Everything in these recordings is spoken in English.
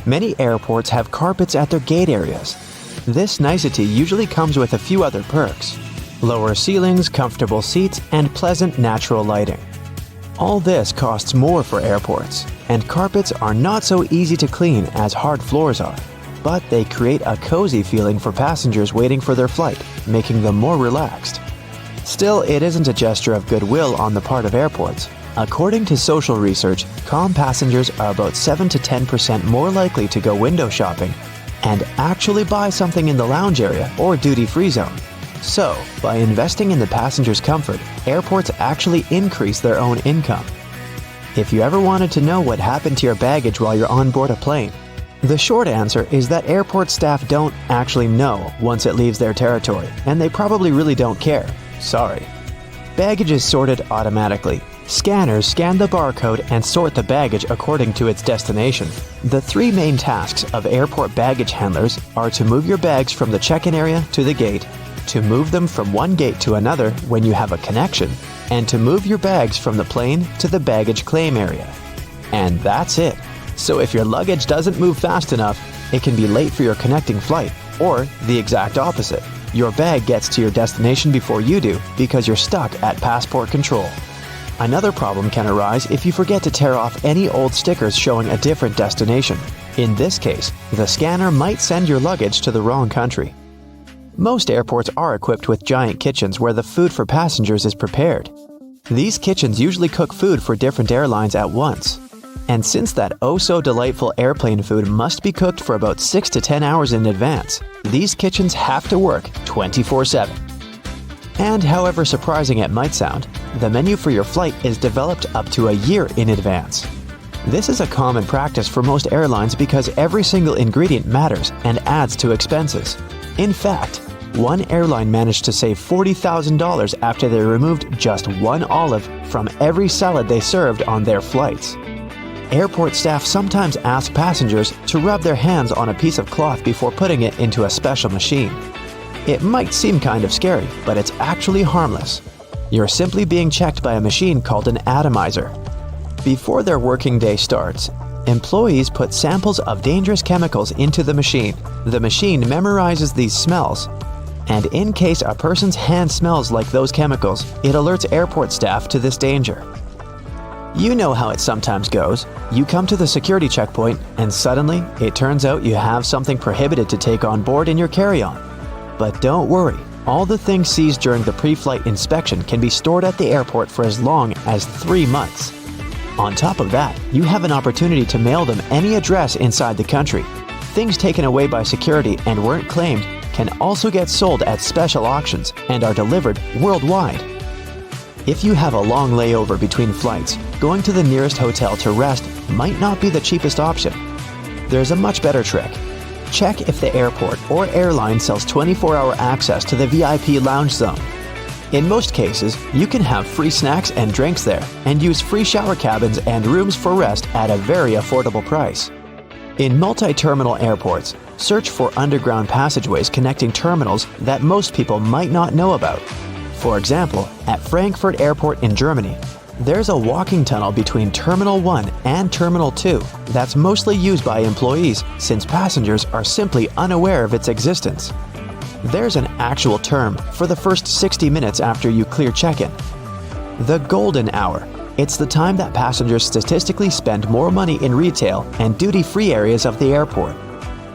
Many airports have carpets at their gate areas. This nicety usually comes with a few other perks: lower ceilings, comfortable seats, and pleasant natural lighting. All this costs more for airports, and carpets are not so easy to clean as hard floors are, but they create a cozy feeling for passengers waiting for their flight, making them more relaxed. Still, it isn't a gesture of goodwill on the part of airports. According to social research, calm passengers are about 7 to 10% more likely to go window shopping and actually buy something in the lounge area or duty-free zone. So, by investing in the passenger's comfort, airports actually increase their own income. If you ever wanted to know what happened to your baggage while you're on board a plane, the short answer is that airport staff don't actually know once it leaves their territory, and they probably really don't care. Sorry. Baggage is sorted automatically. Scanners scan the barcode and sort the baggage according to its destination. The three main tasks of airport baggage handlers are to move your bags from the check-in area to the gate, to move them from one gate to another when you have a connection, and to move your bags from the plane to the baggage claim area. And that's it. So if your luggage doesn't move fast enough, it can be late for your connecting flight, or the exact opposite. Your bag gets to your destination before you do because you're stuck at passport control. Another problem can arise if you forget to tear off any old stickers showing a different destination. In this case, the scanner might send your luggage to the wrong country. Most airports are equipped with giant kitchens where the food for passengers is prepared. These kitchens usually cook food for different airlines at once. And since that oh-so-delightful airplane food must be cooked for about 6 to 10 hours in advance, these kitchens have to work 24/7. And however surprising it might sound, the menu for your flight is developed up to a year in advance. This is a common practice for most airlines because every single ingredient matters and adds to expenses. In fact, one airline managed to save $40,000 after they removed just one olive from every salad they served on their flights. Airport staff sometimes ask passengers to rub their hands on a piece of cloth before putting it into a special machine. It might seem kind of scary, but it's actually harmless. You're simply being checked by a machine called an atomizer. Before their working day starts, employees put samples of dangerous chemicals into the machine. The machine memorizes these smells, and in case a person's hand smells like those chemicals, it alerts airport staff to this danger. You know how it sometimes goes. You come to the security checkpoint, and suddenly, it turns out you have something prohibited to take on board in your carry-on. But don't worry, all the things seized during the pre-flight inspection can be stored at the airport for as long as 3 months. On top of that, you have an opportunity to mail them any address inside the country. Things taken away by security and weren't claimed can also get sold at special auctions and are delivered worldwide. If you have a long layover between flights, going to the nearest hotel to rest might not be the cheapest option. There's a much better trick. Check if the airport or airline sells 24-hour access to the VIP lounge zone. In most cases, you can have free snacks and drinks there and use free shower cabins and rooms for rest at a very affordable price. In multi-terminal airports, search for underground passageways connecting terminals that most people might not know about. For example, at Frankfurt Airport in Germany, there's a walking tunnel between Terminal 1 and Terminal 2 that's mostly used by employees since passengers are simply unaware of its existence. There's an actual term for the first 60 minutes after you clear check-in. The golden hour. It's the time that passengers statistically spend more money in retail and duty-free areas of the airport.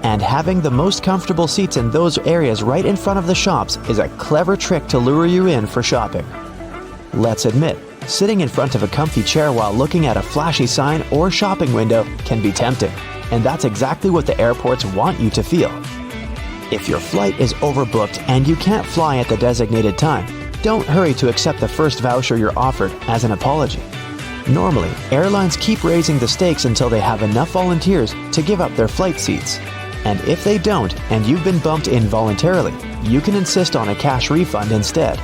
And having the most comfortable seats in those areas right in front of the shops is a clever trick to lure you in for shopping. Let's admit, sitting in front of a comfy chair while looking at a flashy sign or shopping window can be tempting, and that's exactly what the airports want you to feel. If your flight is overbooked and you can't fly at the designated time, don't hurry to accept the first voucher you're offered as an apology. Normally, airlines keep raising the stakes until they have enough volunteers to give up their flight seats. And if they don't, and you've been bumped in voluntarily, you can insist on a cash refund instead.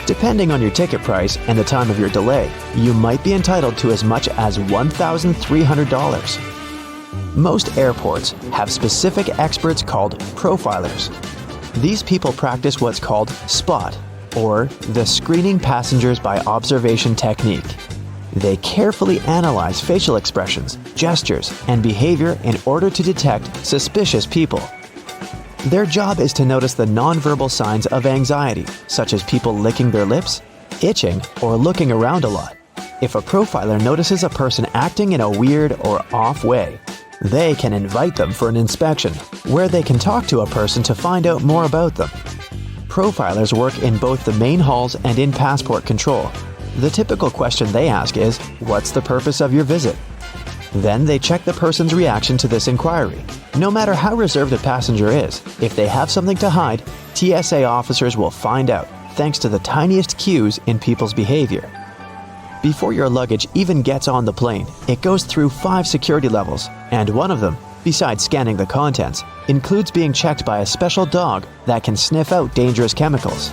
Depending on your ticket price and the time of your delay, you might be entitled to as much as $1,300. Most airports have specific experts called profilers. These people practice what's called SPOT, or the Screening Passengers by Observation technique. They carefully analyze facial expressions, gestures, and behavior in order to detect suspicious people. Their job is to notice the nonverbal signs of anxiety, such as people licking their lips, itching, or looking around a lot. If a profiler notices a person acting in a weird or off way, they can invite them for an inspection, where they can talk to a person to find out more about them. Profilers work in both the main halls and in passport control. The typical question they ask is, "What's the purpose of your visit?" Then they check the person's reaction to this inquiry. No matter how reserved a passenger is, if they have something to hide, TSA officers will find out, thanks to the tiniest cues in people's behavior. Before your luggage even gets on the plane, it goes through 5 security levels, and one of them, besides scanning the contents, includes being checked by a special dog that can sniff out dangerous chemicals.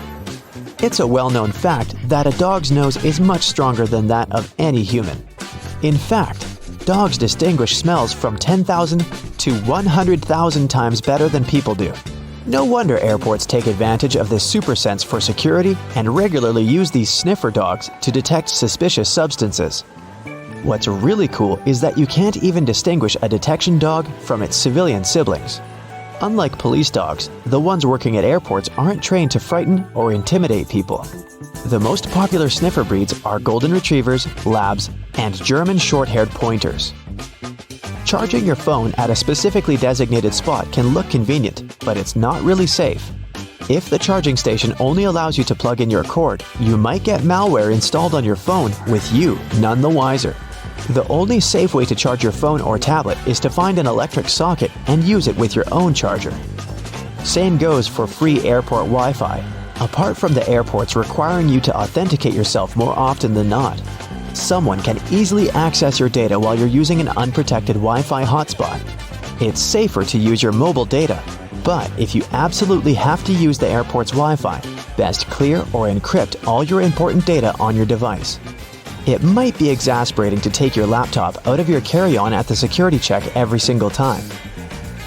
It's a well-known fact that a dog's nose is much stronger than that of any human. In fact, dogs distinguish smells from 10,000 to 100,000 times better than people do. No wonder airports take advantage of this super sense for security and regularly use these sniffer dogs to detect suspicious substances. What's really cool is that you can't even distinguish a detection dog from its civilian siblings. Unlike police dogs, the ones working at airports aren't trained to frighten or intimidate people. The most popular sniffer breeds are golden retrievers, labs, and German short-haired pointers. Charging your phone at a specifically designated spot can look convenient, but it's not really safe. If the charging station only allows you to plug in your cord, you might get malware installed on your phone with you none the wiser. The only safe way to charge your phone or tablet is to find an electric socket and use it with your own charger. Same goes for free airport Wi-Fi, apart from the airports requiring you to authenticate yourself more often than not. Someone can easily access your data while you're using an unprotected Wi-Fi hotspot. It's safer to use your mobile data, but if you absolutely have to use the airport's Wi-Fi, best clear or encrypt all your important data on your device. It might be exasperating to take your laptop out of your carry-on at the security check every single time.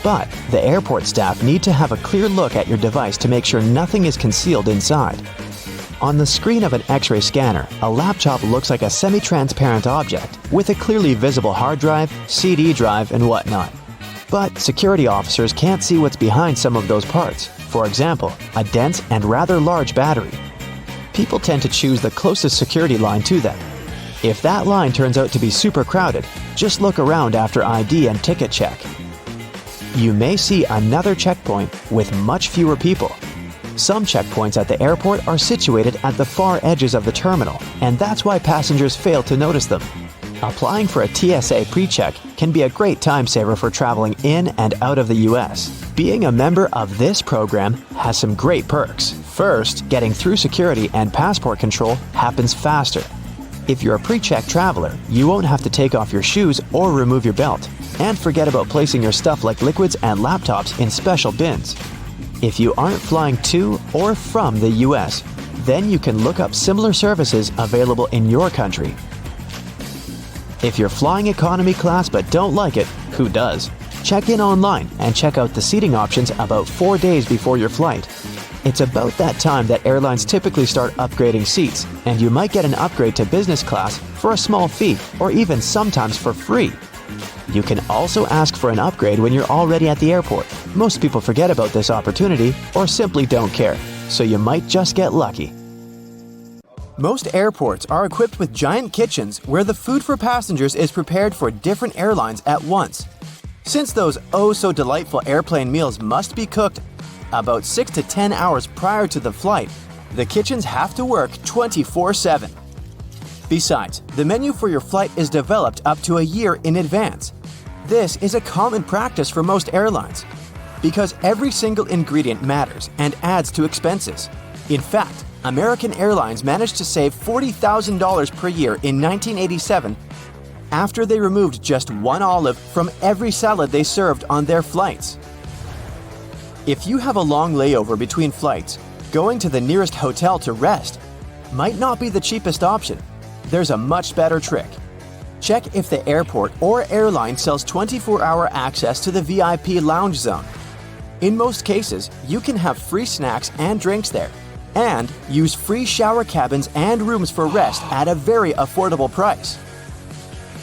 But the airport staff need to have a clear look at your device to make sure nothing is concealed inside. On the screen of an X-ray scanner, a laptop looks like a semi-transparent object with a clearly visible hard drive, CD drive, and whatnot. But security officers can't see what's behind some of those parts. For example, a dense and rather large battery. People tend to choose the closest security line to them. If that line turns out to be super crowded, just look around after ID and ticket check. You may see another checkpoint with much fewer people. Some checkpoints at the airport are situated at the far edges of the terminal, and that's why passengers fail to notice them. Applying for a TSA pre-check can be a great time saver for traveling in and out of the US. Being a member of this program has some great perks. First, getting through security and passport control happens faster. If you're a pre-check traveler, you won't have to take off your shoes or remove your belt, and forget about placing your stuff like liquids and laptops in special bins. If you aren't flying to or from the US, then you can look up similar services available in your country. If you're flying economy class but don't like it, who does? Check in online and check out the seating options about 4 days before your flight. It's about that time that airlines typically start upgrading seats, and you might get an upgrade to business class for a small fee or even sometimes for free. You can also ask for an upgrade when you're already at the airport. Most people forget about this opportunity or simply don't care, so you might just get lucky. Most airports are equipped with giant kitchens where the food for passengers is prepared for different airlines at once. Since those oh-so-delightful airplane meals must be cooked about 6 to 10 hours prior to the flight, the kitchens have to work 24/7. Besides, the menu for your flight is developed up to a year in advance. This is a common practice for most airlines because every single ingredient matters and adds to expenses. In fact, American Airlines managed to save $40,000 per year in 1987 after they removed just one olive from every salad they served on their flights. If you have a long layover between flights, going to the nearest hotel to rest might not be the cheapest option. There's a much better trick. Check if the airport or airline sells 24-hour access to the VIP lounge zone. In most cases, you can have free snacks and drinks there, and use free shower cabins and rooms for rest at a very affordable price.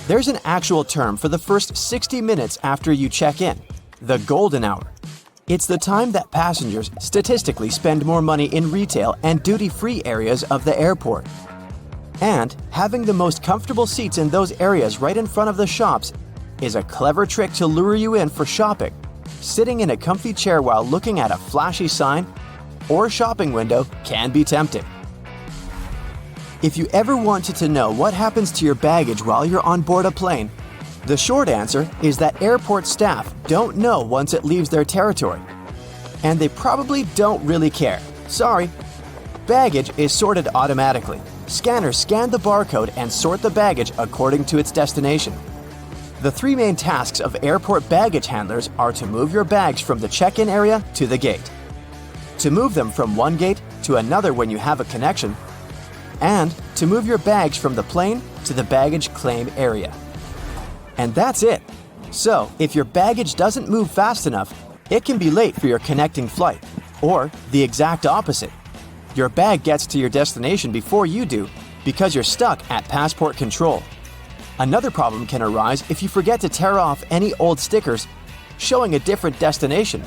There's an actual term for the first 60 minutes after you check in, the golden hour. It's the time that passengers statistically spend more money in retail and duty-free areas of the airport. And having the most comfortable seats in those areas right in front of the shops is a clever trick to lure you in for shopping. Sitting in a comfy chair while looking at a flashy sign or shopping window can be tempting. If you ever wanted to know what happens to your baggage while you're on board a plane, the short answer is that airport staff don't know once it leaves their territory. And they probably don't really care. Sorry. Baggage is sorted automatically. Scanners scan the barcode and sort the baggage according to its destination. The three main tasks of airport baggage handlers are to move your bags from the check-in area to the gate, to move them from one gate to another when you have a connection, and to move your bags from the plane to the baggage claim area. And that's it. So, if your baggage doesn't move fast enough, it can be late for your connecting flight, or the exact opposite. Your bag gets to your destination before you do because you're stuck at passport control. Another problem can arise if you forget to tear off any old stickers showing a different destination.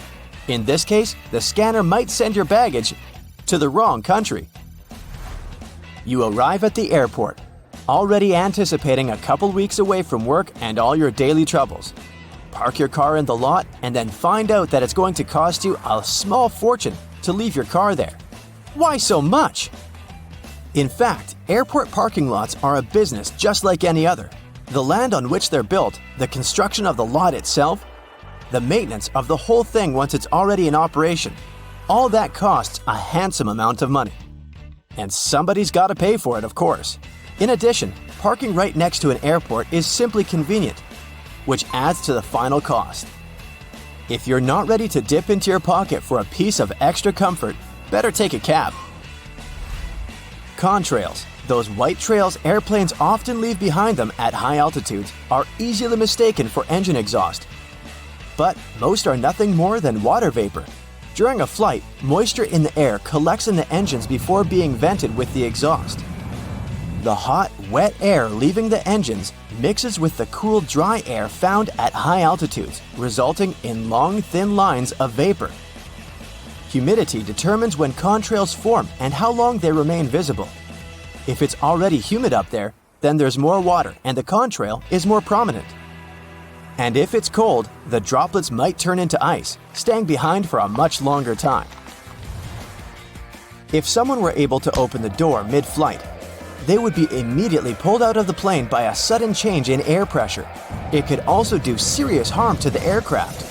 In this case, the scanner might send your baggage to the wrong country. You arrive at the airport, already anticipating a couple weeks away from work and all your daily troubles. Park your car in the lot and then find out that it's going to cost you a small fortune to leave your car there. Why so much? In fact, airport parking lots are a business just like any other. The land on which they're built, the construction of the lot itself, the maintenance of the whole thing once it's already in operation, all that costs a handsome amount of money. And somebody's got to pay for it, of course. In addition, parking right next to an airport is simply convenient, which adds to the final cost. If you're not ready to dip into your pocket for a piece of extra comfort, better take a cab. Contrails, those white trails airplanes often leave behind them at high altitudes, are easily mistaken for engine exhaust. But most are nothing more than water vapor. During a flight, moisture in the air collects in the engines before being vented with the exhaust. The hot, wet air leaving the engines mixes with the cool, dry air found at high altitudes, resulting in long, thin lines of vapor. Humidity determines when contrails form and how long they remain visible. If it's already humid up there, then there's more water and the contrail is more prominent. And if it's cold, the droplets might turn into ice, staying behind for a much longer time. If someone were able to open the door mid-flight, they would be immediately pulled out of the plane by a sudden change in air pressure. It could also do serious harm to the aircraft.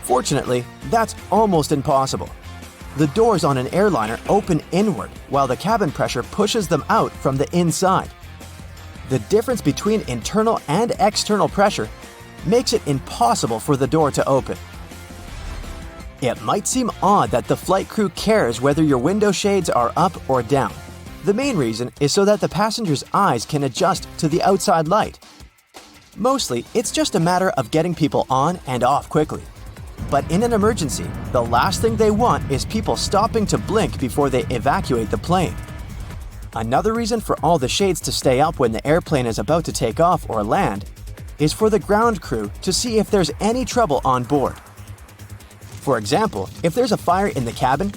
Fortunately, that's almost impossible. The doors on an airliner open inward while the cabin pressure pushes them out from the inside. The difference between internal and external pressure makes it impossible for the door to open. It might seem odd that the flight crew cares whether your window shades are up or down. The main reason is so that the passenger's eyes can adjust to the outside light. Mostly, it's just a matter of getting people on and off quickly. But in an emergency, the last thing they want is people stopping to blink before they evacuate the plane. Another reason for all the shades to stay up when the airplane is about to take off or land is for the ground crew to see if there's any trouble on board. For example, if there's a fire in the cabin,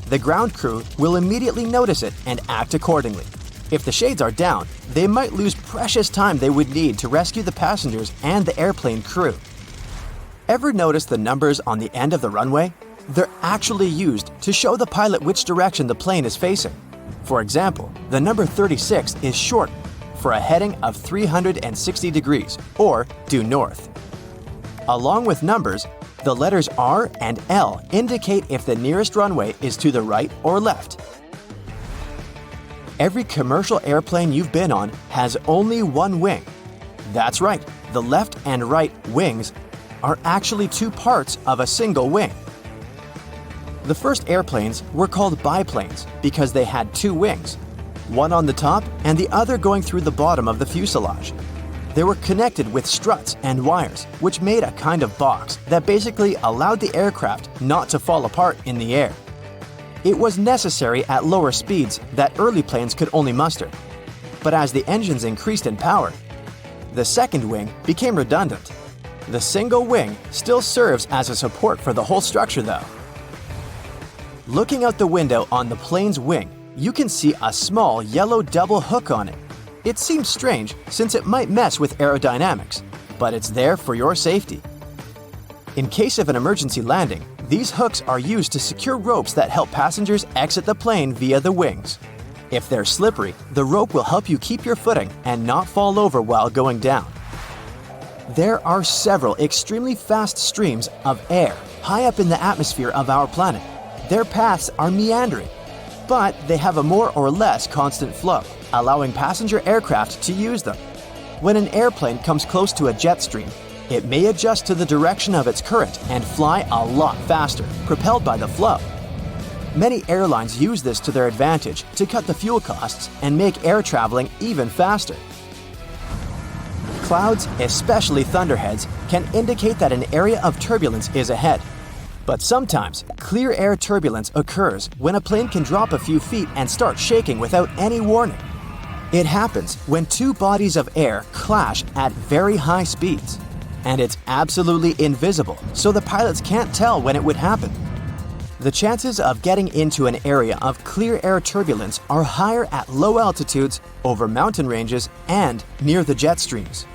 the ground crew will immediately notice it and act accordingly. If the shades are down, they might lose precious time they would need to rescue the passengers and the airplane crew. Ever notice the numbers on the end of the runway? They're actually used to show the pilot which direction the plane is facing. For example, the number 36 is short for a heading of 360 degrees, or due north. Along with numbers, the letters R and L indicate if the nearest runway is to the right or left. Every commercial airplane you've been on has only one wing. That's right, the left and right wings are actually two parts of a single wing. The first airplanes were called biplanes because they had two wings, one on the top and the other going through the bottom of the fuselage. They were connected with struts and wires, which made a kind of box that basically allowed the aircraft not to fall apart in the air. It was necessary at lower speeds that early planes could only muster. But as the engines increased in power, The second wing became redundant. The single wing still serves as a support for the whole structure though. Looking out the window on the plane's wing, you can see a small yellow double hook on it. It seems strange since it might mess with aerodynamics, but it's there for your safety. In case of an emergency landing, these hooks are used to secure ropes that help passengers exit the plane via the wings. If they're slippery, the rope will help you keep your footing and not fall over while going down. There are several extremely fast streams of air high up in the atmosphere of our planet. Their paths are meandering, but they have a more or less constant flow, allowing passenger aircraft to use them. When an airplane comes close to a jet stream, it may adjust to the direction of its current and fly a lot faster, propelled by the flow. Many airlines use this to their advantage to cut the fuel costs and make air traveling even faster. Clouds, especially thunderheads, can indicate that an area of turbulence is ahead. But sometimes, clear air turbulence occurs when a plane can drop a few feet and start shaking without any warning. It happens when two bodies of air clash at very high speeds. And it's absolutely invisible, so the pilots can't tell when it would happen. The chances of getting into an area of clear air turbulence are higher at low altitudes, over mountain ranges, and near the jet streams.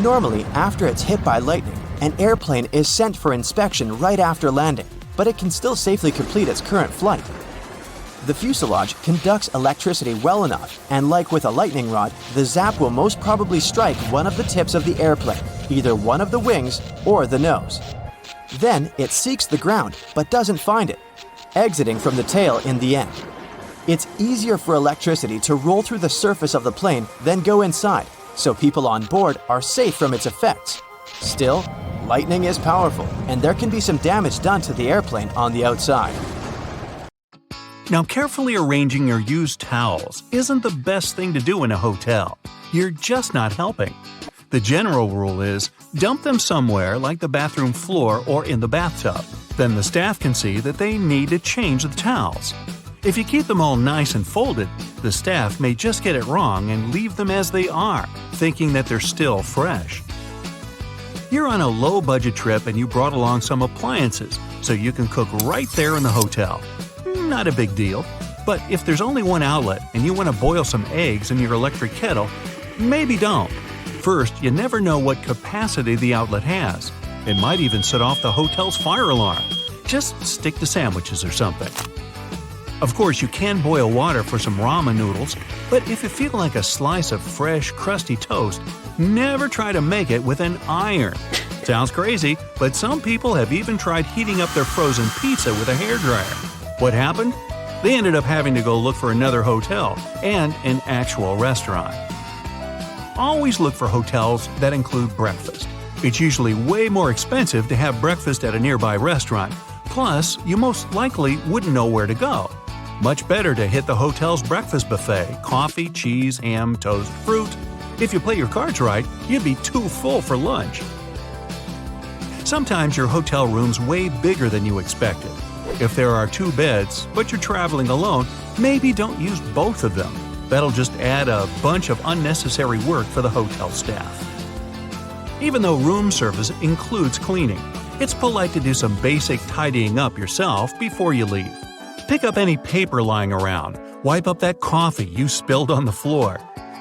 Normally, after it's hit by lightning, an airplane is sent for inspection right after landing, but it can still safely complete its current flight. The fuselage conducts electricity well enough, and like with a lightning rod, the zap will most probably strike one of the tips of the airplane, either one of the wings or the nose. Then it seeks the ground, but doesn't find it, exiting from the tail in the end. It's easier for electricity to roll through the surface of the plane than go inside, so people on board are safe from its effects. Still, lightning is powerful, and there can be some damage done to the airplane on the outside. Now, carefully arranging your used towels isn't the best thing to do in a hotel. You're just not helping. The general rule is, dump them somewhere like the bathroom floor or in the bathtub. Then the staff can see that they need to change the towels. If you keep them all nice and folded, the staff may just get it wrong and leave them as they are, thinking that they're still fresh. You're on a low-budget trip and you brought along some appliances, so you can cook right there in the hotel. Not a big deal, but if there's only one outlet and you want to boil some eggs in your electric kettle, maybe don't. First, you never know what capacity the outlet has. It might even set off the hotel's fire alarm. Just stick to sandwiches or something. Of course, you can boil water for some ramen noodles, but if you feel like a slice of fresh, crusty toast, never try to make it with an iron. Sounds crazy, but some people have even tried heating up their frozen pizza with a hairdryer. What happened? They ended up having to go look for another hotel and an actual restaurant. Always look for hotels that include breakfast. It's usually way more expensive to have breakfast at a nearby restaurant. Plus, you most likely wouldn't know where to go. Much better to hit the hotel's breakfast buffet: coffee, cheese, ham, toast, fruit. If you play your cards right, you'd be too full for lunch. Sometimes your hotel room's way bigger than you expected. If there are 2 beds, but you're traveling alone, maybe don't use both of them. That'll just add a bunch of unnecessary work for the hotel staff. Even though room service includes cleaning, it's polite to do some basic tidying up yourself before you leave. Pick up any paper lying around. Wipe up that coffee you spilled on the floor.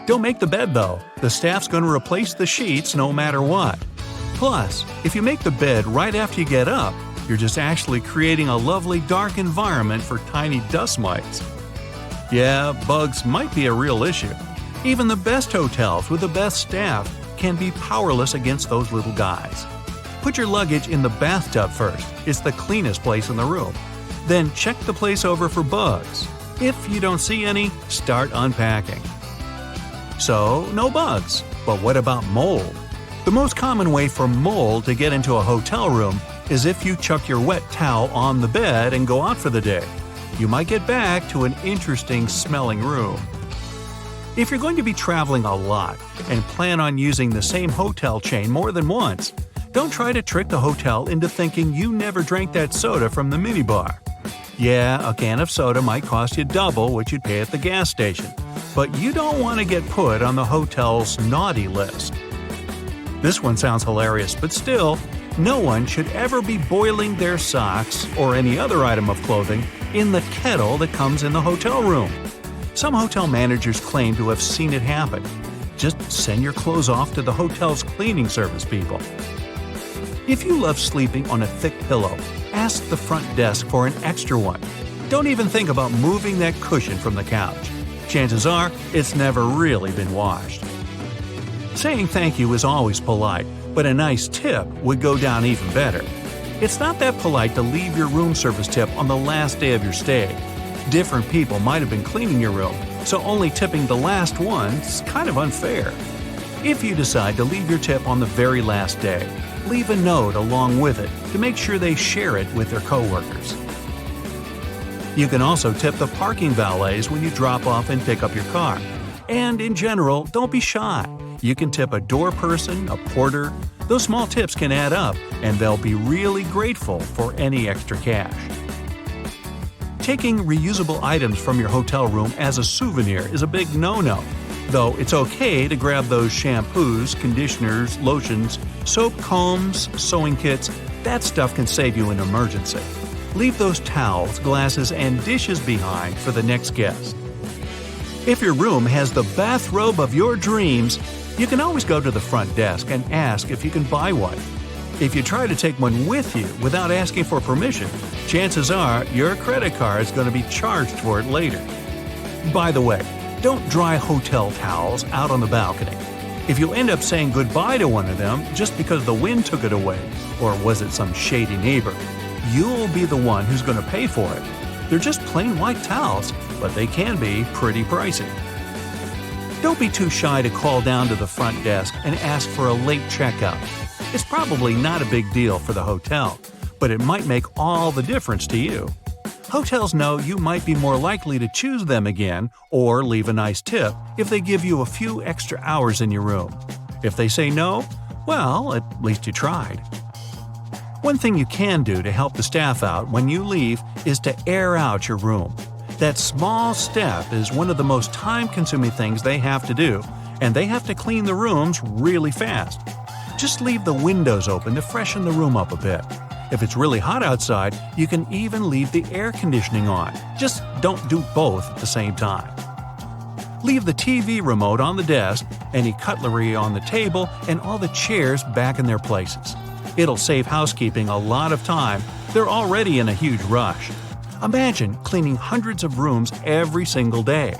Don't make the bed though. The staff's going to replace the sheets no matter what. Plus, if you make the bed right after you get up, you're just actually creating a lovely dark environment for tiny dust mites. Yeah, bugs might be a real issue. Even the best hotels with the best staff can be powerless against those little guys. Put your luggage in the bathtub first. It's the cleanest place in the room. Then check the place over for bugs. If you don't see any, start unpacking. So, no bugs. But what about mold? The most common way for mold to get into a hotel room is if you chuck your wet towel on the bed and go out for the day. You might get back to an interesting smelling room. If you're going to be traveling a lot and plan on using the same hotel chain more than once, don't try to trick the hotel into thinking you never drank that soda from the minibar. Yeah, a can of soda might cost you double what you'd pay at the gas station, but you don't want to get put on the hotel's naughty list. This one sounds hilarious, but still, no one should ever be boiling their socks or any other item of clothing in the kettle that comes in the hotel room. Some hotel managers claim to have seen it happen. Just send your clothes off to the hotel's cleaning service people. If you love sleeping on a thick pillow, ask the front desk for an extra one. Don't even think about moving that cushion from the couch. Chances are, it's never really been washed. Saying thank you is always polite, but a nice tip would go down even better. It's not that polite to leave your room service tip on the last day of your stay. Different people might have been cleaning your room, so only tipping the last one is kind of unfair. If you decide to leave your tip on the very last day, leave a note along with it to make sure they share it with their coworkers. You can also tip the parking valets when you drop off and pick up your car. And in general, don't be shy. You can tip a door person, a porter. Those small tips can add up, and they'll be really grateful for any extra cash. Taking reusable items from your hotel room as a souvenir is a big no-no, though it's okay to grab those shampoos, conditioners, lotions, soap, combs, sewing kits. That stuff can save you an emergency. Leave those towels, glasses, and dishes behind for the next guest. If your room has the bathrobe of your dreams, you can always go to the front desk and ask if you can buy one. If you try to take one with you without asking for permission, chances are your credit card is going to be charged for it later. By the way, don't dry hotel towels out on the balcony. If you end up saying goodbye to one of them just because the wind took it away, or was it some shady neighbor, you'll be the one who's going to pay for it. They're just plain white towels, but they can be pretty pricey. Don't be too shy to call down to the front desk and ask for a late checkout. It's probably not a big deal for the hotel, but it might make all the difference to you. Hotels know you might be more likely to choose them again or leave a nice tip if they give you a few extra hours in your room. If they say no, well, at least you tried. One thing you can do to help the staff out when you leave is to air out your room. That small step is one of the most time-consuming things they have to do, and they have to clean the rooms really fast. Just leave the windows open to freshen the room up a bit. If it's really hot outside, you can even leave the air conditioning on. Just don't do both at the same time. Leave the TV remote on the desk, any cutlery on the table, and all the chairs back in their places. It'll save housekeeping a lot of time. They're already in a huge rush. Imagine cleaning hundreds of rooms every single day.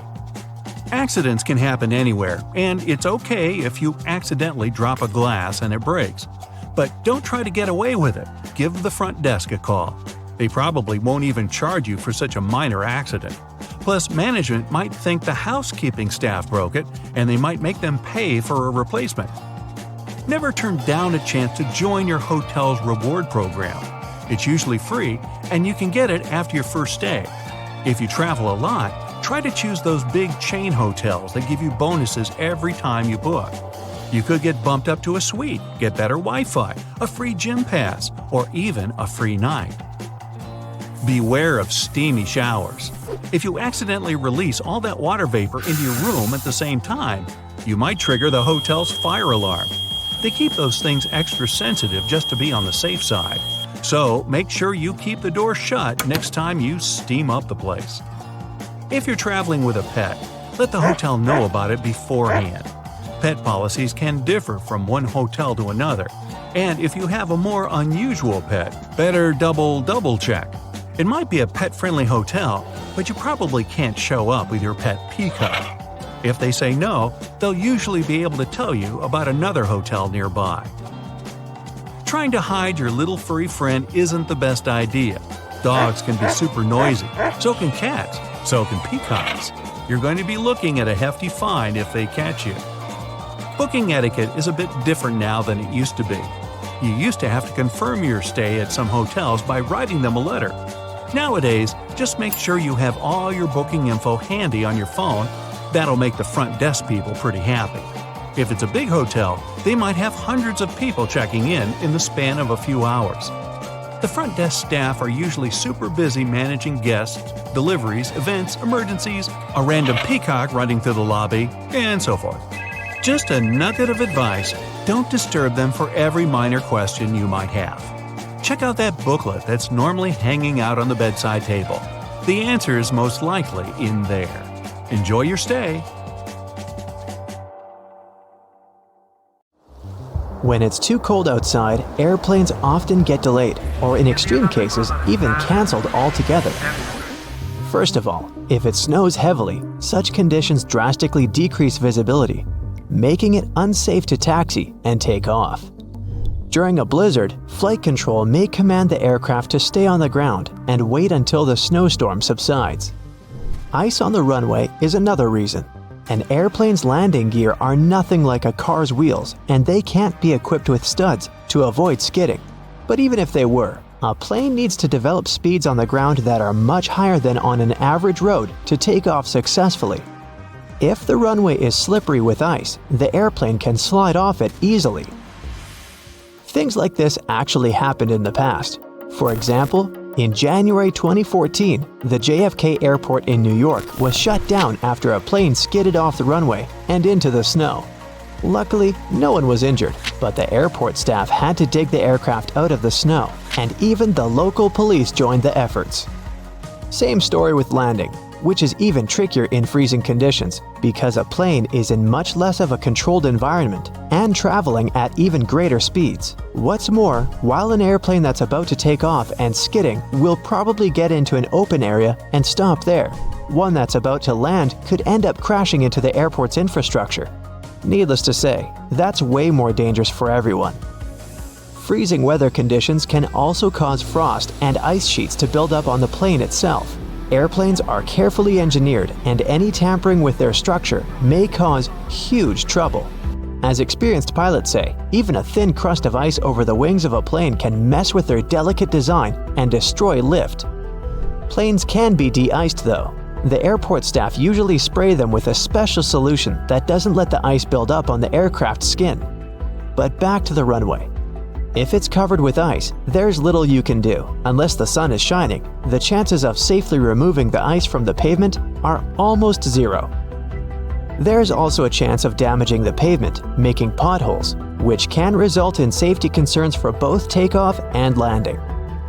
Accidents can happen anywhere, and it's okay if you accidentally drop a glass and it breaks. But don't try to get away with it. Give the front desk a call. They probably won't even charge you for such a minor accident. Plus, management might think the housekeeping staff broke it, and they might make them pay for a replacement. Never turn down a chance to join your hotel's reward program. It's usually free, and you can get it after your first stay. If you travel a lot, try to choose those big chain hotels that give you bonuses every time you book. You could get bumped up to a suite, get better Wi-Fi, a free gym pass, or even a free night. Beware of steamy showers. If you accidentally release all that water vapor into your room at the same time, you might trigger the hotel's fire alarm. They keep those things extra sensitive just to be on the safe side. So make sure you keep the door shut next time you steam up the place. If you're traveling with a pet, let the hotel know about it beforehand. Pet policies can differ from one hotel to another, and if you have a more unusual pet, better double check. It might be a pet-friendly hotel, but you probably can't show up with your pet peacock. If they say no, they'll usually be able to tell you about another hotel nearby. Trying to hide your little furry friend isn't the best idea. Dogs can be super noisy, so can cats, so can peacocks. You're going to be looking at a hefty fine if they catch you. Booking etiquette is a bit different now than it used to be. You used to have to confirm your stay at some hotels by writing them a letter. Nowadays, just make sure you have all your booking info handy on your phone. That'll make the front desk people pretty happy. If it's a big hotel, they might have hundreds of people checking in the span of a few hours. The front desk staff are usually super busy managing guests, deliveries, events, emergencies, a random peacock running through the lobby, and so forth. Just a nugget of advice: don't disturb them for every minor question you might have. Check out that booklet that's normally hanging out on the bedside table. The answer is most likely in there. Enjoy your stay. When it's too cold outside, airplanes often get delayed, or in extreme cases, even cancelled altogether. First of all, if it snows heavily, such conditions drastically decrease visibility, making it unsafe to taxi and take off. During a blizzard, flight control may command the aircraft to stay on the ground and wait until the snowstorm subsides. Ice on the runway is another reason. An airplane's landing gear are nothing like a car's wheels, and they can't be equipped with studs to avoid skidding. But even if they were, a plane needs to develop speeds on the ground that are much higher than on an average road to take off successfully. If the runway is slippery with ice, the airplane can slide off it easily. Things like this actually happened in the past. For example, in January 2014, the JFK airport in New York was shut down after a plane skidded off the runway and into the snow. Luckily, no one was injured, but the airport staff had to dig the aircraft out of the snow, and even the local police joined the efforts. Same story with landing, which is even trickier in freezing conditions because a plane is in much less of a controlled environment and traveling at even greater speeds. What's more, while an airplane that's about to take off and skidding will probably get into an open area and stop there, one that's about to land could end up crashing into the airport's infrastructure. Needless to say, that's way more dangerous for everyone. Freezing weather conditions can also cause frost and ice sheets to build up on the plane itself. Airplanes are carefully engineered, and any tampering with their structure may cause huge trouble. As experienced pilots say, even a thin crust of ice over the wings of a plane can mess with their delicate design and destroy lift. Planes can be de-iced though. The airport staff usually spray them with a special solution that doesn't let the ice build up on the aircraft's skin. But back to the runway. If it's covered with ice, there's little you can do. Unless the sun is shining, the chances of safely removing the ice from the pavement are almost zero. There's also a chance of damaging the pavement, making potholes, which can result in safety concerns for both takeoff and landing.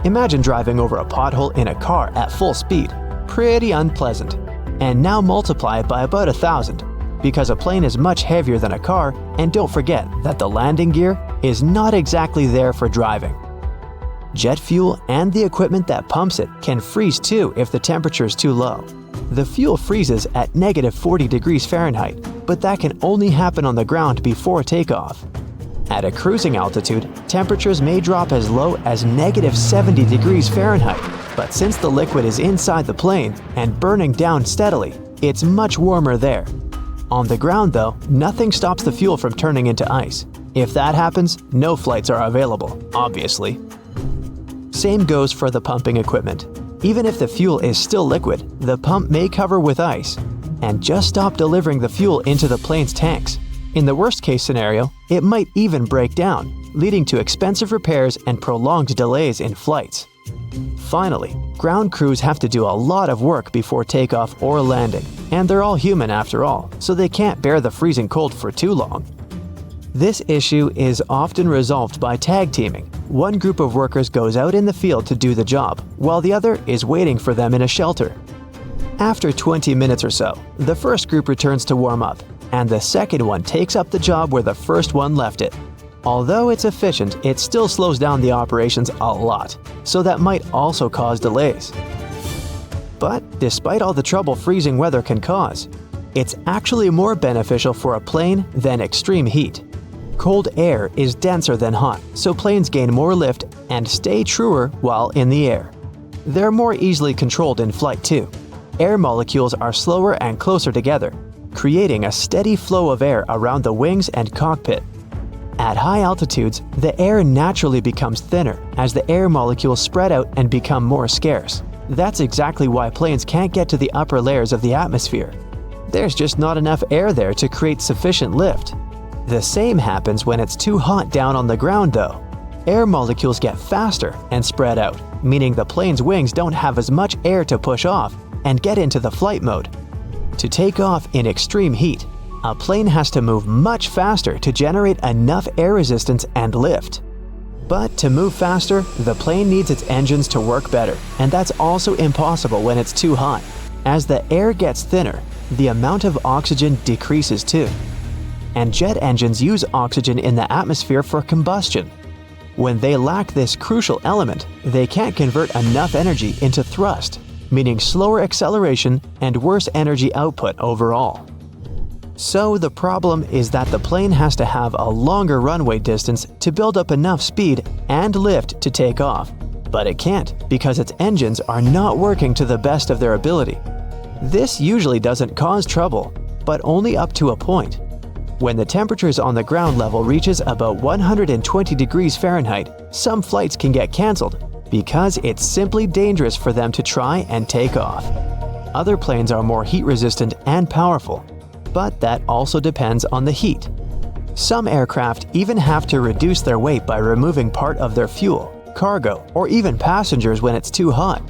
Imagine driving over a pothole in a car at full speed. Pretty unpleasant. And now multiply it by about 1,000, because a plane is much heavier than a car, and don't forget that the landing gear is not exactly there for driving. Jet fuel and the equipment that pumps it can freeze too if the temperature is too low. The fuel freezes at -40 degrees Fahrenheit, but that can only happen on the ground before takeoff. At a cruising altitude, temperatures may drop as low as -70 degrees Fahrenheit, but since the liquid is inside the plane and burning down steadily, it's much warmer there. On the ground though, nothing stops the fuel from turning into ice. If that happens, no flights are available, obviously. Same goes for the pumping equipment. Even if the fuel is still liquid, the pump may cover with ice and just stop delivering the fuel into the plane's tanks. In the worst-case scenario, it might even break down, leading to expensive repairs and prolonged delays in flights. Finally, ground crews have to do a lot of work before takeoff or landing, and they're all human after all, so they can't bear the freezing cold for too long. This issue is often resolved by tag teaming. One group of workers goes out in the field to do the job, while the other is waiting for them in a shelter. After 20 minutes or so, the first group returns to warm up, and the second one takes up the job where the first one left it. Although it's efficient, it still slows down the operations a lot, so that might also cause delays. But despite all the trouble freezing weather can cause, it's actually more beneficial for a plane than extreme heat. Cold air is denser than hot, so planes gain more lift and stay truer while in the air. They're more easily controlled in flight too. Air molecules are slower and closer together, creating a steady flow of air around the wings and cockpit. At high altitudes, the air naturally becomes thinner as the air molecules spread out and become more scarce. That's exactly why planes can't get to the upper layers of the atmosphere. There's just not enough air there to create sufficient lift. The same happens when it's too hot down on the ground though. air molecules get faster and spread out, meaning the plane's wings don't have as much air to push off and get into the flight mode. To take off in extreme heat, a plane has to move much faster to generate enough air resistance and lift. But to move faster, the plane needs its engines to work better, and that's also impossible when it's too hot. As the air gets thinner, the amount of oxygen decreases too. And jet engines use oxygen in the atmosphere for combustion. When they lack this crucial element, they can't convert enough energy into thrust, meaning slower acceleration and worse energy output overall. So the problem is that the plane has to have a longer runway distance to build up enough speed and lift to take off, but it can't because its engines are not working to the best of their ability. This usually doesn't cause trouble, but only up to a point. When the temperatures on the ground level reaches about 120 degrees Fahrenheit, some flights can get cancelled because it's simply dangerous for them to try and take off. Other planes are more heat resistant and powerful, but that also depends on the heat. Some aircraft even have to reduce their weight by removing part of their fuel, cargo, or even passengers when it's too hot.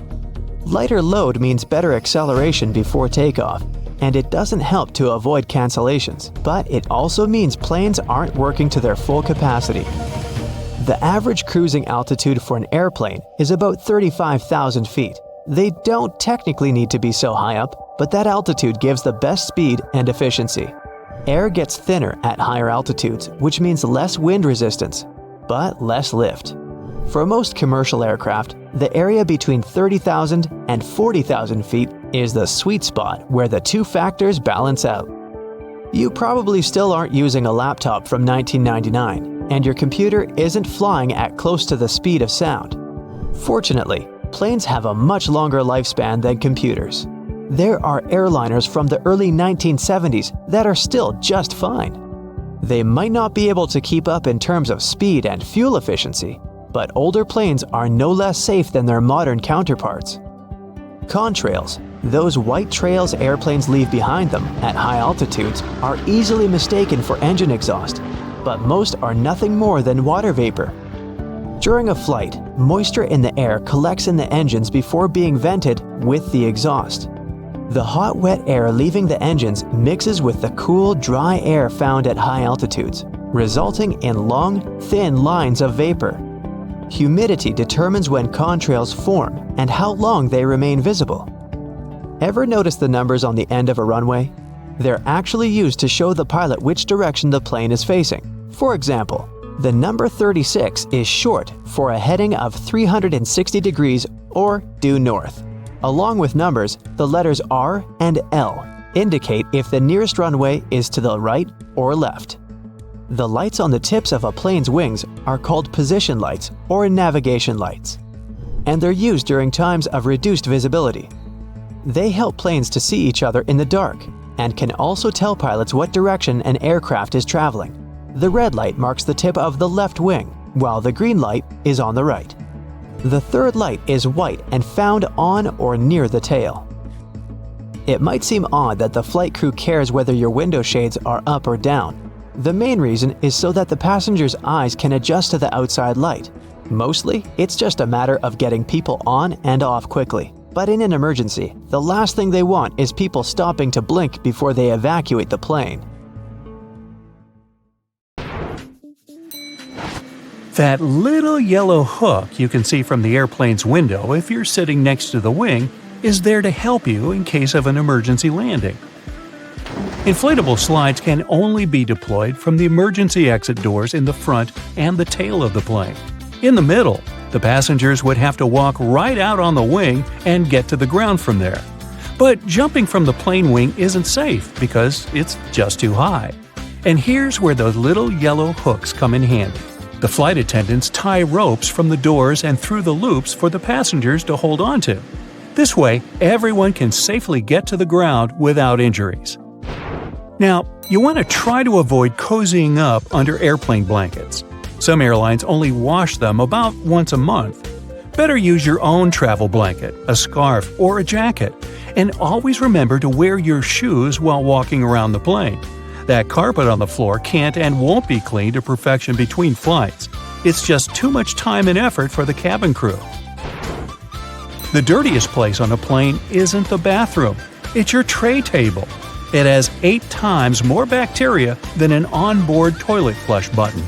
Lighter load means better acceleration before takeoff, and it doesn't help to avoid cancellations, but it also means planes aren't working to their full capacity. The average cruising altitude for an airplane is about 35,000 feet. They don't technically need to be so high up, but that altitude gives the best speed and efficiency. Air gets thinner at higher altitudes, which means less wind resistance, but less lift. For most commercial aircraft, the area between 30,000 and 40,000 feet is the sweet spot where the two factors balance out. You probably still aren't using a laptop from 1999, and your computer isn't flying at close to the speed of sound. Fortunately, planes have a much longer lifespan than computers. There are airliners from the early 1970s that are still just fine. They might not be able to keep up in terms of speed and fuel efficiency, but older planes are no less safe than their modern counterparts. Contrails, those white trails airplanes leave behind them at high altitudes, are easily mistaken for engine exhaust, but most are nothing more than water vapor. During a flight, moisture in the air collects in the engines before being vented with the exhaust. The hot, wet air leaving the engines mixes with the cool, dry air found at high altitudes, resulting in long, thin lines of vapor. Humidity determines when contrails form and how long they remain visible. Ever notice the numbers on the end of a runway? They're actually used to show the pilot which direction the plane is facing. For example, the number 36 is short for a heading of 360 degrees or due north. Along with numbers, the letters R and L indicate if the nearest runway is to the right or left. The lights on the tips of a plane's wings are called position lights or navigation lights, and they're used during times of reduced visibility. They help planes to see each other in the dark and can also tell pilots what direction an aircraft is traveling. The red light marks the tip of the left wing, while the green light is on the right. The third light is white and found on or near the tail. It might seem odd that the flight crew cares whether your window shades are up or down. The main reason is so that the passenger's eyes can adjust to the outside light. Mostly, it's just a matter of getting people on and off quickly. But in an emergency, the last thing they want is people stopping to blink before they evacuate the plane. That little yellow hook you can see from the airplane's window if you're sitting next to the wing is there to help you in case of an emergency landing. Inflatable slides can only be deployed from the emergency exit doors in the front and the tail of the plane. In the middle, the passengers would have to walk right out on the wing and get to the ground from there. But jumping from the plane wing isn't safe because it's just too high. And here's where those little yellow hooks come in handy. The flight attendants tie ropes from the doors and through the loops for the passengers to hold onto. This way, everyone can safely get to the ground without injuries. Now, you want to try to avoid cozying up under airplane blankets. Some airlines only wash them about once a month. Better use your own travel blanket, a scarf, or a jacket, and always remember to wear your shoes while walking around the plane. That carpet on the floor can't and won't be cleaned to perfection between flights. It's just too much time and effort for the cabin crew. The dirtiest place on a plane isn't the bathroom, it's your tray table. It has 8 times more bacteria than an onboard toilet flush button.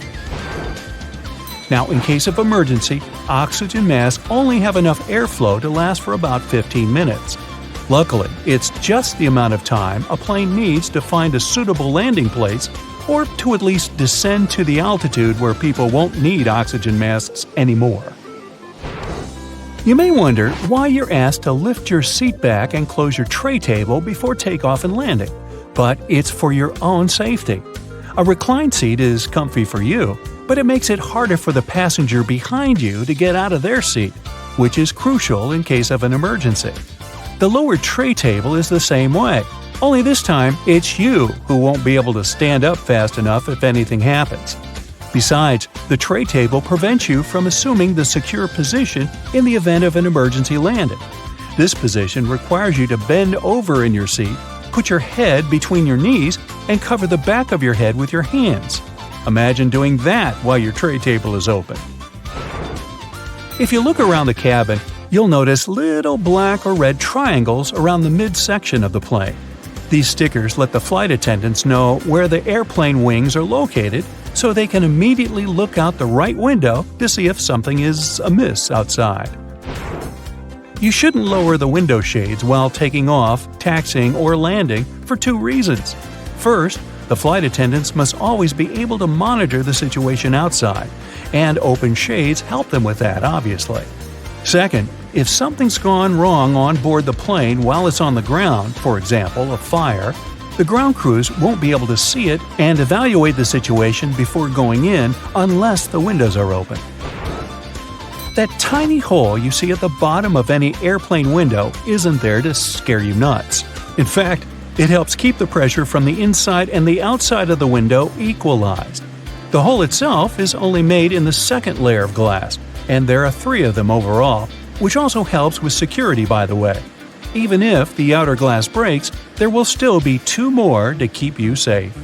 Now, in case of emergency, oxygen masks only have enough airflow to last for about 15 minutes. Luckily, it's just the amount of time a plane needs to find a suitable landing place or to at least descend to the altitude where people won't need oxygen masks anymore. You may wonder why you're asked to lift your seat back and close your tray table before takeoff and landing, but it's for your own safety. A reclined seat is comfy for you, but it makes it harder for the passenger behind you to get out of their seat, which is crucial in case of an emergency. The lower tray table is the same way, only this time it's you who won't be able to stand up fast enough if anything happens. Besides, the tray table prevents you from assuming the secure position in the event of an emergency landing. This position requires you to bend over in your seat, put your head between your knees, and cover the back of your head with your hands. Imagine doing that while your tray table is open. If you look around the cabin, you'll notice little black or red triangles around the midsection of the plane. These stickers let the flight attendants know where the airplane wings are located, so they can immediately look out the right window to see if something is amiss outside. You shouldn't lower the window shades while taking off, taxiing, or landing for 2 reasons. First, the flight attendants must always be able to monitor the situation outside, and open shades help them with that, obviously. Second, if something's gone wrong on board the plane while it's on the ground, for example, a fire, the ground crews won't be able to see it and evaluate the situation before going in unless the windows are open. That tiny hole you see at the bottom of any airplane window isn't there to scare you nuts. In fact, it helps keep the pressure from the inside and the outside of the window equalized. The hole itself is only made in the second layer of glass, and there are 3 of them overall, which also helps with security, by the way. Even if the outer glass breaks, there will still be 2 more to keep you safe.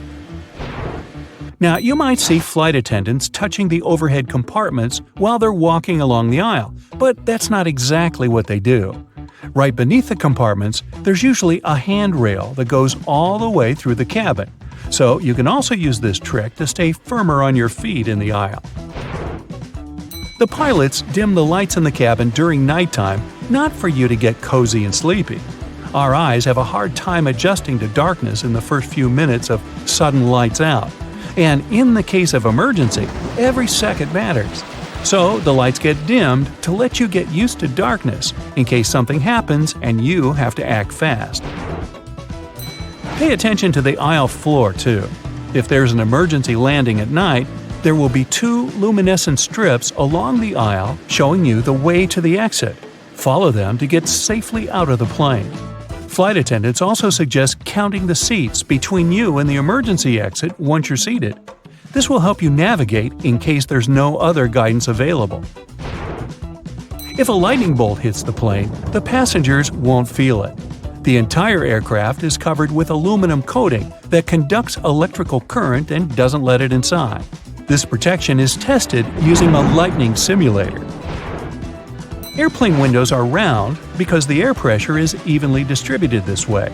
Now, you might see flight attendants touching the overhead compartments while they're walking along the aisle, but that's not exactly what they do. Right beneath the compartments, there's usually a handrail that goes all the way through the cabin, so you can also use this trick to stay firmer on your feet in the aisle. The pilots dim the lights in the cabin during nighttime, not for you to get cozy and sleepy. Our eyes have a hard time adjusting to darkness in the first few minutes of sudden lights out. And in the case of emergency, every second matters. So the lights get dimmed to let you get used to darkness in case something happens and you have to act fast. Pay attention to the aisle floor too. If there's an emergency landing at night, there will be 2 luminescent strips along the aisle showing you the way to the exit. Follow them to get safely out of the plane. Flight attendants also suggest counting the seats between you and the emergency exit once you're seated. This will help you navigate in case there's no other guidance available. If a lightning bolt hits the plane, the passengers won't feel it. The entire aircraft is covered with aluminum coating that conducts electrical current and doesn't let it inside. This protection is tested using a lightning simulator. Airplane windows are round because the air pressure is evenly distributed this way.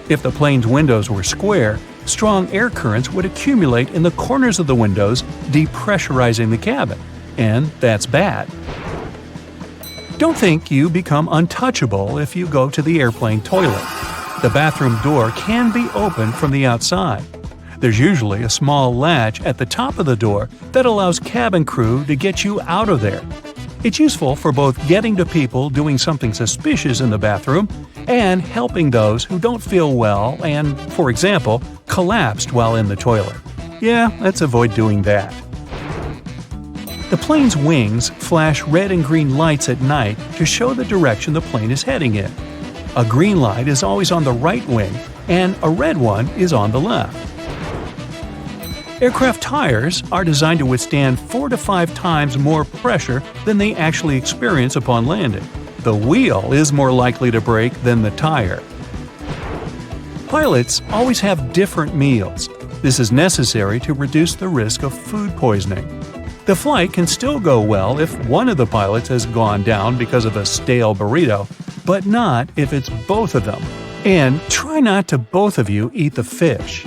If the plane's windows were square, strong air currents would accumulate in the corners of the windows, depressurizing the cabin, and that's bad. Don't think you become untouchable if you go to the airplane toilet. The bathroom door can be opened from the outside. There's usually a small latch at the top of the door that allows cabin crew to get you out of there. It's useful for both getting to people doing something suspicious in the bathroom and helping those who don't feel well and, for example, collapsed while in the toilet. Yeah, let's avoid doing that. The plane's wings flash red and green lights at night to show the direction the plane is heading in. A green light is always on the right wing, and a red one is on the left. Aircraft tires are designed to withstand 4 to 5 times more pressure than they actually experience upon landing. The wheel is more likely to break than the tire. Pilots always have different meals. This is necessary to reduce the risk of food poisoning. The flight can still go well if one of the pilots has gone down because of a stale burrito, but not if it's both of them. And try not to both of you eat the fish.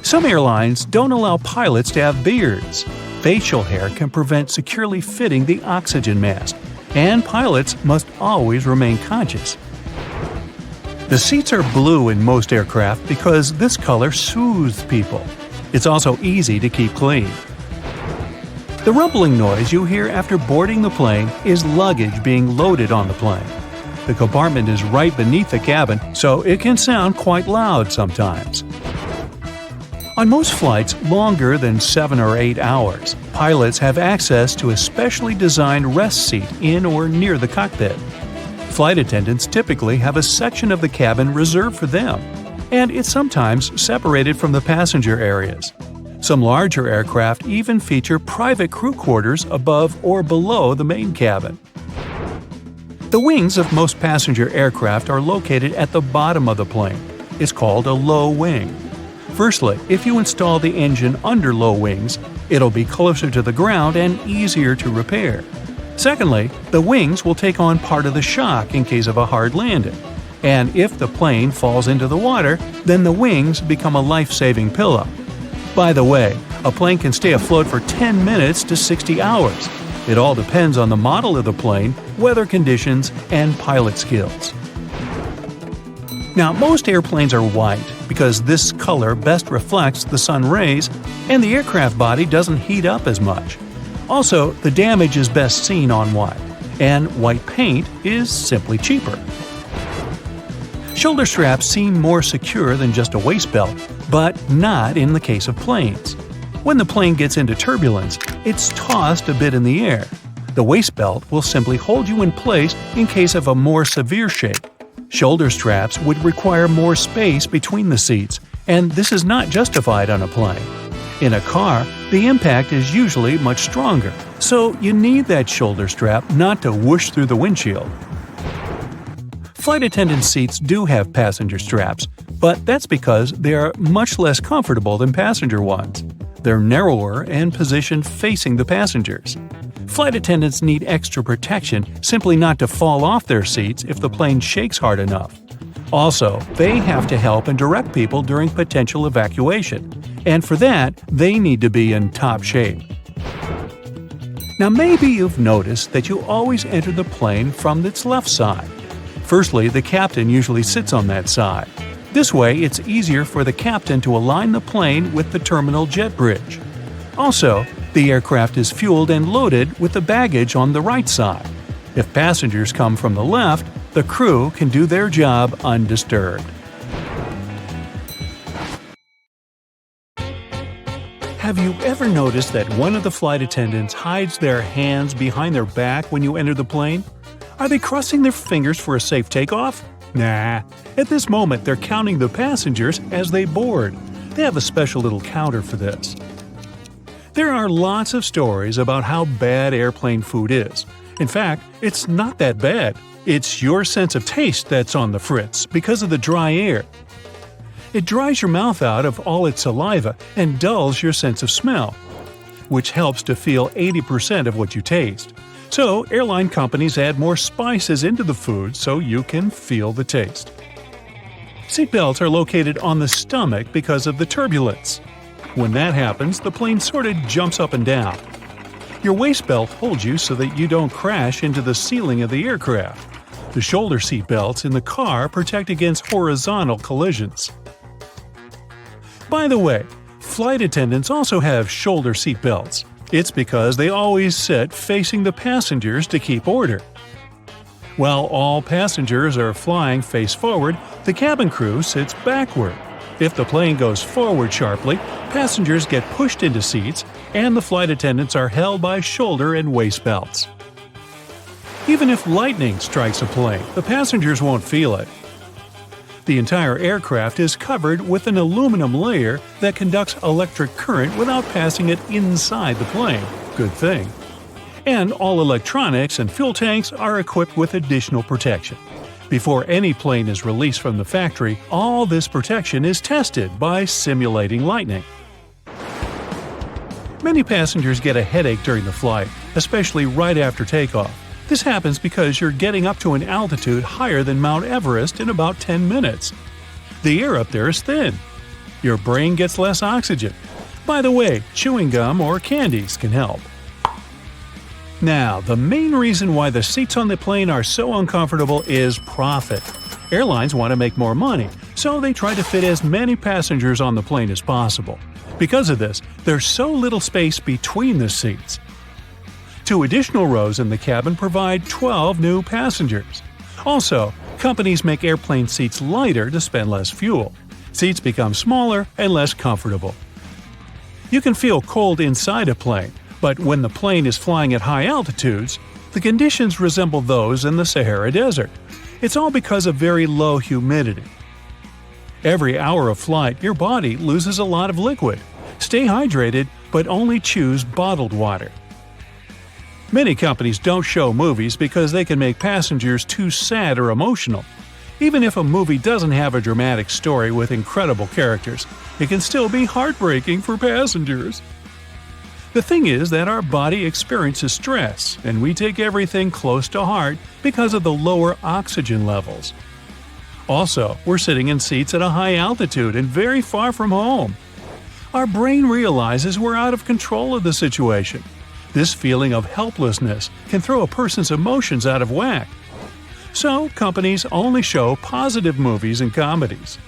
Some airlines don't allow pilots to have beards. Facial hair can prevent securely fitting the oxygen mask, and pilots must always remain conscious. The seats are blue in most aircraft because this color soothes people. It's also easy to keep clean. The rumbling noise you hear after boarding the plane is luggage being loaded on the plane. The compartment is right beneath the cabin, so it can sound quite loud sometimes. On most flights longer than 7 or 8 hours, pilots have access to a specially designed rest seat in or near the cockpit. Flight attendants typically have a section of the cabin reserved for them, and it's sometimes separated from the passenger areas. Some larger aircraft even feature private crew quarters above or below the main cabin. The wings of most passenger aircraft are located at the bottom of the plane. It's called a low wing. Firstly, if you install the engine under low wings, it'll be closer to the ground and easier to repair. Secondly, the wings will take on part of the shock in case of a hard landing. And if the plane falls into the water, then the wings become a life-saving pillow. By the way, a plane can stay afloat for 10 minutes to 60 hours. It all depends on the model of the plane, weather conditions, and pilot skills. Now, most airplanes are white because this color best reflects the sun rays and the aircraft body doesn't heat up as much. Also, the damage is best seen on white, and white paint is simply cheaper. Shoulder straps seem more secure than just a waist belt, but not in the case of planes. When the plane gets into turbulence, it's tossed a bit in the air. The waist belt will simply hold you in place in case of a more severe shake. Shoulder straps would require more space between the seats, and this is not justified on a plane. In a car, the impact is usually much stronger, so you need that shoulder strap not to whoosh through the windshield. Flight attendant seats do have passenger straps, but that's because they are much less comfortable than passenger ones. They're narrower and positioned facing the passengers. Flight attendants need extra protection simply not to fall off their seats if the plane shakes hard enough. Also, they have to help and direct people during potential evacuation, and for that, they need to be in top shape. Now maybe you've noticed that you always enter the plane from its left side. Firstly, the captain usually sits on that side. This way, it's easier for the captain to align the plane with the terminal jet bridge. Also, the aircraft is fueled and loaded with the baggage on the right side. If passengers come from the left, the crew can do their job undisturbed. Have you ever noticed that one of the flight attendants hides their hands behind their back when you enter the plane? Are they crossing their fingers for a safe takeoff? Nah. At this moment, they're counting the passengers as they board. They have a special little counter for this. There are lots of stories about how bad airplane food is. In fact, it's not that bad. It's your sense of taste that's on the fritz because of the dry air. It dries your mouth out of all its saliva and dulls your sense of smell, which helps to feel 80% of what you taste. So, airline companies add more spices into the food so you can feel the taste. Seatbelts are located on the stomach because of the turbulence. When that happens, the plane sort of jumps up and down. Your waist belt holds you so that you don't crash into the ceiling of the aircraft. The shoulder seat belts in the car protect against horizontal collisions. By the way, flight attendants also have shoulder seat belts. It's because they always sit facing the passengers to keep order. While all passengers are flying face forward, the cabin crew sits backward. If the plane goes forward sharply, passengers get pushed into seats, and the flight attendants are held by shoulder and waist belts. Even if lightning strikes a plane, the passengers won't feel it. The entire aircraft is covered with an aluminum layer that conducts electric current without passing it inside the plane. Good thing. And all electronics and fuel tanks are equipped with additional protection. Before any plane is released from the factory, all this protection is tested by simulating lightning. Many passengers get a headache during the flight, especially right after takeoff. This happens because you're getting up to an altitude higher than Mount Everest in about 10 minutes. The air up there is thin. Your brain gets less oxygen. By the way, chewing gum or candies can help. Now, the main reason why the seats on the plane are so uncomfortable is profit. Airlines want to make more money, so they try to fit as many passengers on the plane as possible. Because of this, there's so little space between the seats. 2 additional rows in the cabin provide 12 new passengers. Also, companies make airplane seats lighter to spend less fuel. Seats become smaller and less comfortable. You can feel cold inside a plane, but when the plane is flying at high altitudes, the conditions resemble those in the Sahara Desert. It's all because of very low humidity. Every hour of flight, your body loses a lot of liquid. Stay hydrated, but only choose bottled water. Many companies don't show movies because they can make passengers too sad or emotional. Even if a movie doesn't have a dramatic story with incredible characters, it can still be heartbreaking for passengers. The thing is that our body experiences stress, and we take everything close to heart because of the lower oxygen levels. Also, we're sitting in seats at a high altitude and very far from home. Our brain realizes we're out of control of the situation. This feeling of helplessness can throw a person's emotions out of whack. So, companies only show positive movies and comedies.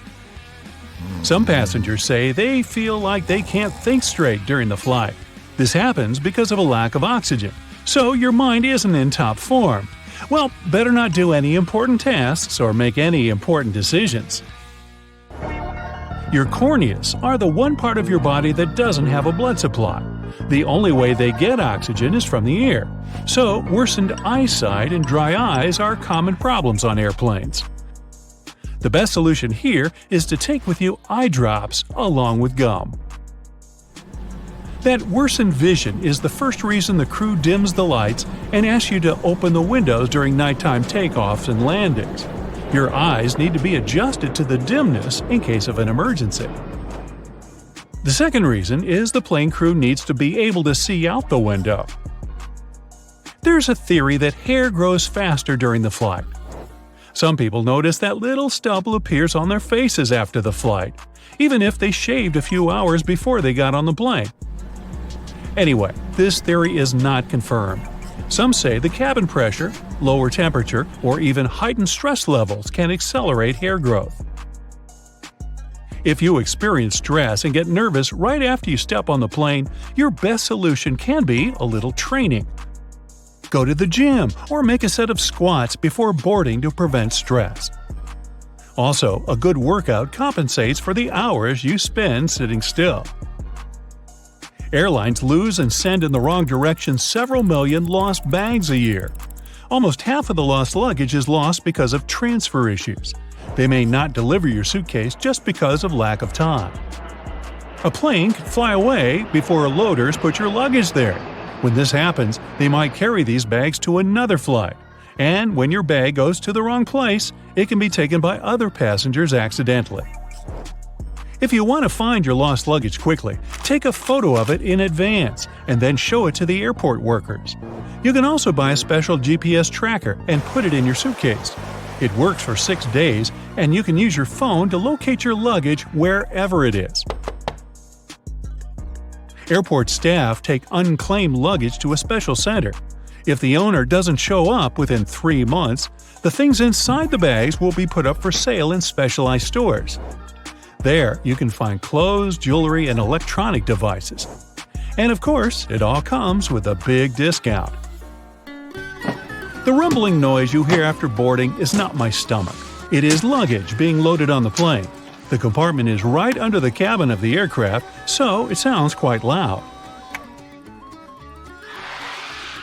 Some passengers say they feel like they can't think straight during the flight. This happens because of a lack of oxygen, so your mind isn't in top form. Well, better not do any important tasks or make any important decisions. Your corneas are the one part of your body that doesn't have a blood supply. The only way they get oxygen is from the air. So, worsened eyesight and dry eyes are common problems on airplanes. The best solution here is to take with you eye drops along with gum. That worsened vision is the first reason the crew dims the lights and asks you to open the windows during nighttime takeoffs and landings. Your eyes need to be adjusted to the dimness in case of an emergency. The second reason is the plane crew needs to be able to see out the window. There's a theory that hair grows faster during the flight. Some people notice that little stubble appears on their faces after the flight, even if they shaved a few hours before they got on the plane. Anyway, this theory is not confirmed. Some say the cabin pressure, lower temperature, or even heightened stress levels can accelerate hair growth. If you experience stress and get nervous right after you step on the plane, your best solution can be a little training. Go to the gym or make a set of squats before boarding to prevent stress. Also, a good workout compensates for the hours you spend sitting still. Airlines lose and send in the wrong direction several million lost bags a year. Almost half of the lost luggage is lost because of transfer issues. They may not deliver your suitcase just because of lack of time. A plane can fly away before loaders put your luggage there. When this happens, they might carry these bags to another flight. And when your bag goes to the wrong place, it can be taken by other passengers accidentally. If you want to find your lost luggage quickly, take a photo of it in advance and then show it to the airport workers. You can also buy a special GPS tracker and put it in your suitcase. It works for 6 days, and you can use your phone to locate your luggage wherever it is. Airport staff take unclaimed luggage to a special center. If the owner doesn't show up within 3 months, the things inside the bags will be put up for sale in specialized stores. There, you can find clothes, jewelry, and electronic devices. And of course, it all comes with a big discount. The rumbling noise you hear after boarding is not my stomach. It is luggage being loaded on the plane. The compartment is right under the cabin of the aircraft, so it sounds quite loud.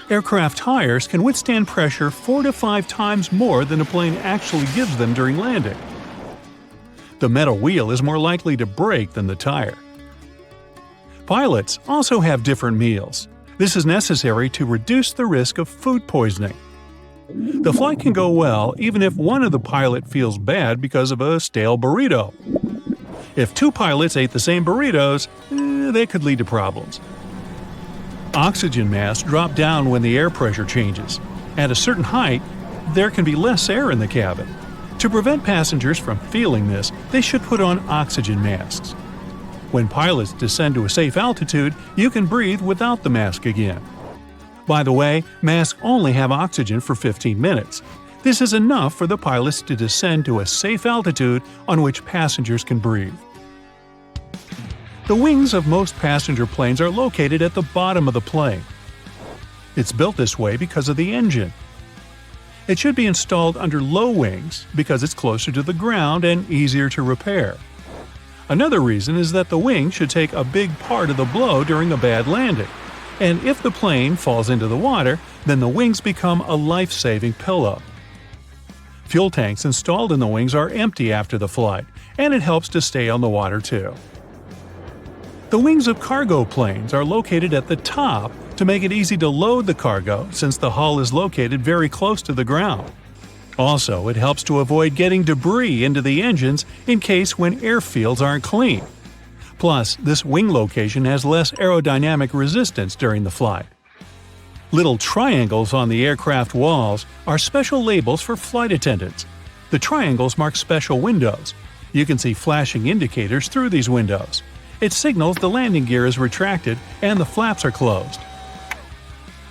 Aircraft tires can withstand pressure 4 to 5 times more than a plane actually gives them during landing. The metal wheel is more likely to break than the tire. Pilots also have different meals. This is necessary to reduce the risk of food poisoning. The flight can go well even if one of the pilot feels bad because of a stale burrito. If 2 pilots ate the same burritos, they could lead to problems. Oxygen masks drop down when the air pressure changes. At a certain height, there can be less air in the cabin. To prevent passengers from feeling this, they should put on oxygen masks. When pilots descend to a safe altitude, you can breathe without the mask again. By the way, masks only have oxygen for 15 minutes. This is enough for the pilots to descend to a safe altitude on which passengers can breathe. The wings of most passenger planes are located at the bottom of the plane. It's built this way because of the engine. It should be installed under low wings because it's closer to the ground and easier to repair. Another reason is that the wing should take a big part of the blow during a bad landing. And if the plane falls into the water, then the wings become a life-saving pillow. Fuel tanks installed in the wings are empty after the flight, and it helps to stay on the water too. The wings of cargo planes are located at the top to make it easy to load the cargo since the hull is located very close to the ground. Also, it helps to avoid getting debris into the engines in case when airfields aren't clean. Plus, this wing location has less aerodynamic resistance during the flight. Little triangles on the aircraft walls are special labels for flight attendants. The triangles mark special windows. You can see flashing indicators through these windows. It signals the landing gear is retracted and the flaps are closed.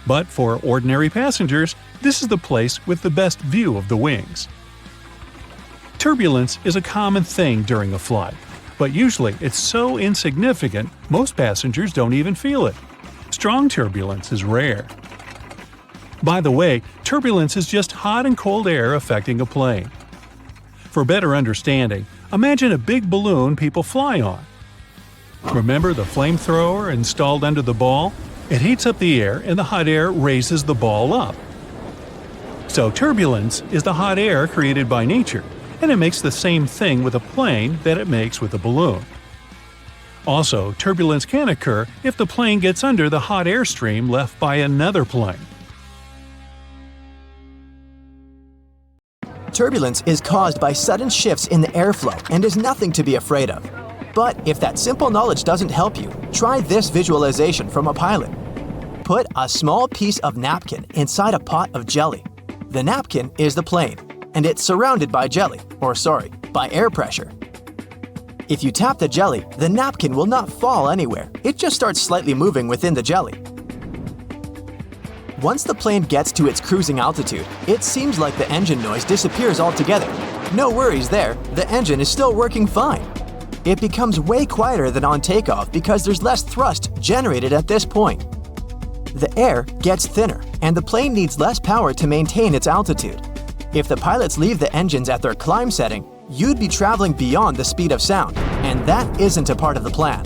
But for ordinary passengers, this is the place with the best view of the wings. Turbulence is a common thing during a flight, but usually it's so insignificant most passengers don't even feel it. Strong turbulence is rare. By the way, turbulence is just hot and cold air affecting a plane. For better understanding, imagine a big balloon people fly on. Remember the flamethrower installed under the ball? It heats up the air and the hot air raises the ball up. So turbulence is the hot air created by nature, and it makes the same thing with a plane that it makes with a balloon. Also, turbulence can occur if the plane gets under the hot air stream left by another plane. Turbulence is caused by sudden shifts in the airflow and is nothing to be afraid of. But if that simple knowledge doesn't help you, try this visualization from a pilot. Put a small piece of napkin inside a pot of jelly. The napkin is the plane, and it's surrounded by by air pressure. If you tap the jelly, the napkin will not fall anywhere. It just starts slightly moving within the jelly. Once the plane gets to its cruising altitude, it seems like the engine noise disappears altogether. No worries there, the engine is still working fine. It becomes way quieter than on takeoff because there's less thrust generated at this point. The air gets thinner, and the plane needs less power to maintain its altitude. If the pilots leave the engines at their climb setting, you'd be traveling beyond the speed of sound, and that isn't a part of the plan.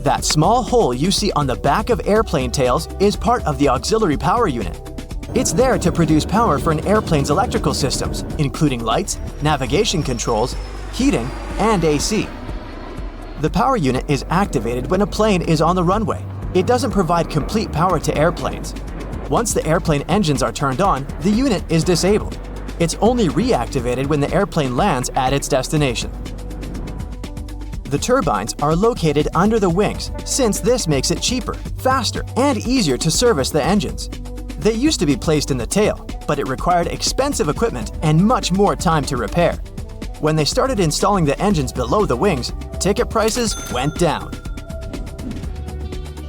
That small hole you see on the back of airplane tails is part of the auxiliary power unit. It's there to produce power for an airplane's electrical systems, including lights, navigation controls, heating, and AC. The power unit is activated when a plane is on the runway. It doesn't provide complete power to airplanes. Once the airplane engines are turned on, the unit is disabled. It's only reactivated when the airplane lands at its destination. The turbines are located under the wings, since this makes it cheaper, faster, and easier to service the engines. They used to be placed in the tail, but it required expensive equipment and much more time to repair. When they started installing the engines below the wings, ticket prices went down.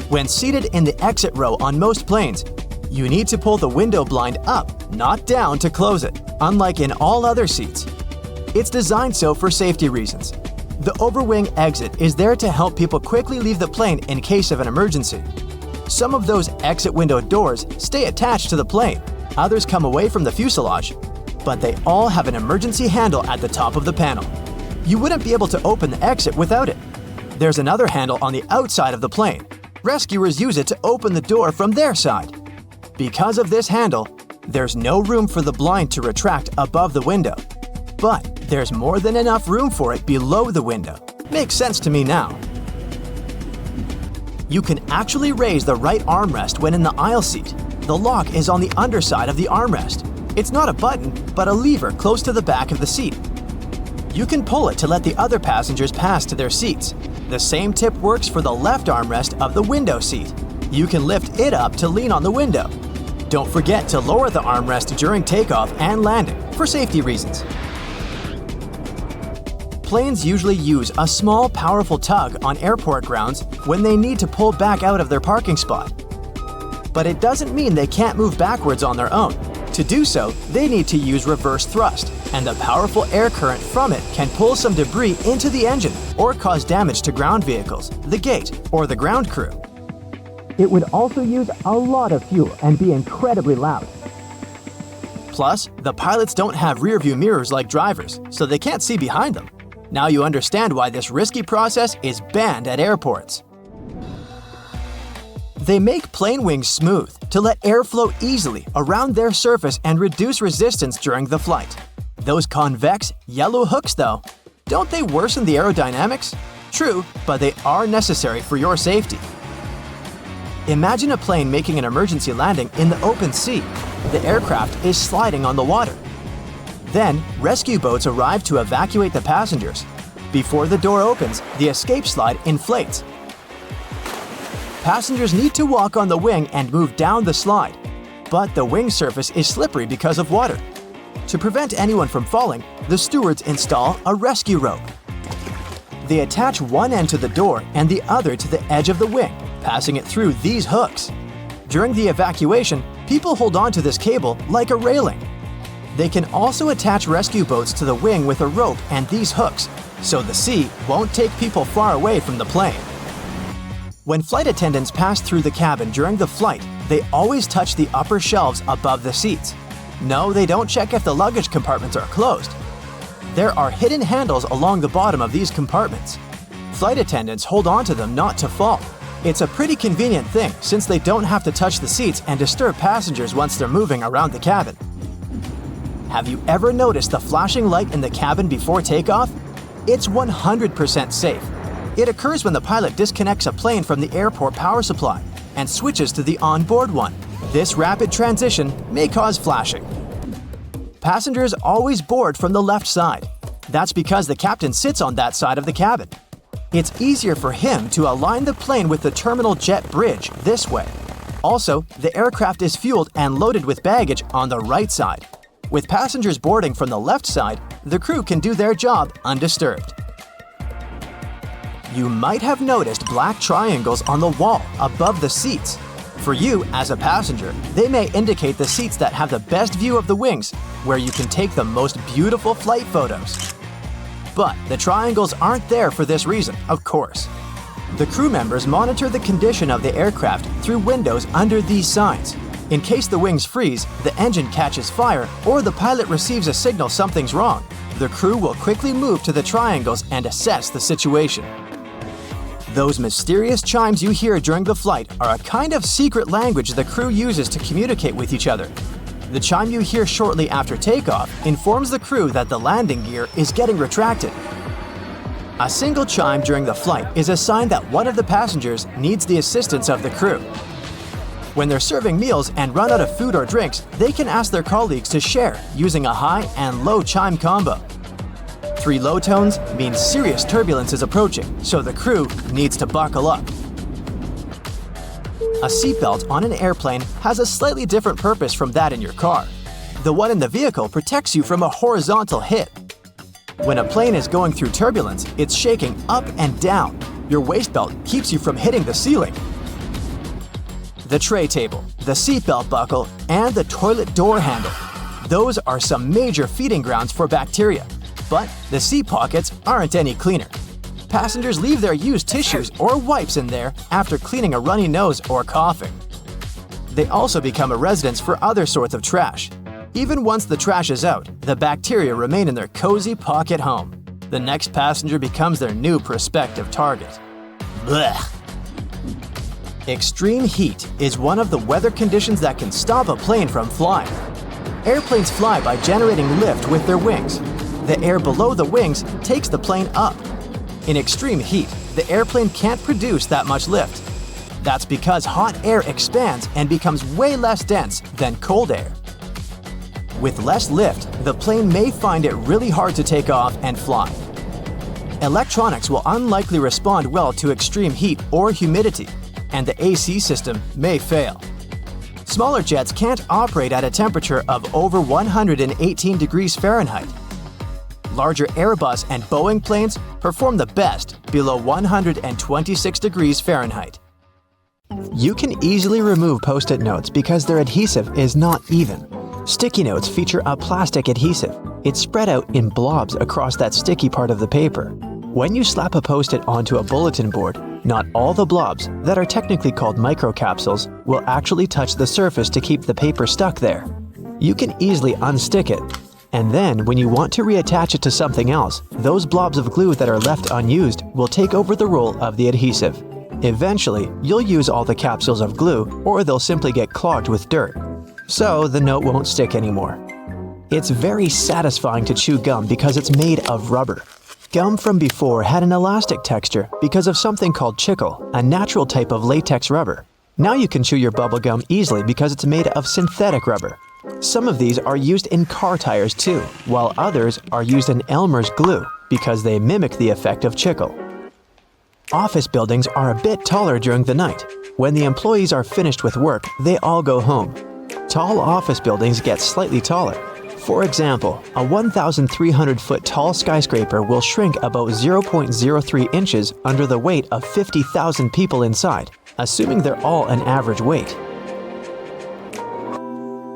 When seated in the exit row on most planes, you need to pull the window blind up, not down, to close it, unlike in all other seats. It's designed so for safety reasons. The overwing exit is there to help people quickly leave the plane in case of an emergency. Some of those exit window doors stay attached to the plane, others come away from the fuselage, but they all have an emergency handle at the top of the panel. You wouldn't be able to open the exit without it. There's another handle on the outside of the plane. Rescuers use it to open the door from their side. Because of this handle, there's no room for the blind to retract above the window. But there's more than enough room for it below the window. Makes sense to me now. You can actually raise the right armrest when in the aisle seat. The lock is on the underside of the armrest. It's not a button, but a lever close to the back of the seat. You can pull it to let the other passengers pass to their seats. The same tip works for the left armrest of the window seat. You can lift it up to lean on the window. Don't forget to lower the armrest during takeoff and landing for safety reasons. Planes usually use a small, powerful tug on airport grounds when they need to pull back out of their parking spot. But it doesn't mean they can't move backwards on their own. To do so, they need to use reverse thrust, and the powerful air current from it can pull some debris into the engine or cause damage to ground vehicles, the gate, or the ground crew. It would also use a lot of fuel and be incredibly loud. Plus, the pilots don't have rear-view mirrors like drivers, so they can't see behind them. Now you understand why this risky process is banned at airports. They make plane wings smooth to let air flow easily around their surface and reduce resistance during the flight. Those convex, yellow hooks, though, don't they worsen the aerodynamics? True, but they are necessary for your safety. Imagine a plane making an emergency landing in the open sea. The aircraft is sliding on the water. Then, rescue boats arrive to evacuate the passengers. Before the door opens, the escape slide inflates. Passengers need to walk on the wing and move down the slide, but the wing surface is slippery because of water. To prevent anyone from falling, the stewards install a rescue rope. They attach one end to the door and the other to the edge of the wing, passing it through these hooks. During the evacuation, people hold on to this cable like a railing. They can also attach rescue boats to the wing with a rope and these hooks, so the sea won't take people far away from the plane. When flight attendants pass through the cabin during the flight, they always touch the upper shelves above the seats. No, they don't check if the luggage compartments are closed. There are hidden handles along the bottom of these compartments. Flight attendants hold on to them not to fall. It's a pretty convenient thing since they don't have to touch the seats and disturb passengers once they're moving around the cabin. Have you ever noticed the flashing light in the cabin before takeoff? It's 100% safe. It occurs when the pilot disconnects a plane from the airport power supply and switches to the onboard one. This rapid transition may cause flashing. Passengers always board from the left side. That's because the captain sits on that side of the cabin. It's easier for him to align the plane with the terminal jet bridge this way. Also, the aircraft is fueled and loaded with baggage on the right side. With passengers boarding from the left side, the crew can do their job undisturbed. You might have noticed black triangles on the wall above the seats. For you, as a passenger, they may indicate the seats that have the best view of the wings, where you can take the most beautiful flight photos. But the triangles aren't there for this reason, of course. The crew members monitor the condition of the aircraft through windows under these signs. In case the wings freeze, the engine catches fire, or the pilot receives a signal something's wrong, the crew will quickly move to the triangles and assess the situation. Those mysterious chimes you hear during the flight are a kind of secret language the crew uses to communicate with each other. The chime you hear shortly after takeoff informs the crew that the landing gear is getting retracted. A single chime during the flight is a sign that one of the passengers needs the assistance of the crew. When they're serving meals and run out of food or drinks, they can ask their colleagues to share using a high and low chime combo. 3 low tones mean serious turbulence is approaching, so the crew needs to buckle up. A seatbelt on an airplane has a slightly different purpose from that in your car. The one in the vehicle protects you from a horizontal hit. When a plane is going through turbulence, it's shaking up and down. Your waist belt keeps you from hitting the ceiling. The tray table, the seatbelt buckle, and the toilet door handle. Those are some major feeding grounds for bacteria. But the seat pockets aren't any cleaner. Passengers leave their used tissues or wipes in there after cleaning a runny nose or coughing. They also become a residence for other sorts of trash. Even once the trash is out, the bacteria remain in their cozy pocket home. The next passenger becomes their new prospective target. Blech. Extreme heat is one of the weather conditions that can stop a plane from flying. Airplanes fly by generating lift with their wings. The air below the wings takes the plane up. In extreme heat, the airplane can't produce that much lift. That's because hot air expands and becomes way less dense than cold air. With less lift, the plane may find it really hard to take off and fly. Electronics will unlikely respond well to extreme heat or humidity, and the AC system may fail. Smaller jets can't operate at a temperature of over 118 degrees Fahrenheit. Larger Airbus and Boeing planes perform the best below 126 degrees Fahrenheit. You can easily remove Post-it notes because their adhesive is not even. Sticky notes feature a plastic adhesive. It's spread out in blobs across that sticky part of the paper. When you slap a Post-it onto a bulletin board, not all the blobs, that are technically called microcapsules, will actually touch the surface to keep the paper stuck there. You can easily unstick it, and then when you want to reattach it to something else, those blobs of glue that are left unused will take over the role of the adhesive. Eventually, you'll use all the capsules of glue, or they'll simply get clogged with dirt. So the note won't stick anymore. It's very satisfying to chew gum because it's made of rubber. Gum from before had an elastic texture because of something called chicle, a natural type of latex rubber. Now you can chew your bubble gum easily because it's made of synthetic rubber. Some of these are used in car tires too, while others are used in Elmer's glue because they mimic the effect of chicle. Office buildings are a bit taller during the night. When the employees are finished with work, they all go home. Tall office buildings get slightly taller. For example, a 1,300-foot tall skyscraper will shrink about 0.03 inches under the weight of 50,000 people inside, assuming they're all an average weight.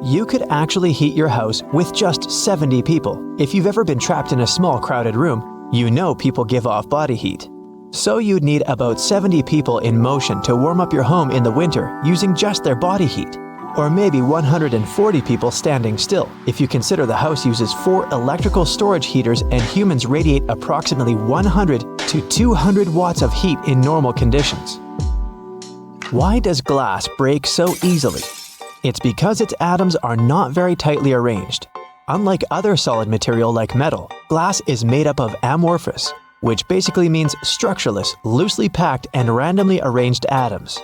You could actually heat your house with just 70 people. If you've ever been trapped in a small crowded room, you know people give off body heat. So you'd need about 70 people in motion to warm up your home in the winter using just their body heat. Or maybe 140 people standing still, if you consider the house uses 4 electrical storage heaters and humans radiate approximately 100 to 200 watts of heat in normal conditions. Why does glass break so easily? It's because its atoms are not very tightly arranged. Unlike other solid material like metal, glass is made up of amorphous, which basically means structureless, loosely packed and randomly arranged atoms.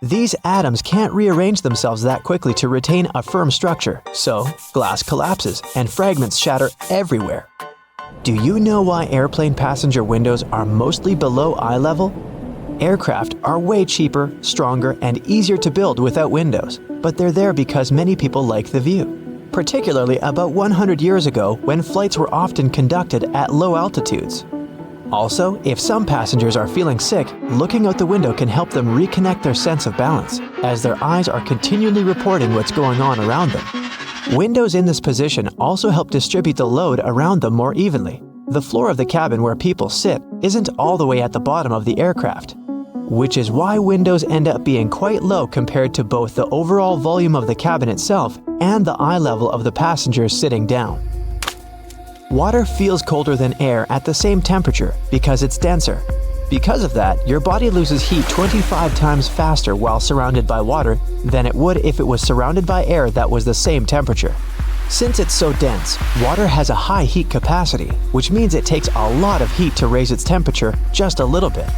These atoms can't rearrange themselves that quickly to retain a firm structure, so glass collapses and fragments shatter everywhere. Do you know why airplane passenger windows are mostly below eye level? Aircraft are way cheaper, stronger, and easier to build without windows, but they're there because many people like the view, particularly about 100 years ago when flights were often conducted at low altitudes. Also, if some passengers are feeling sick, looking out the window can help them reconnect their sense of balance, as their eyes are continually reporting what's going on around them. Windows in this position also help distribute the load around them more evenly. The floor of the cabin where people sit isn't all the way at the bottom of the aircraft, which is why windows end up being quite low compared to both the overall volume of the cabin itself and the eye level of the passengers sitting down. Water feels colder than air at the same temperature because it's denser. Because of that, your body loses heat 25 times faster while surrounded by water than it would if it was surrounded by air that was the same temperature. Since it's so dense, water has a high heat capacity, which means it takes a lot of heat to raise its temperature just a little bit.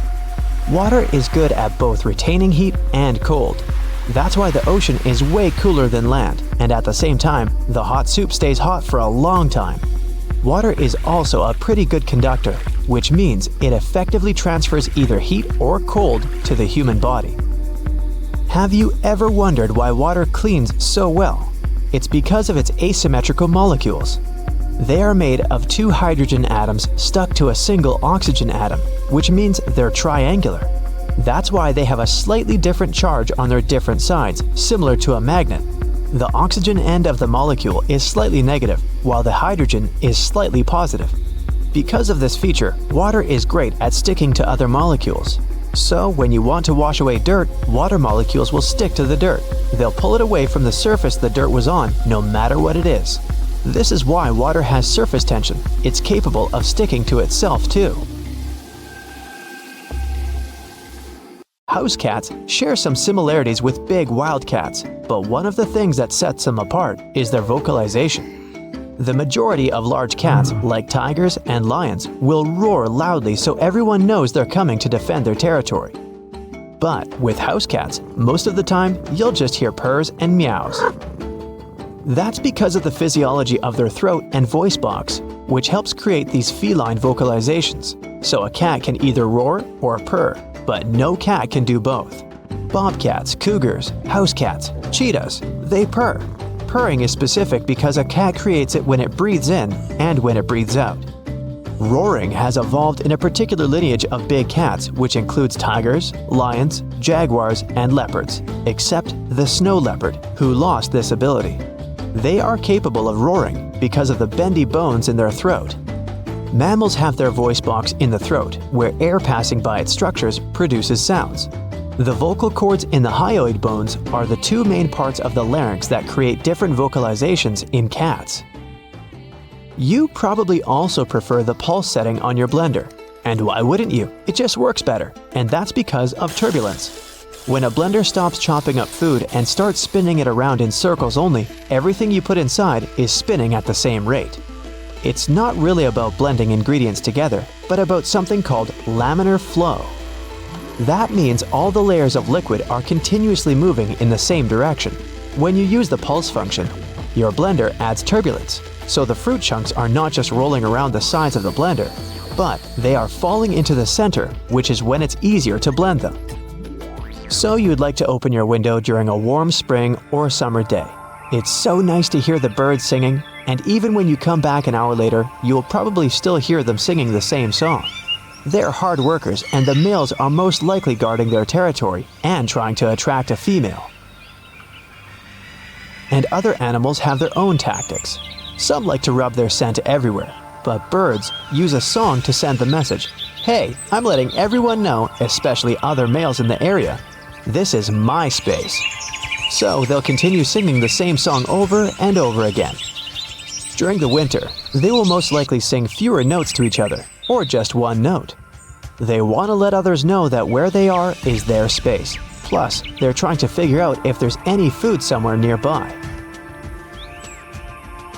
Water is good at both retaining heat and cold. That's why the ocean is way cooler than land, and at the same time, the hot soup stays hot for a long time. Water is also a pretty good conductor, which means it effectively transfers either heat or cold to the human body. Have you ever wondered why water cleans so well? It's because of its asymmetrical molecules. They are made of 2 hydrogen atoms stuck to a single oxygen atom, which means they're triangular. That's why they have a slightly different charge on their different sides, similar to a magnet. The oxygen end of the molecule is slightly negative, while the hydrogen is slightly positive. Because of this feature, water is great at sticking to other molecules. So when you want to wash away dirt, water molecules will stick to the dirt. They'll pull it away from the surface the dirt was on, no matter what it is. This is why water has surface tension. It's capable of sticking to itself too. House cats share some similarities with big wild cats, but one of the things that sets them apart is their vocalization. The majority of large cats, like tigers and lions, will roar loudly so everyone knows they're coming to defend their territory. But with house cats, most of the time, you'll just hear purrs and meows. That's because of the physiology of their throat and voice box, which helps create these feline vocalizations. so a cat can either roar or purr, but no cat can do both. Bobcats, cougars, house cats, cheetahs, they purr. Purring is specific because a cat creates it when it breathes in and when it breathes out. Roaring has evolved in a particular lineage of big cats, which includes tigers, lions, jaguars, and leopards, except the snow leopard, who lost this ability. They are capable of roaring because of the bendy bones in their throat. Mammals have their voice box in the throat, where air passing by its structures produces sounds. The vocal cords in the hyoid bones are the two main parts of the larynx that create different vocalizations in cats. You probably also prefer the pulse setting on your blender. And why wouldn't you? It just works better, and that's because of turbulence. When a blender stops chopping up food and starts spinning it around in circles only, everything you put inside is spinning at the same rate. It's not really about blending ingredients together, but about something called laminar flow. That means all the layers of liquid are continuously moving in the same direction. When you use the pulse function, your blender adds turbulence, so the fruit chunks are not just rolling around the sides of the blender, but they are falling into the center, which is when it's easier to blend them. So you'd like to open your window during a warm spring or summer day. It's so nice to hear the birds singing, and even when you come back an hour later, you'll probably still hear them singing the same song. They're hard workers, and the males are most likely guarding their territory and trying to attract a female. And other animals have their own tactics. Some like to rub their scent everywhere, but birds use a song to send the message, "Hey, I'm letting everyone know, especially other males in the area, this is my space." So they'll continue singing the same song over and over again. During the winter, they will most likely sing fewer notes to each other, or just one note. They want to let others know that where they are is their space. Plus, they're trying to figure out if there's any food somewhere nearby.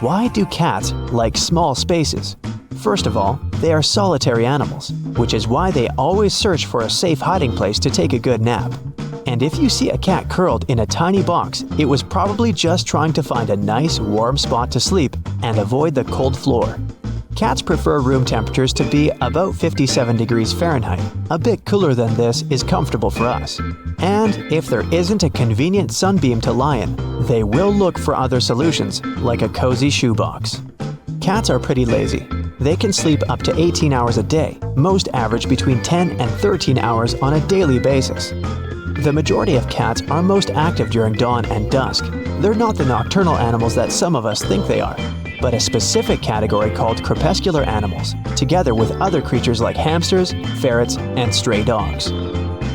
Why do cats like small spaces? First of all, they are solitary animals, which is why they always search for a safe hiding place to take a good nap. And if you see a cat curled in a tiny box, it was probably just trying to find a nice, warm spot to sleep and avoid the cold floor. Cats prefer room temperatures to be about 57 degrees Fahrenheit. A bit cooler than this is comfortable for us. And if there isn't a convenient sunbeam to lie in, they will look for other solutions, like a cozy shoebox. Cats are pretty lazy. They can sleep up to 18 hours a day, most average between 10 and 13 hours on a daily basis. The majority of cats are most active during dawn and dusk. They're not the nocturnal animals that some of us think they are, but a specific category called crepuscular animals, together with other creatures like hamsters, ferrets, and stray dogs.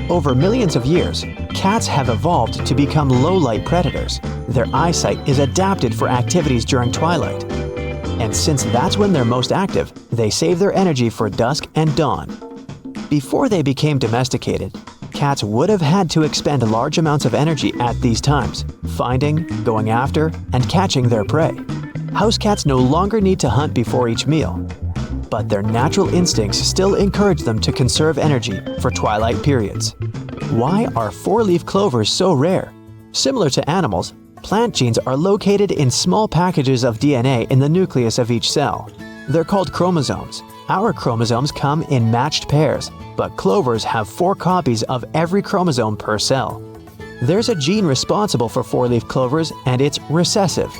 Over millions of years, cats have evolved to become low-light predators. Their eyesight is adapted for activities during twilight. And since that's when they're most active, they save their energy for dusk and dawn. Before they became domesticated, cats would have had to expend large amounts of energy at these times, finding, going after, and catching their prey. House cats no longer need to hunt before each meal, but their natural instincts still encourage them to conserve energy for twilight periods. Why are four-leaf clovers so rare? Similar to animals, plant genes are located in small packages of DNA in the nucleus of each cell. They're called chromosomes. Our chromosomes come in matched pairs, but clovers have 4 copies of every chromosome per cell. There's a gene responsible for four-leaf clovers, and it's recessive.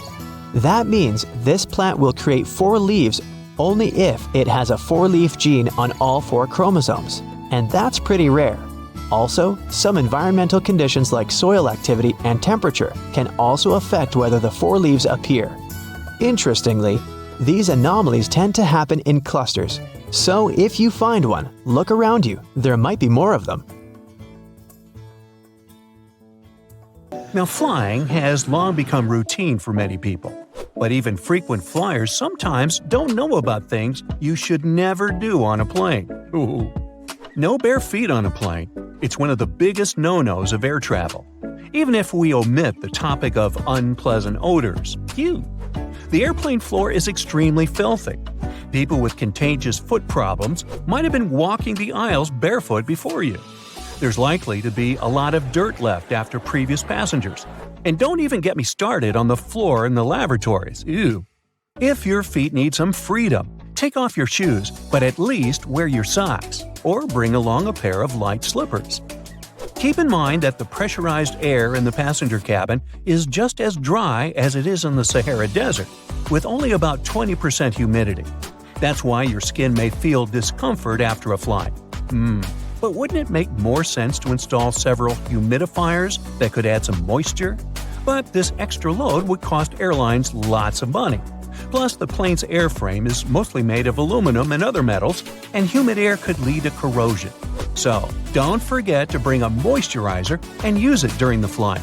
That means this plant will create 4 leaves only if it has a 4-leaf gene on all 4 chromosomes, and that's pretty rare. Also, some environmental conditions like soil activity and temperature can also affect whether the 4 leaves appear. Interestingly, these anomalies tend to happen in clusters, so if you find one, look around you. There might be more of them. Now, flying has long become routine for many people, but even frequent flyers sometimes don't know about things you should never do on a plane. Ooh. No bare feet on a plane. It's one of the biggest no-nos of air travel. Even if we omit the topic of unpleasant odors, the airplane floor is extremely filthy. People with contagious foot problems might have been walking the aisles barefoot before you. There's likely to be a lot of dirt left after previous passengers. And don't even get me started on the floor in the lavatories. Ew. If your feet need some freedom, take off your shoes, but at least wear your socks, or bring along a pair of light slippers. Keep in mind that the pressurized air in the passenger cabin is just as dry as it is in the Sahara Desert, with only about 20% humidity. That's why your skin may feel discomfort after a flight. But wouldn't it make more sense to install several humidifiers that could add some moisture? But this extra load would cost airlines lots of money. Plus, the plane's airframe is mostly made of aluminum and other metals, and humid air could lead to corrosion. So, don't forget to bring a moisturizer and use it during the flight.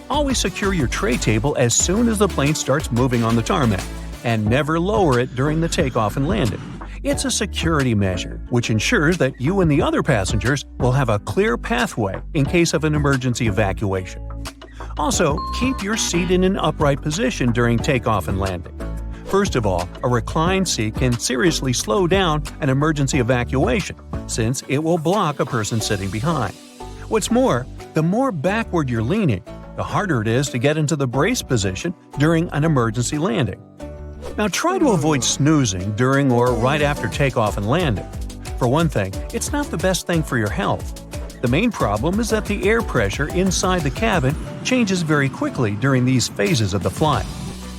Always secure your tray table as soon as the plane starts moving on the tarmac, and never lower it during the takeoff and landing. It's a security measure, which ensures that you and the other passengers will have a clear pathway in case of an emergency evacuation. Also, keep your seat in an upright position during takeoff and landing. First of all, a reclined seat can seriously slow down an emergency evacuation, since it will block a person sitting behind. What's more, the more backward you're leaning, the harder it is to get into the brace position during an emergency landing. Now try to avoid snoozing during or right after takeoff and landing. For one thing, it's not the best thing for your health. The main problem is that the air pressure inside the cabin changes very quickly during these phases of the flight.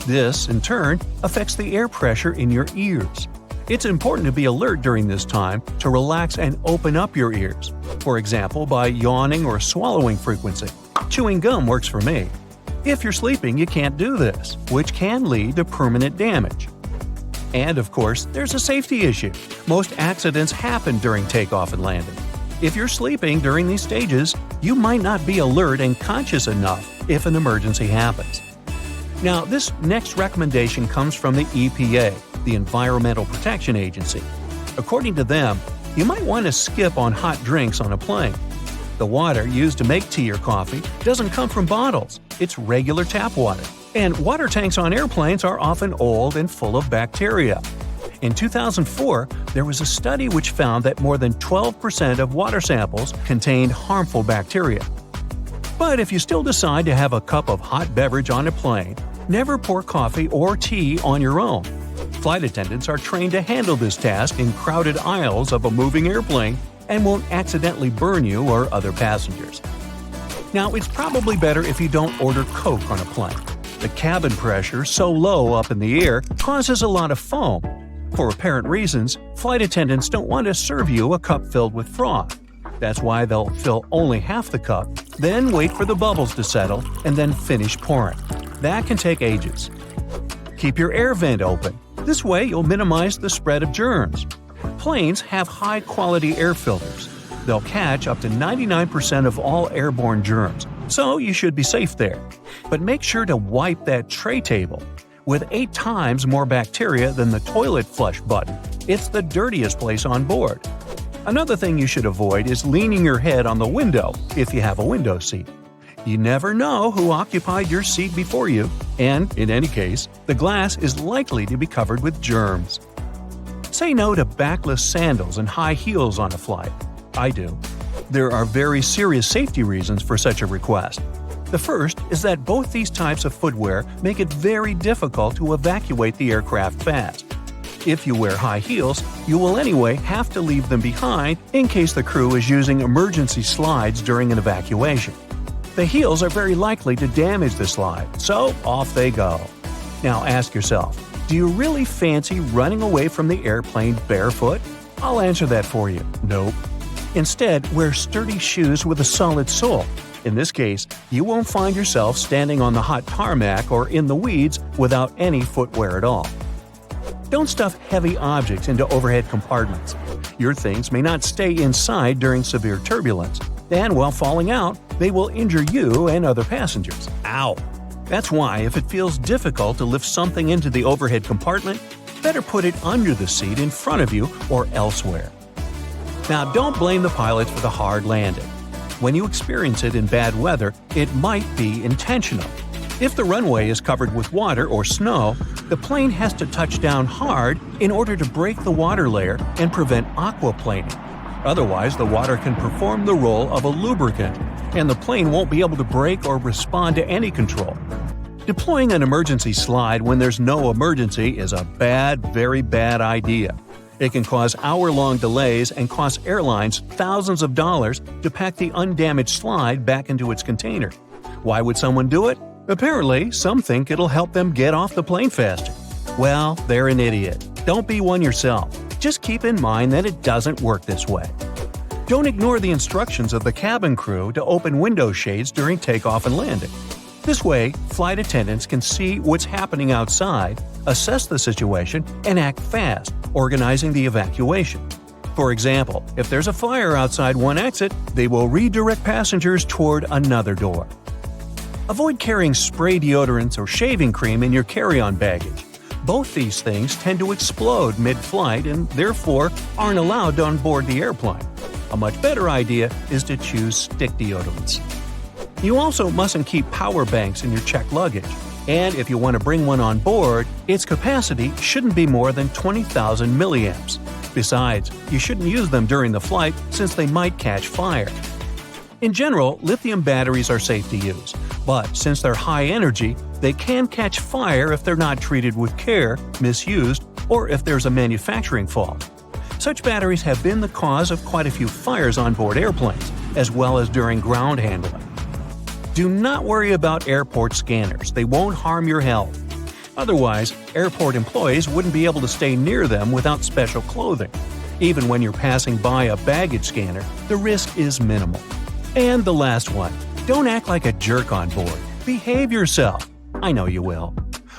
This, in turn, affects the air pressure in your ears. It's important to be alert during this time to relax and open up your ears, for example by yawning or swallowing frequency. Chewing gum works for me. If you're sleeping, you can't do this, which can lead to permanent damage. And of course, there's a safety issue. Most accidents happen during takeoff and landing. If you're sleeping during these stages, you might not be alert and conscious enough if an emergency happens. Now, this next recommendation comes from the EPA, the Environmental Protection Agency. According to them, you might want to skip on hot drinks on a plane. The water used to make tea or coffee doesn't come from bottles, it's regular tap water. And water tanks on airplanes are often old and full of bacteria. In 2004, there was a study which found that more than 12% of water samples contained harmful bacteria. But if you still decide to have a cup of hot beverage on a plane, never pour coffee or tea on your own. Flight attendants are trained to handle this task in crowded aisles of a moving airplane and won't accidentally burn you or other passengers. Now, it's probably better if you don't order Coke on a plane. The cabin pressure, so low up in the air, causes a lot of foam. For apparent reasons, flight attendants don't want to serve you a cup filled with froth. That's why they'll fill only half the cup, then wait for the bubbles to settle, and then finish pouring. That can take ages. Keep your air vent open. This way you'll minimize the spread of germs. Planes have high-quality air filters. They'll catch up to 99% of all airborne germs, so you should be safe there. But make sure to wipe that tray table. With 8 times more bacteria than the toilet flush button, it's the dirtiest place on board. Another thing you should avoid is leaning your head on the window if you have a window seat. You never know who occupied your seat before you, and, in any case, the glass is likely to be covered with germs. Say no to backless sandals and high heels on a flight. I do. There are very serious safety reasons for such a request. The first is that both these types of footwear make it very difficult to evacuate the aircraft fast. If you wear high heels, you will anyway have to leave them behind in case the crew is using emergency slides during an evacuation. The heels are very likely to damage the slide, so off they go. Now ask yourself, do you really fancy running away from the airplane barefoot? I'll answer that for you. Nope. Instead, wear sturdy shoes with a solid sole. In this case, you won't find yourself standing on the hot tarmac or in the weeds without any footwear at all. Don't stuff heavy objects into overhead compartments. Your things may not stay inside during severe turbulence, and while falling out, they will injure you and other passengers. Ow! That's why if it feels difficult to lift something into the overhead compartment, better put it under the seat in front of you or elsewhere. Now, don't blame the pilots for the hard landing. When you experience it in bad weather, it might be intentional. If the runway is covered with water or snow, the plane has to touch down hard in order to break the water layer and prevent aquaplaning. Otherwise, the water can perform the role of a lubricant, and the plane won't be able to brake or respond to any control. Deploying an emergency slide when there's no emergency is a very bad idea. It can cause hour-long delays and cost airlines thousands of dollars to pack the undamaged slide back into its container. Why would someone do it? Apparently, some think it'll help them get off the plane faster. Well, they're an idiot. Don't be one yourself. Just keep in mind that it doesn't work this way. Don't ignore the instructions of the cabin crew to open window shades during takeoff and landing. This way, flight attendants can see what's happening outside, assess the situation, and act fast, organizing the evacuation. For example, if there's a fire outside one exit, they will redirect passengers toward another door. Avoid carrying spray deodorants or shaving cream in your carry-on baggage. Both these things tend to explode mid-flight and therefore aren't allowed on board the airplane. A much better idea is to choose stick deodorants. You also mustn't keep power banks in your checked luggage, and if you want to bring one on board, its capacity shouldn't be more than 20,000 milliamps. Besides, you shouldn't use them during the flight since they might catch fire. In general, lithium batteries are safe to use, but since they're high energy, they can catch fire if they're not treated with care, misused, or if there's a manufacturing fault. Such batteries have been the cause of quite a few fires on board airplanes, as well as during ground handling. Do not worry about airport scanners, they won't harm your health. Otherwise, airport employees wouldn't be able to stay near them without special clothing. Even when you're passing by a baggage scanner, the risk is minimal. And the last one, don't act like a jerk on board. Behave yourself. I know you will.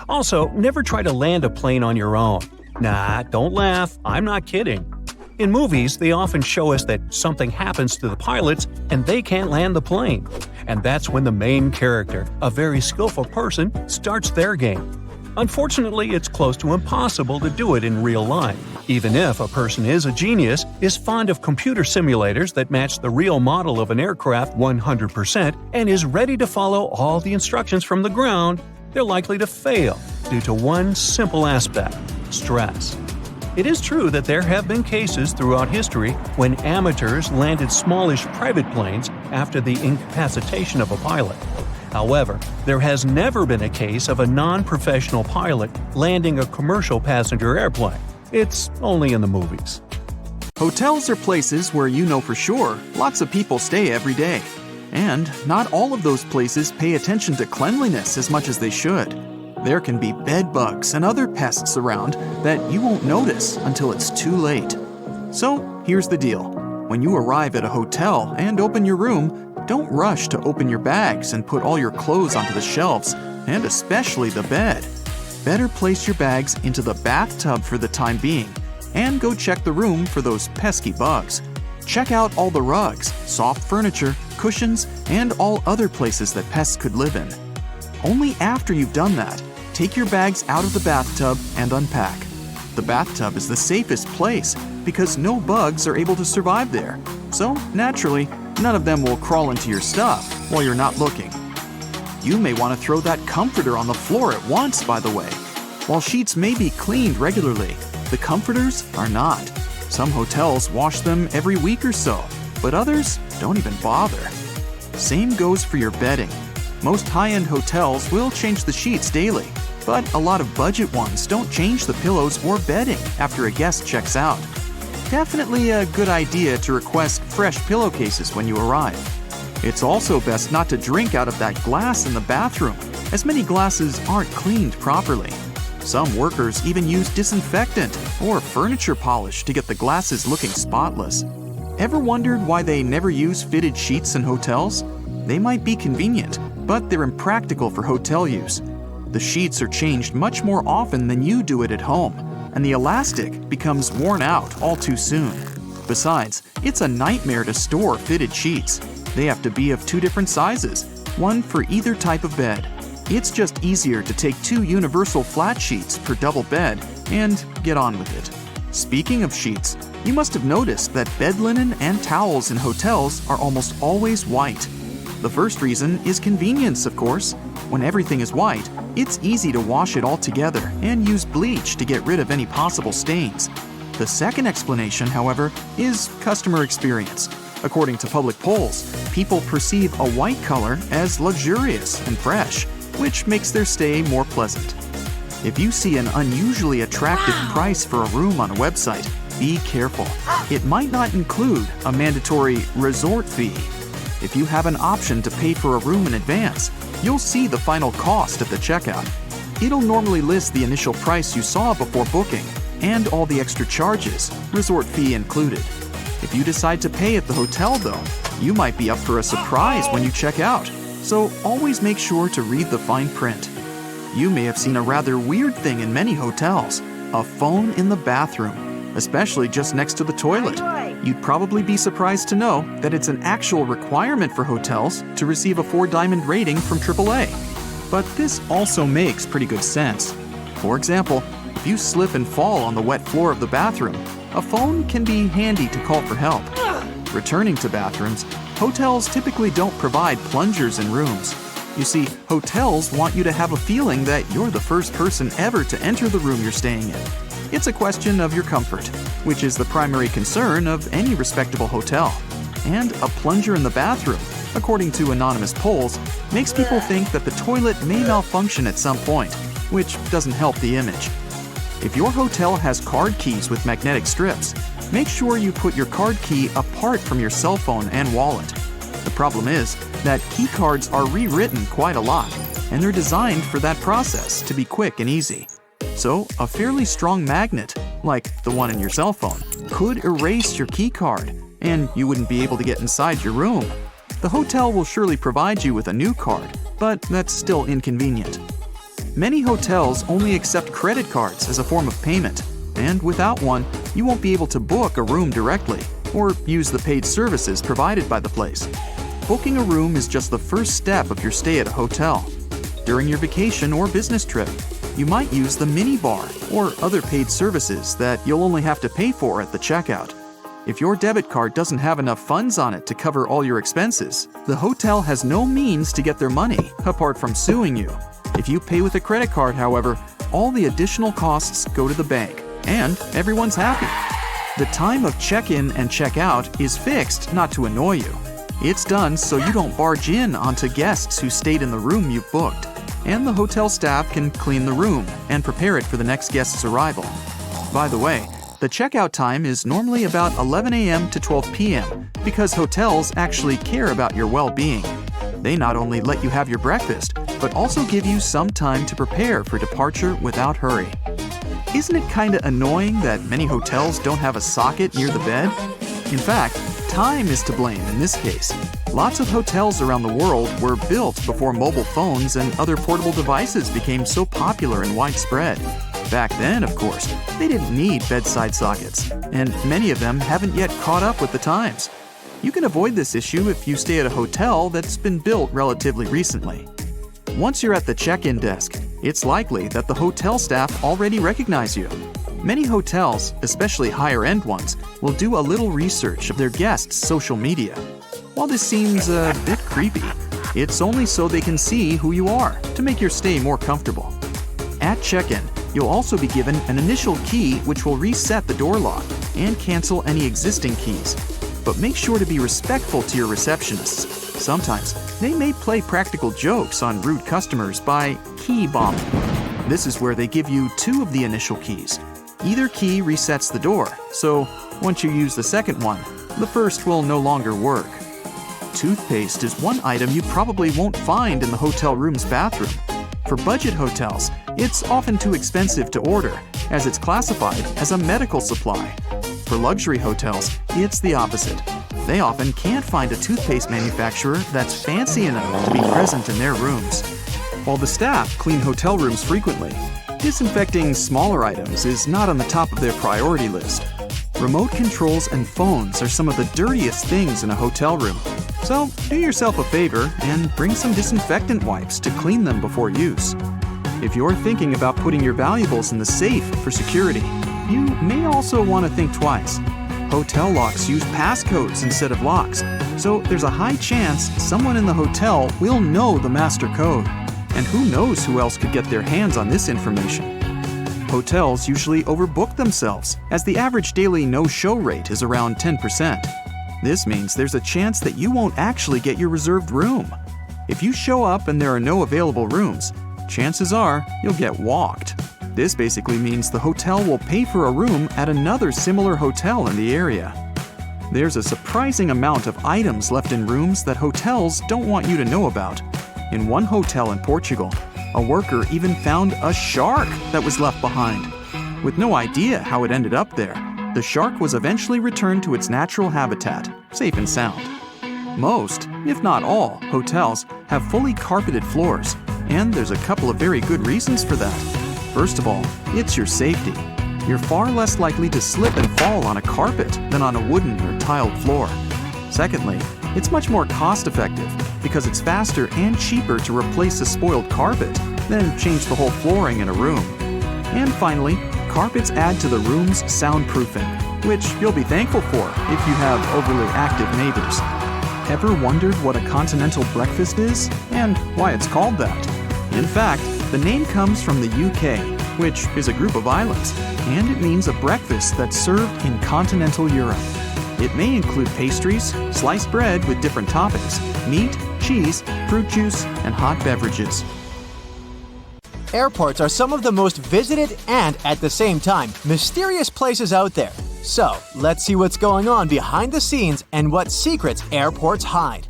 Also, never try to land a plane on your own. Nah, don't laugh, I'm not kidding. In movies, they often show us that something happens to the pilots and they can't land the plane. And that's when the main character, a very skillful person, starts their game. Unfortunately, it's close to impossible to do it in real life. Even if a person is a genius, is fond of computer simulators that match the real model of an aircraft 100%, and is ready to follow all the instructions from the ground, they're likely to fail due to one simple aspect: stress. It is true that there have been cases throughout history when amateurs landed smallish private planes after the incapacitation of a pilot. However, there has never been a case of a non-professional pilot landing a commercial passenger airplane. It's only in the movies. Hotels are places where you know for sure lots of people stay every day. And not all of those places pay attention to cleanliness as much as they should. There can be bed bugs and other pests around that you won't notice until it's too late. So here's the deal. When you arrive at a hotel and open your room, don't rush to open your bags and put all your clothes onto the shelves, and especially the bed. Better place your bags into the bathtub for the time being, and go check the room for those pesky bugs. Check out all the rugs, soft furniture, cushions, and all other places that pests could live in. Only after you've done that, take your bags out of the bathtub and unpack. The bathtub is the safest place because no bugs are able to survive there. So, naturally, none of them will crawl into your stuff while you're not looking. You may want to throw that comforter on the floor at once, by the way. While sheets may be cleaned regularly, the comforters are not. Some hotels wash them every week or so, but others don't even bother. Same goes for your bedding. Most high-end hotels will change the sheets daily, but a lot of budget ones don't change the pillows or bedding after a guest checks out. Definitely a good idea to request fresh pillowcases when you arrive. It's also best not to drink out of that glass in the bathroom, as many glasses aren't cleaned properly. Some workers even use disinfectant or furniture polish to get the glasses looking spotless. Ever wondered why they never use fitted sheets in hotels? They might be convenient, but they're impractical for hotel use. The sheets are changed much more often than you do it at home, and the elastic becomes worn out all too soon. Besides, it's a nightmare to store fitted sheets. They have to be of two different sizes, one for either type of bed. It's just easier to take 2 universal flat sheets per double bed and get on with it. Speaking of sheets, you must have noticed that bed linen and towels in hotels are almost always white. The first reason is convenience, of course. When everything is white, it's easy to wash it all together and use bleach to get rid of any possible stains. The second explanation, however, is customer experience. According to public polls, people perceive a white color as luxurious and fresh. which makes their stay more pleasant. If you see an unusually attractive price for a room on a website, be careful. It might not include a mandatory resort fee. If you have an option to pay for a room in advance, you'll see the final cost at the checkout. It'll normally list the initial price you saw before booking and all the extra charges, resort fee included. If you decide to pay at the hotel though, you might be up for a surprise when you check out, so always make sure to read the fine print. You may have seen a rather weird thing in many hotels, a phone in the bathroom, especially just next to the toilet. You'd probably be surprised to know that it's an actual requirement for hotels to receive a 4-diamond rating from AAA. But this also makes pretty good sense. For example, if you slip and fall on the wet floor of the bathroom, a phone can be handy to call for help. Returning to bathrooms, hotels typically don't provide plungers in rooms. You see, hotels want you to have a feeling that you're the first person ever to enter the room you're staying in. It's a question of your comfort, which is the primary concern of any respectable hotel. And a plunger in the bathroom, according to anonymous polls, makes people think that the toilet may malfunction at some point, which doesn't help the image. If your hotel has card keys with magnetic strips, make sure you put your card key apart from your cell phone and wallet. The problem is that key cards are rewritten quite a lot, and they're designed for that process to be quick and easy. So, a fairly strong magnet, like the one in your cell phone, could erase your key card, and you wouldn't be able to get inside your room. The hotel will surely provide you with a new card, but that's still inconvenient. Many hotels only accept credit cards as a form of payment, and without one, you won't be able to book a room directly or use the paid services provided by the place. Booking a room is just the first step of your stay at a hotel. During your vacation or business trip, you might use the minibar or other paid services that you'll only have to pay for at the checkout. If your debit card doesn't have enough funds on it to cover all your expenses, the hotel has no means to get their money apart from suing you. If you pay with a credit card, however, all the additional costs go to the bank, and everyone's happy. The time of check-in and check-out is fixed not to annoy you. It's done so you don't barge in onto guests who stayed in the room you've booked, and the hotel staff can clean the room and prepare it for the next guest's arrival. By the way, the checkout time is normally about 11 a.m. to 12 p.m. because hotels actually care about your well-being. They not only let you have your breakfast, but also give you some time to prepare for departure without hurry. Isn't it kinda annoying that many hotels don't have a socket near the bed? In fact, time is to blame in this case. Lots of hotels around the world were built before mobile phones and other portable devices became so popular and widespread. Back then, of course, they didn't need bedside sockets, and many of them haven't yet caught up with the times. You can avoid this issue if you stay at a hotel that's been built relatively recently. Once you're at the check-in desk, it's likely that the hotel staff already recognize you. Many hotels, especially higher-end ones, will do a little research of their guests' social media. While this seems a bit creepy, it's only so they can see who you are to make your stay more comfortable. At check-in, you'll also be given an initial key which will reset the door lock and cancel any existing keys. But make sure to be respectful to your receptionists. Sometimes, they may play practical jokes on rude customers by key bombing. This is where they give you 2 of the initial keys. Either key resets the door, so once you use the second one, the first will no longer work. Toothpaste is one item you probably won't find in the hotel room's bathroom. For budget hotels, it's often too expensive to order, as it's classified as a medical supply. For luxury hotels, it's the opposite. They often can't find a toothpaste manufacturer that's fancy enough to be present in their rooms. While the staff clean hotel rooms frequently, disinfecting smaller items is not on the top of their priority list. Remote controls and phones are some of the dirtiest things in a hotel room. So do yourself a favor and bring some disinfectant wipes to clean them before use. If you're thinking about putting your valuables in the safe for security, you may also want to think twice. Hotel locks use passcodes instead of locks, so there's a high chance someone in the hotel will know the master code. And who knows who else could get their hands on this information. Hotels usually overbook themselves, as the average daily no-show rate is around 10%. This means there's a chance that you won't actually get your reserved room. If you show up and there are no available rooms, chances are you'll get walked. This basically means the hotel will pay for a room at another similar hotel in the area. There's a surprising amount of items left in rooms that hotels don't want you to know about. In one hotel in Portugal, a worker even found a shark that was left behind. With no idea how it ended up there, the shark was eventually returned to its natural habitat, safe and sound. Most, if not all, hotels have fully carpeted floors, and there's a couple of very good reasons for that. First of all, it's your safety. You're far less likely to slip and fall on a carpet than on a wooden or tiled floor. Secondly, it's much more cost-effective because it's faster and cheaper to replace a spoiled carpet than change the whole flooring in a room. And finally, carpets add to the room's soundproofing, which you'll be thankful for if you have overly active neighbors. Ever wondered what a continental breakfast is and why it's called that? In fact, the name comes from the UK, which is a group of islands, and it means a breakfast that's served in continental Europe. It may include pastries, sliced bread with different toppings, meat, cheese, fruit juice, and hot beverages. Airports are some of the most visited and, at the same time, mysterious places out there. So, let's see what's going on behind the scenes and what secrets airports hide.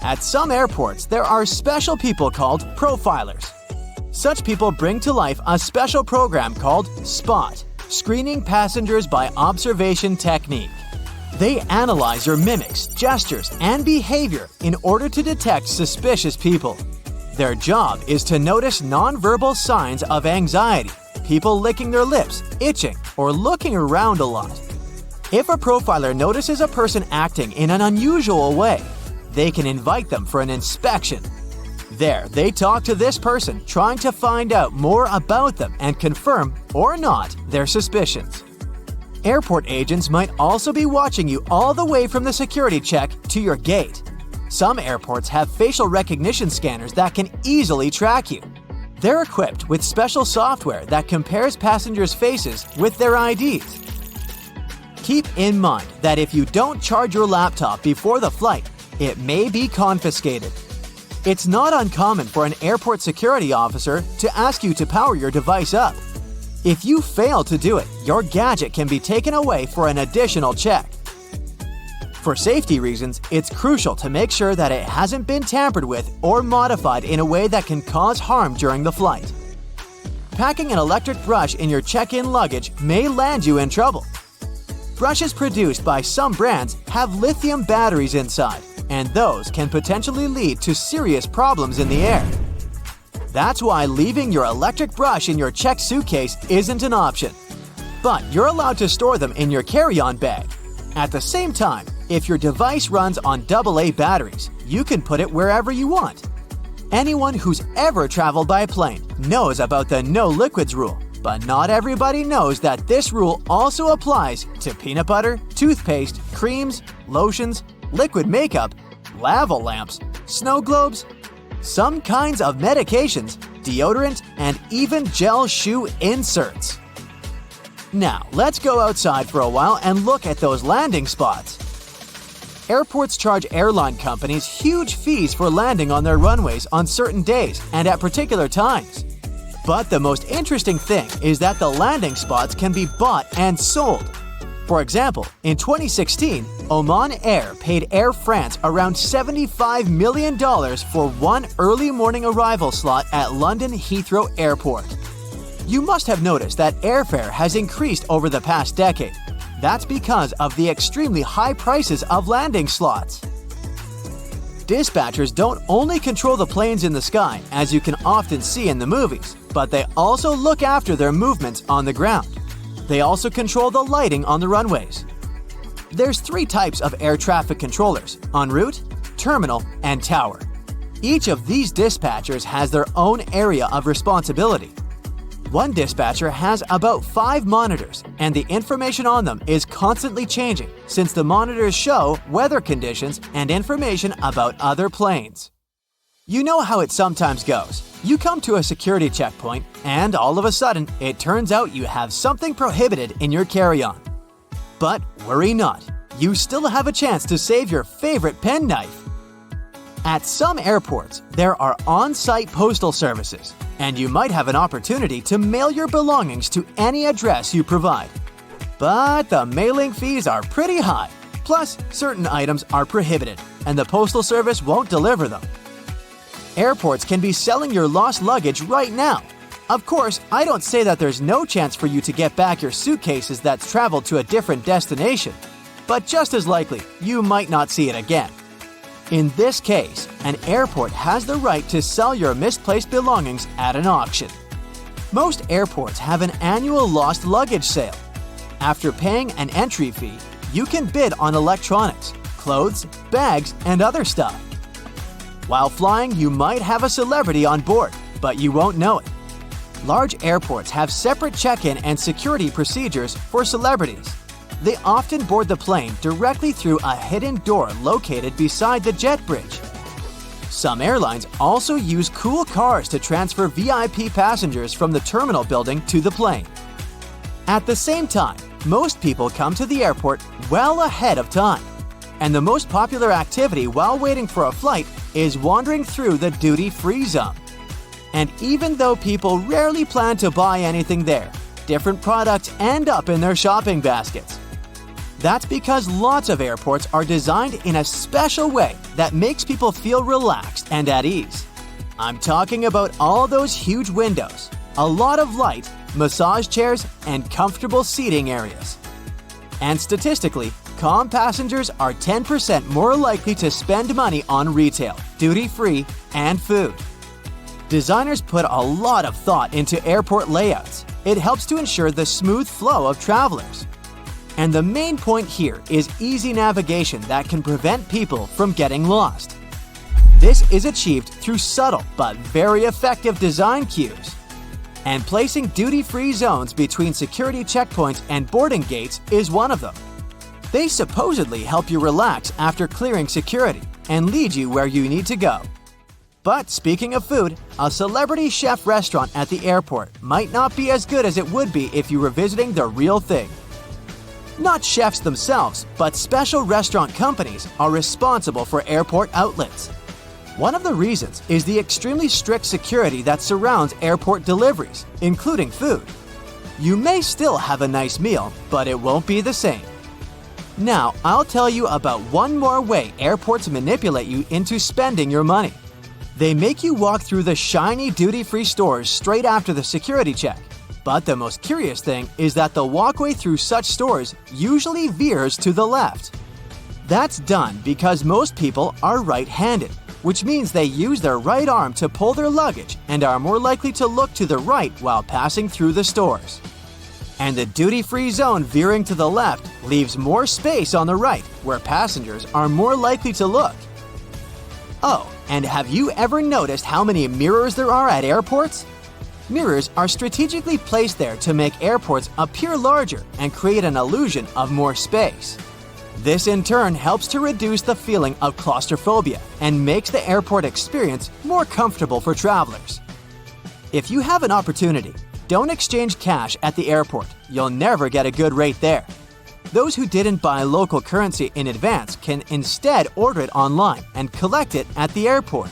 At some airports, there are special people called profilers. Such people bring to life a special program called SPOT, Screening Passengers by Observation Technique. They analyze your mimics, gestures, and behavior in order to detect suspicious people. Their job is to notice nonverbal signs of anxiety, people licking their lips, itching, or looking around a lot. If a profiler notices a person acting in an unusual way, they can invite them for an inspection. There, they talk to this person, trying to find out more about them and confirm, or not, their suspicions. Airport agents might also be watching you all the way from the security check to your gate. Some airports have facial recognition scanners that can easily track you. They're equipped with special software that compares passengers' faces with their IDs. Keep in mind that if you don't charge your laptop before the flight, it may be confiscated. It's not uncommon for an airport security officer to ask you to power your device up. If you fail to do it, your gadget can be taken away for an additional check. For safety reasons, it's crucial to make sure that it hasn't been tampered with or modified in a way that can cause harm during the flight. Packing an electric brush in your check-in luggage may land you in trouble. Brushes produced by some brands have lithium batteries inside, and those can potentially lead to serious problems in the air. That's why leaving your electric brush in your checked suitcase isn't an option. But you're allowed to store them in your carry-on bag. At the same time, if your device runs on AA batteries, you can put it wherever you want. Anyone who's ever traveled by plane knows about the no liquids rule, but not everybody knows that this rule also applies to peanut butter, toothpaste, creams, lotions, liquid makeup, lava lamps, snow globes, some kinds of medications, deodorant, and even gel shoe inserts. Now, let's go outside for a while and look at those landing spots. Airports charge airline companies huge fees for landing on their runways on certain days and at particular times. But the most interesting thing is that the landing spots can be bought and sold. For example, in 2016, Oman Air paid Air France around $75 million for one early morning arrival slot at London Heathrow Airport. You must have noticed that airfare has increased over the past decade. That's because of the extremely high prices of landing slots. Dispatchers don't only control the planes in the sky, as you can often see in the movies, but they also look after their movements on the ground. They also control the lighting on the runways. There's 3 types of air traffic controllers: en route, terminal, and tower. Each of these dispatchers has their own area of responsibility. One dispatcher has about 5 monitors, and the information on them is constantly changing since the monitors show weather conditions and information about other planes. You know how it sometimes goes. You come to a security checkpoint, and all of a sudden, it turns out you have something prohibited in your carry-on. But worry not, you still have a chance to save your favorite penknife. At some airports, there are on-site postal services, and you might have an opportunity to mail your belongings to any address you provide. But the mailing fees are pretty high. Plus, certain items are prohibited, and the postal service won't deliver them. Airports can be selling your lost luggage right now. Of course, I don't say that there's no chance for you to get back your suitcases that's traveled to a different destination, but just as likely, you might not see it again. In this case, an airport has the right to sell your misplaced belongings at an auction. Most airports have an annual lost luggage sale. After paying an entry fee, you can bid on electronics, clothes, bags, and other stuff. While flying, you might have a celebrity on board, but you won't know it. Large airports have separate check-in and security procedures for celebrities. They often board the plane directly through a hidden door located beside the jet bridge. Some airlines also use cool cars to transfer VIP passengers from the terminal building to the plane. At the same time, most people come to the airport well ahead of time. And the most popular activity while waiting for a flight is wandering through the duty-free zone. And even though people rarely plan to buy anything there, different products end up in their shopping baskets. That's because lots of airports are designed in a special way that makes people feel relaxed and at ease. I'm talking about all those huge windows, a lot of light, massage chairs, and comfortable seating areas. And statistically, calm passengers are 10% more likely to spend money on retail, duty-free, and food. Designers put a lot of thought into airport layouts. It helps to ensure the smooth flow of travelers. And the main point here is easy navigation that can prevent people from getting lost. This is achieved through subtle but very effective design cues. And placing duty-free zones between security checkpoints and boarding gates is one of them. They supposedly help you relax after clearing security and lead you where you need to go. But speaking of food, a celebrity chef restaurant at the airport might not be as good as it would be if you were visiting the real thing. Not chefs themselves, but special restaurant companies are responsible for airport outlets. One of the reasons is the extremely strict security that surrounds airport deliveries, including food. You may still have a nice meal, but it won't be the same. Now, I'll tell you about one more way airports manipulate you into spending your money. They make you walk through the shiny duty-free stores straight after the security check. But the most curious thing is that the walkway through such stores usually veers to the left. That's done because most people are right-handed, which means they use their right arm to pull their luggage and are more likely to look to the right while passing through the stores. And the duty-free zone veering to the left leaves more space on the right, where passengers are more likely to look. Oh, and have you ever noticed how many mirrors there are at airports? Mirrors are strategically placed there to make airports appear larger and create an illusion of more space. This in turn helps to reduce the feeling of claustrophobia and makes the airport experience more comfortable for travelers. If you have an opportunity, don't exchange cash at the airport. You'll never get a good rate there. Those who didn't buy local currency in advance can instead order it online and collect it at the airport.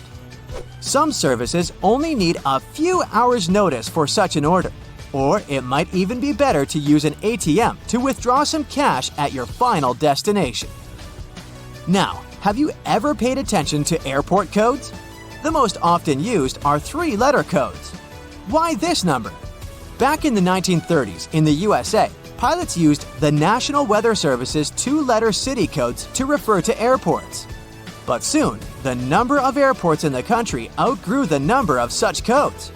Some services only need a few hours' notice for such an order, or it might even be better to use an ATM to withdraw some cash at your final destination. Now, have you ever paid attention to airport codes? The most often used are 3-letter codes. Why this number? Back in the 1930s in the USA, pilots used the National Weather Service's 2-letter city codes to refer to airports. But soon, the number of airports in the country outgrew the number of such codes.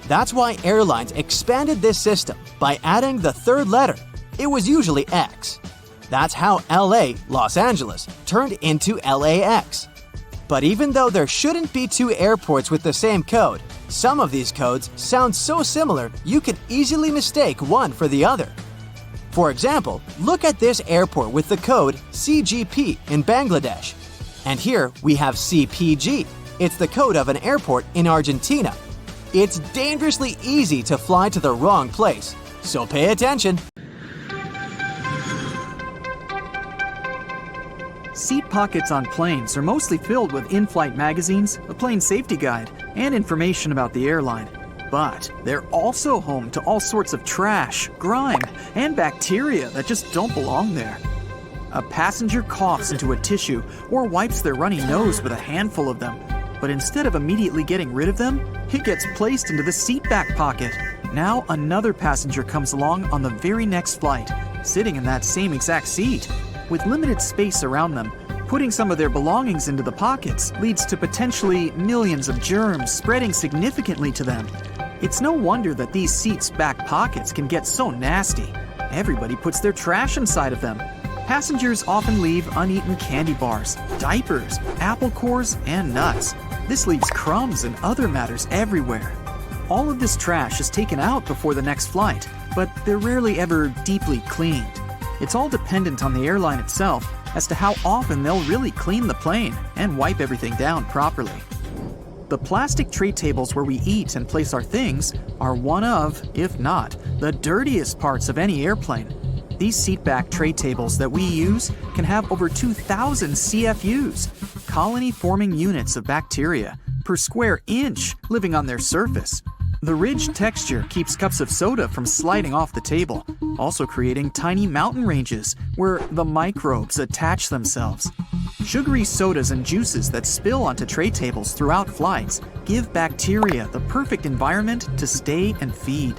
That's why airlines expanded this system by adding the 3rd letter. It was usually X. That's how LA, Los Angeles, turned into LAX. But even though there shouldn't be 2 airports with the same code, some of these codes sound so similar you can easily mistake one for the other. For example, look at this airport with the code CGP in Bangladesh. And here we have CPG. It's the code of an airport in Argentina. It's dangerously easy to fly to the wrong place, so pay attention. Seat pockets on planes are mostly filled with in-flight magazines, a plane safety guide, and information about the airline. But they're also home to all sorts of trash, grime, and bacteria that just don't belong there. A passenger coughs into a tissue or wipes their runny nose with a handful of them. But instead of immediately getting rid of them, it gets placed into the seat back pocket. Now another passenger comes along on the very next flight, sitting in that same exact seat. With limited space around them, putting some of their belongings into the pockets leads to potentially millions of germs spreading significantly to them. It's no wonder that these seats' back pockets can get so nasty. Everybody puts their trash inside of them. Passengers often leave uneaten candy bars, diapers, apple cores, and nuts. This leaves crumbs and other matters everywhere. All of this trash is taken out before the next flight, but they're rarely ever deeply cleaned. It's all dependent on the airline itself as to how often they'll really clean the plane and wipe everything down properly. The plastic tray tables where we eat and place our things are one of, if not, the dirtiest parts of any airplane. These seatback tray tables that we use can have over 2,000 CFUs, colony-forming units of bacteria, per square inch living on their surface. The ridged texture keeps cups of soda from sliding off the table, also creating tiny mountain ranges where the microbes attach themselves. Sugary sodas and juices that spill onto tray tables throughout flights give bacteria the perfect environment to stay and feed.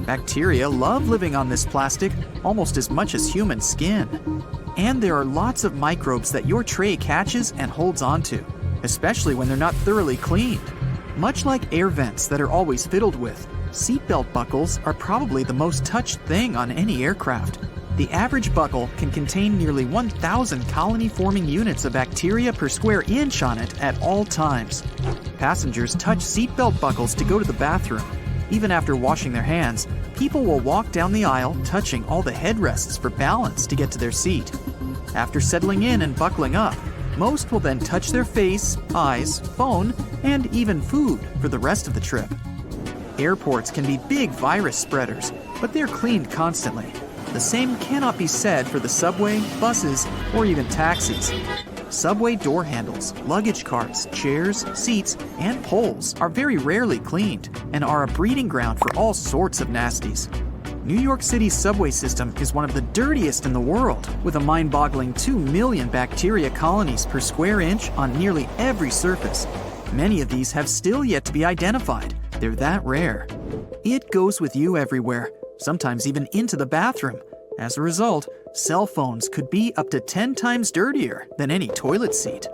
Bacteria love living on this plastic almost as much as human skin. And there are lots of microbes that your tray catches and holds onto, especially when they're not thoroughly cleaned. Much like air vents that are always fiddled with, seatbelt buckles are probably the most touched thing on any aircraft. The average buckle can contain nearly 1,000 colony-forming units of bacteria per square inch on it at all times. Passengers touch seatbelt buckles to go to the bathroom. Even after washing their hands, people will walk down the aisle touching all the headrests for balance to get to their seat. After settling in and buckling up, most will then touch their face, eyes, phone, and even food for the rest of the trip. Airports can be big virus spreaders, but they're cleaned constantly. The same cannot be said for the subway, buses, or even taxis. Subway door handles, luggage carts, chairs, seats, and poles are very rarely cleaned and are a breeding ground for all sorts of nasties. New York City's subway system is one of the dirtiest in the world, with a mind-boggling 2 million bacteria colonies per square inch on nearly every surface. Many of these have still yet to be identified. They're that rare. It goes with you everywhere, sometimes even into the bathroom. As a result, cell phones could be up to 10 times dirtier than any toilet seat.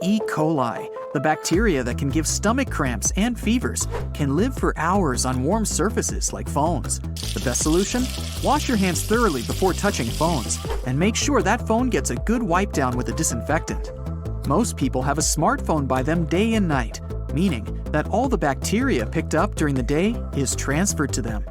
E. coli, the bacteria that can give stomach cramps and fevers, can live for hours on warm surfaces like phones. The best solution? Wash your hands thoroughly before touching phones, and make sure that phone gets a good wipe down with a disinfectant. Most people have a smartphone by them day and night, meaning that all the bacteria picked up during the day is transferred to them.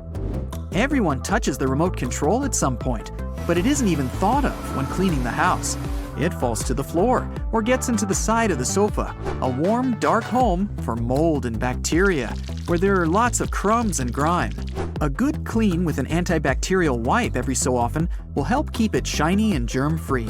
Everyone touches the remote control at some point, but it isn't even thought of when cleaning the house. It falls to the floor or gets into the side of the sofa, a warm, dark home for mold and bacteria, where there are lots of crumbs and grime. A good clean with an antibacterial wipe every so often will help keep it shiny and germ-free.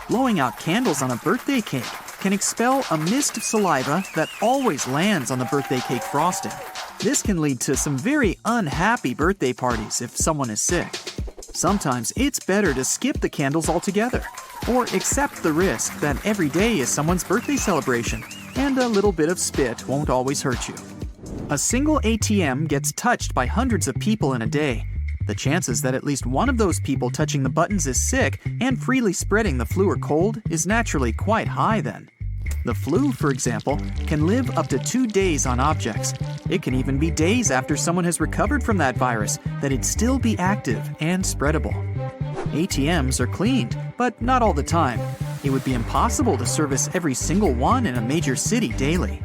Blowing out candles on a birthday cake can expel a mist of saliva that always lands on the birthday cake frosting. This can lead to some very unhappy birthday parties if someone is sick. Sometimes it's better to skip the candles altogether, or accept the risk that every day is someone's birthday celebration, and a little bit of spit won't always hurt you. A single ATM gets touched by hundreds of people in a day. The chances that at least one of those people touching the buttons is sick and freely spreading the flu or cold is naturally quite high then. The flu, for example, can live up to 2 days on objects. It can even be days after someone has recovered from that virus that it'd still be active and spreadable. ATMs are cleaned, but not all the time. It would be impossible to service every single one in a major city daily.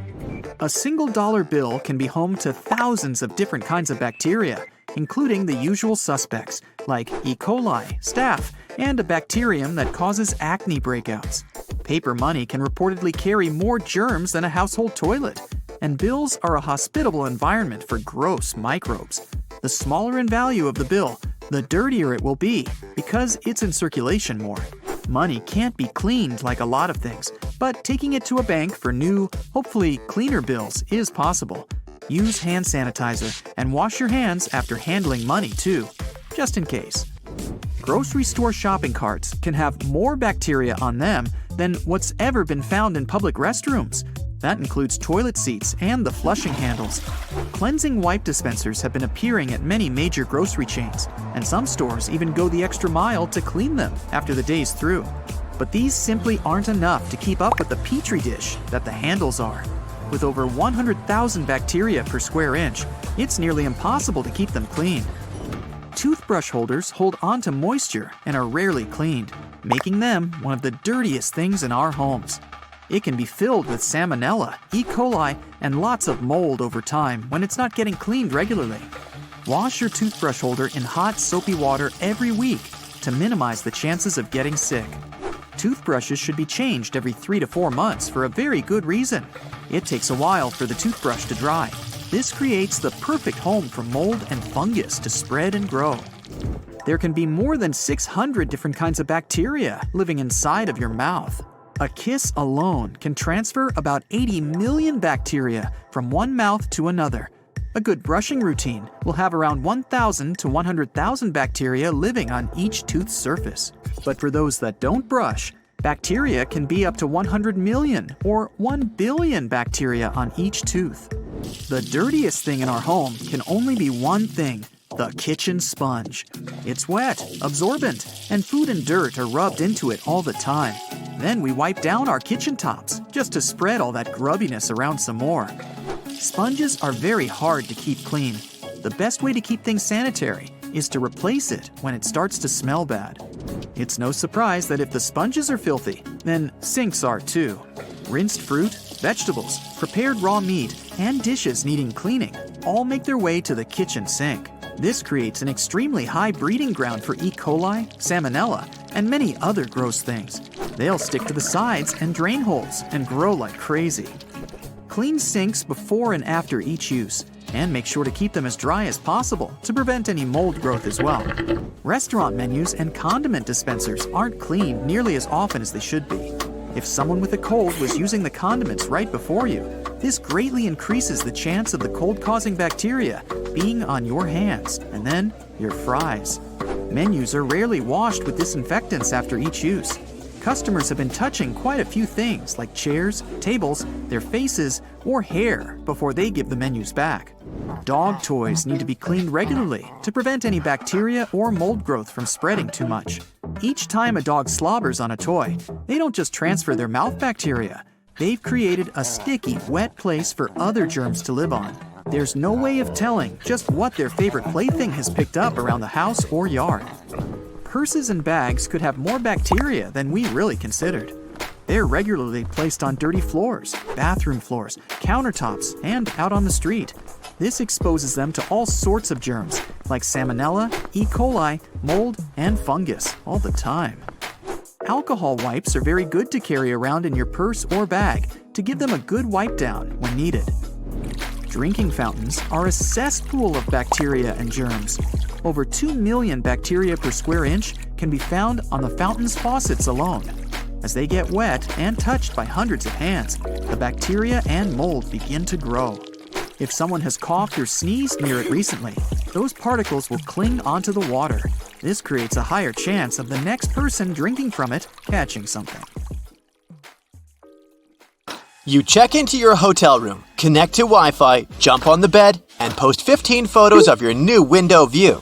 A single dollar bill can be home to thousands of different kinds of bacteria, including the usual suspects like E. coli, staph, and a bacterium that causes acne breakouts. Paper money can reportedly carry more germs than a household toilet, and bills are a hospitable environment for gross microbes. The smaller in value of the bill, the dirtier it will be because it's in circulation more. Money can't be cleaned like a lot of things, but taking it to a bank for new, hopefully cleaner bills is possible. Use hand sanitizer and wash your hands after handling money too, just in case. Grocery store shopping carts can have more bacteria on them than what's ever been found in public restrooms. That includes toilet seats and the flushing handles. Cleansing wipe dispensers have been appearing at many major grocery chains, and some stores even go the extra mile to clean them after the day's through. But these simply aren't enough to keep up with the petri dish that the handles are. With over 100,000 bacteria per square inch, it's nearly impossible to keep them clean. Toothbrush holders hold onto moisture and are rarely cleaned, making them one of the dirtiest things in our homes. It can be filled with salmonella, E. coli, and lots of mold over time when it's not getting cleaned regularly. Wash your toothbrush holder in hot, soapy water every week to minimize the chances of getting sick. Toothbrushes should be changed every 3 to 4 months for a very good reason. It takes a while for the toothbrush to dry. This creates the perfect home for mold and fungus to spread and grow. There can be more than 600 different kinds of bacteria living inside of your mouth. A kiss alone can transfer about 80 million bacteria from one mouth to another. A good brushing routine will have around 1,000 to 100,000 bacteria living on each tooth's surface. But for those that don't brush, bacteria can be up to 100 million or 1 billion bacteria on each tooth. The dirtiest thing in our home can only be one thing: the kitchen sponge. It's wet, absorbent, and food and dirt are rubbed into it all the time. Then we wipe down our kitchen tops just to spread all that grubbiness around some more. Sponges are very hard to keep clean. The best way to keep things sanitary is to replace it when it starts to smell bad. It's no surprise that if the sponges are filthy, then sinks are too. Rinsed fruit, vegetables, prepared raw meat, and dishes needing cleaning all make their way to the kitchen sink. This creates an extremely high breeding ground for E. coli, salmonella, and many other gross things. They'll stick to the sides and drain holes and grow like crazy. Clean sinks before and after each use, and make sure to keep them as dry as possible to prevent any mold growth as well. Restaurant menus and condiment dispensers aren't cleaned nearly as often as they should be. If someone with a cold was using the condiments right before you, this greatly increases the chance of the cold-causing bacteria being on your hands and then your fries. Menus are rarely washed with disinfectants after each use. Customers have been touching quite a few things like chairs, tables, their faces, or hair before they give the menus back. Dog toys need to be cleaned regularly to prevent any bacteria or mold growth from spreading too much. Each time a dog slobbers on a toy, they don't just transfer their mouth bacteria. They've created a sticky, wet place for other germs to live on. There's no way of telling just what their favorite plaything has picked up around the house or yard. Purses and bags could have more bacteria than we really considered. They're regularly placed on dirty floors, bathroom floors, countertops, and out on the street. This exposes them to all sorts of germs, like salmonella, E. coli, mold, and fungus, all the time. Alcohol wipes are very good to carry around in your purse or bag to give them a good wipe down when needed. Drinking fountains are a cesspool of bacteria and germs. Over 2 million bacteria per square inch can be found on the fountain's faucets alone. As they get wet and touched by hundreds of hands, the bacteria and mold begin to grow. If someone has coughed or sneezed near it recently, those particles will cling onto the water. This creates a higher chance of the next person drinking from it catching something. You check into your hotel room, connect to Wi-Fi, jump on the bed, and post 15 photos of your new window view.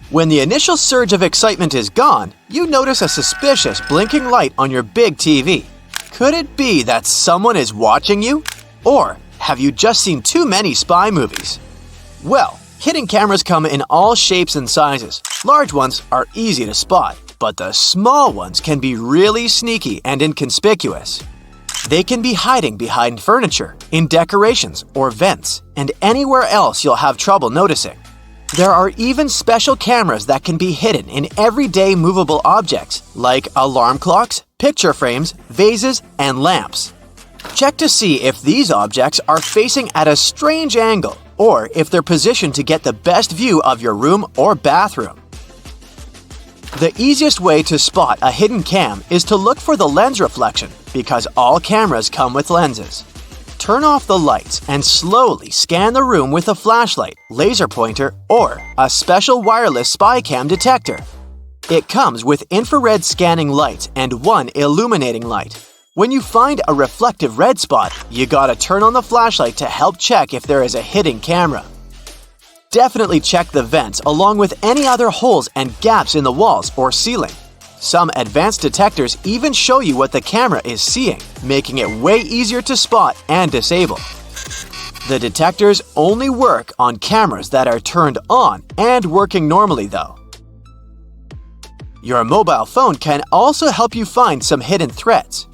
When the initial surge of excitement is gone, you notice a suspicious blinking light on your big TV. Could it be that someone is watching you? Or have you just seen too many spy movies? Well, hidden cameras come in all shapes and sizes. Large ones are easy to spot, but the small ones can be really sneaky and inconspicuous. They can be hiding behind furniture, in decorations or vents, and anywhere else you'll have trouble noticing. There are even special cameras that can be hidden in everyday movable objects like alarm clocks, picture frames, vases, and lamps. Check to see if these objects are facing at a strange angle or if they're positioned to get the best view of your room or bathroom. The easiest way to spot a hidden cam is to look for the lens reflection because all cameras come with lenses. Turn off the lights and slowly scan the room with a flashlight, laser pointer, or a special wireless spy cam detector. It comes with infrared scanning lights and one illuminating light. When you find a reflective red spot, you gotta turn on the flashlight to help check if there is a hidden camera. Definitely check the vents along with any other holes and gaps in the walls or ceiling. Some advanced detectors even show you what the camera is seeing, making it way easier to spot and disable. The detectors only work on cameras that are turned on and working normally though. Your mobile phone can also help you find some hidden threats.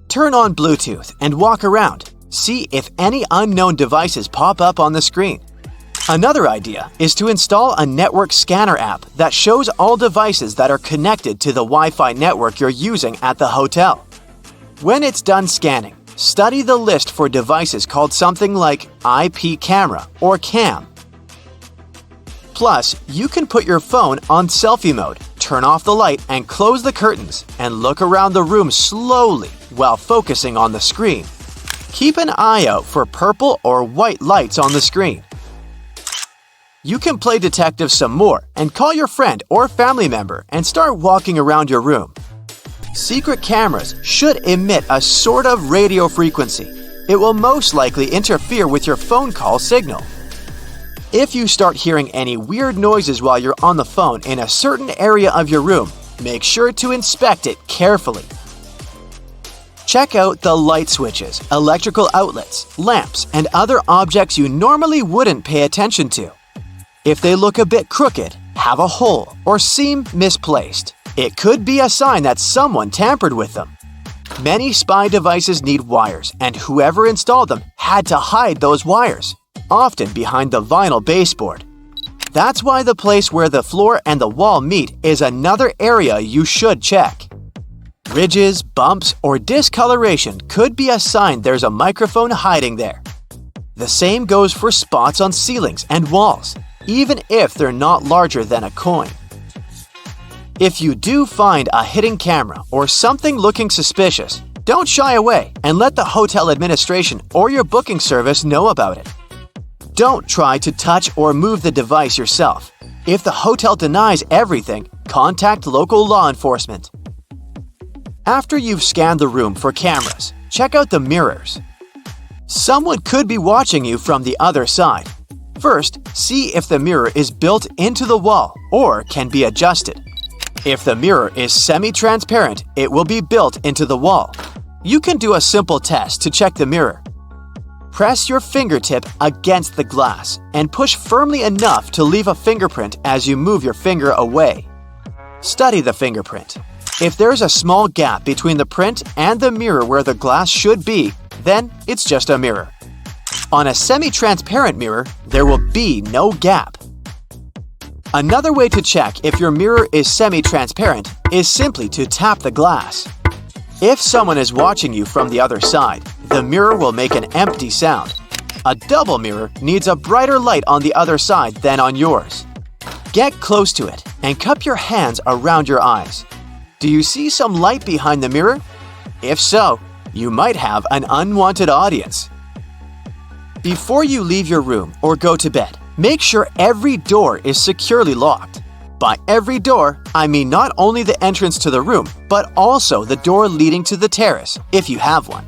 Turn on Bluetooth and walk around. See if any unknown devices pop up on the screen. Another idea is to install a network scanner app that shows all devices that are connected to the Wi-Fi network you're using at the hotel. When it's done scanning, study the list for devices called something like IP camera or CAM. Plus, you can put your phone on selfie mode, turn off the light and close the curtains, and look around the room slowly while focusing on the screen. Keep an eye out for purple or white lights on the screen. You can play detective some more and call your friend or family member and start walking around your room. Secret cameras should emit a sort of radio frequency. It will most likely interfere with your phone call signal. If you start hearing any weird noises while you're on the phone in a certain area of your room, make sure to inspect it carefully. Check out the light switches, electrical outlets, lamps, and other objects you normally wouldn't pay attention to. If they look a bit crooked, have a hole, or seem misplaced, it could be a sign that someone tampered with them. Many spy devices need wires, and whoever installed them had to hide those wires, often behind the vinyl baseboard. That's why the place where the floor and the wall meet is another area you should check. Ridges, bumps, or discoloration could be a sign there's a microphone hiding there. The same goes for spots on ceilings and walls, even if they're not larger than a coin. If you do find a hidden camera or something looking suspicious, don't shy away and let the hotel administration or your booking service know about it. Don't try to touch or move the device yourself. If the hotel denies everything, contact local law enforcement. After you've scanned the room for cameras, check out the mirrors. Someone could be watching you from the other side. First, see if the mirror is built into the wall or can be adjusted. If the mirror is semi-transparent, it will be built into the wall. You can do a simple test to check the mirror. Press your fingertip against the glass and push firmly enough to leave a fingerprint as you move your finger away. Study the fingerprint. If there's a small gap between the print and the mirror where the glass should be, then it's just a mirror. On a semi-transparent mirror, there will be no gap. Another way to check if your mirror is semi-transparent is simply to tap the glass. If someone is watching you from the other side, the mirror will make an empty sound. A double mirror needs a brighter light on the other side than on yours. Get close to it and cup your hands around your eyes. Do you see some light behind the mirror? If so, you might have an unwanted audience. Before you leave your room or go to bed, make sure every door is securely locked. By every door, I mean not only the entrance to the room, but also the door leading to the terrace, if you have one.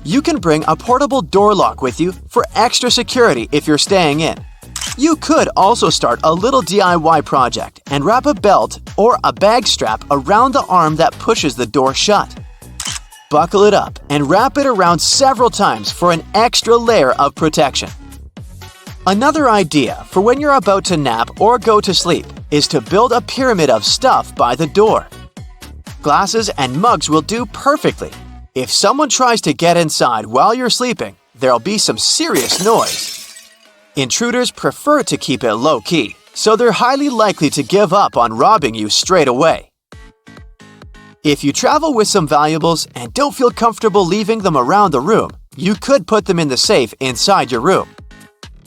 You can bring a portable door lock with you for extra security if you're staying in. You could also start a little DIY project and wrap a belt or a bag strap around the arm that pushes the door shut. Buckle it up and wrap it around several times for an extra layer of protection. Another idea for when you're about to nap or go to sleep is to build a pyramid of stuff by the door. Glasses and mugs will do perfectly. If someone tries to get inside while you're sleeping, there'll be some serious noise. Intruders prefer to keep it low-key, so they're highly likely to give up on robbing you straight away. If you travel with some valuables and don't feel comfortable leaving them around the room, you could put them in the safe inside your room.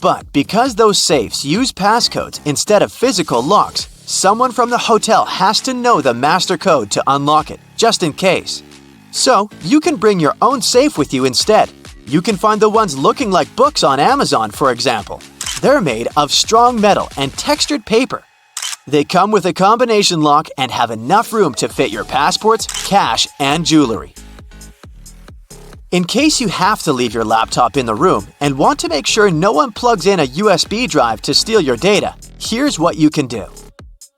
But because those safes use passcodes instead of physical locks, Someone from the hotel has to know the master code to unlock it, just in case. So, you can bring your own safe with you instead. You can find the ones looking like books on Amazon, for example. They're made of strong metal and textured paper. They come with a combination lock and have enough room to fit your passports, cash, and jewelry. In case you have to leave your laptop in the room and want to make sure no one plugs in a USB drive to steal your data, here's what you can do.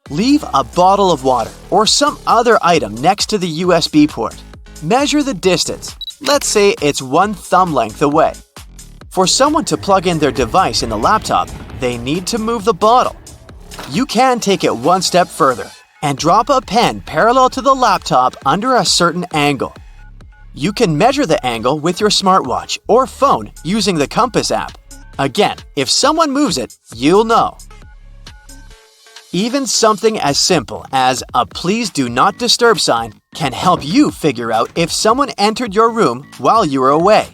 Leave a bottle of water or some other item next to the USB port. Measure the distance. Let's say it's 1 thumb length away. For someone to plug in their device in the laptop, they need to move the bottle. You can take it one step further and drop a pen parallel to the laptop under a certain angle. You can measure the angle with your smartwatch or phone using the Compass app. Again, if someone moves it, you'll know. Even something as simple as a "Please do not disturb" sign can help you figure out if someone entered your room while you were away.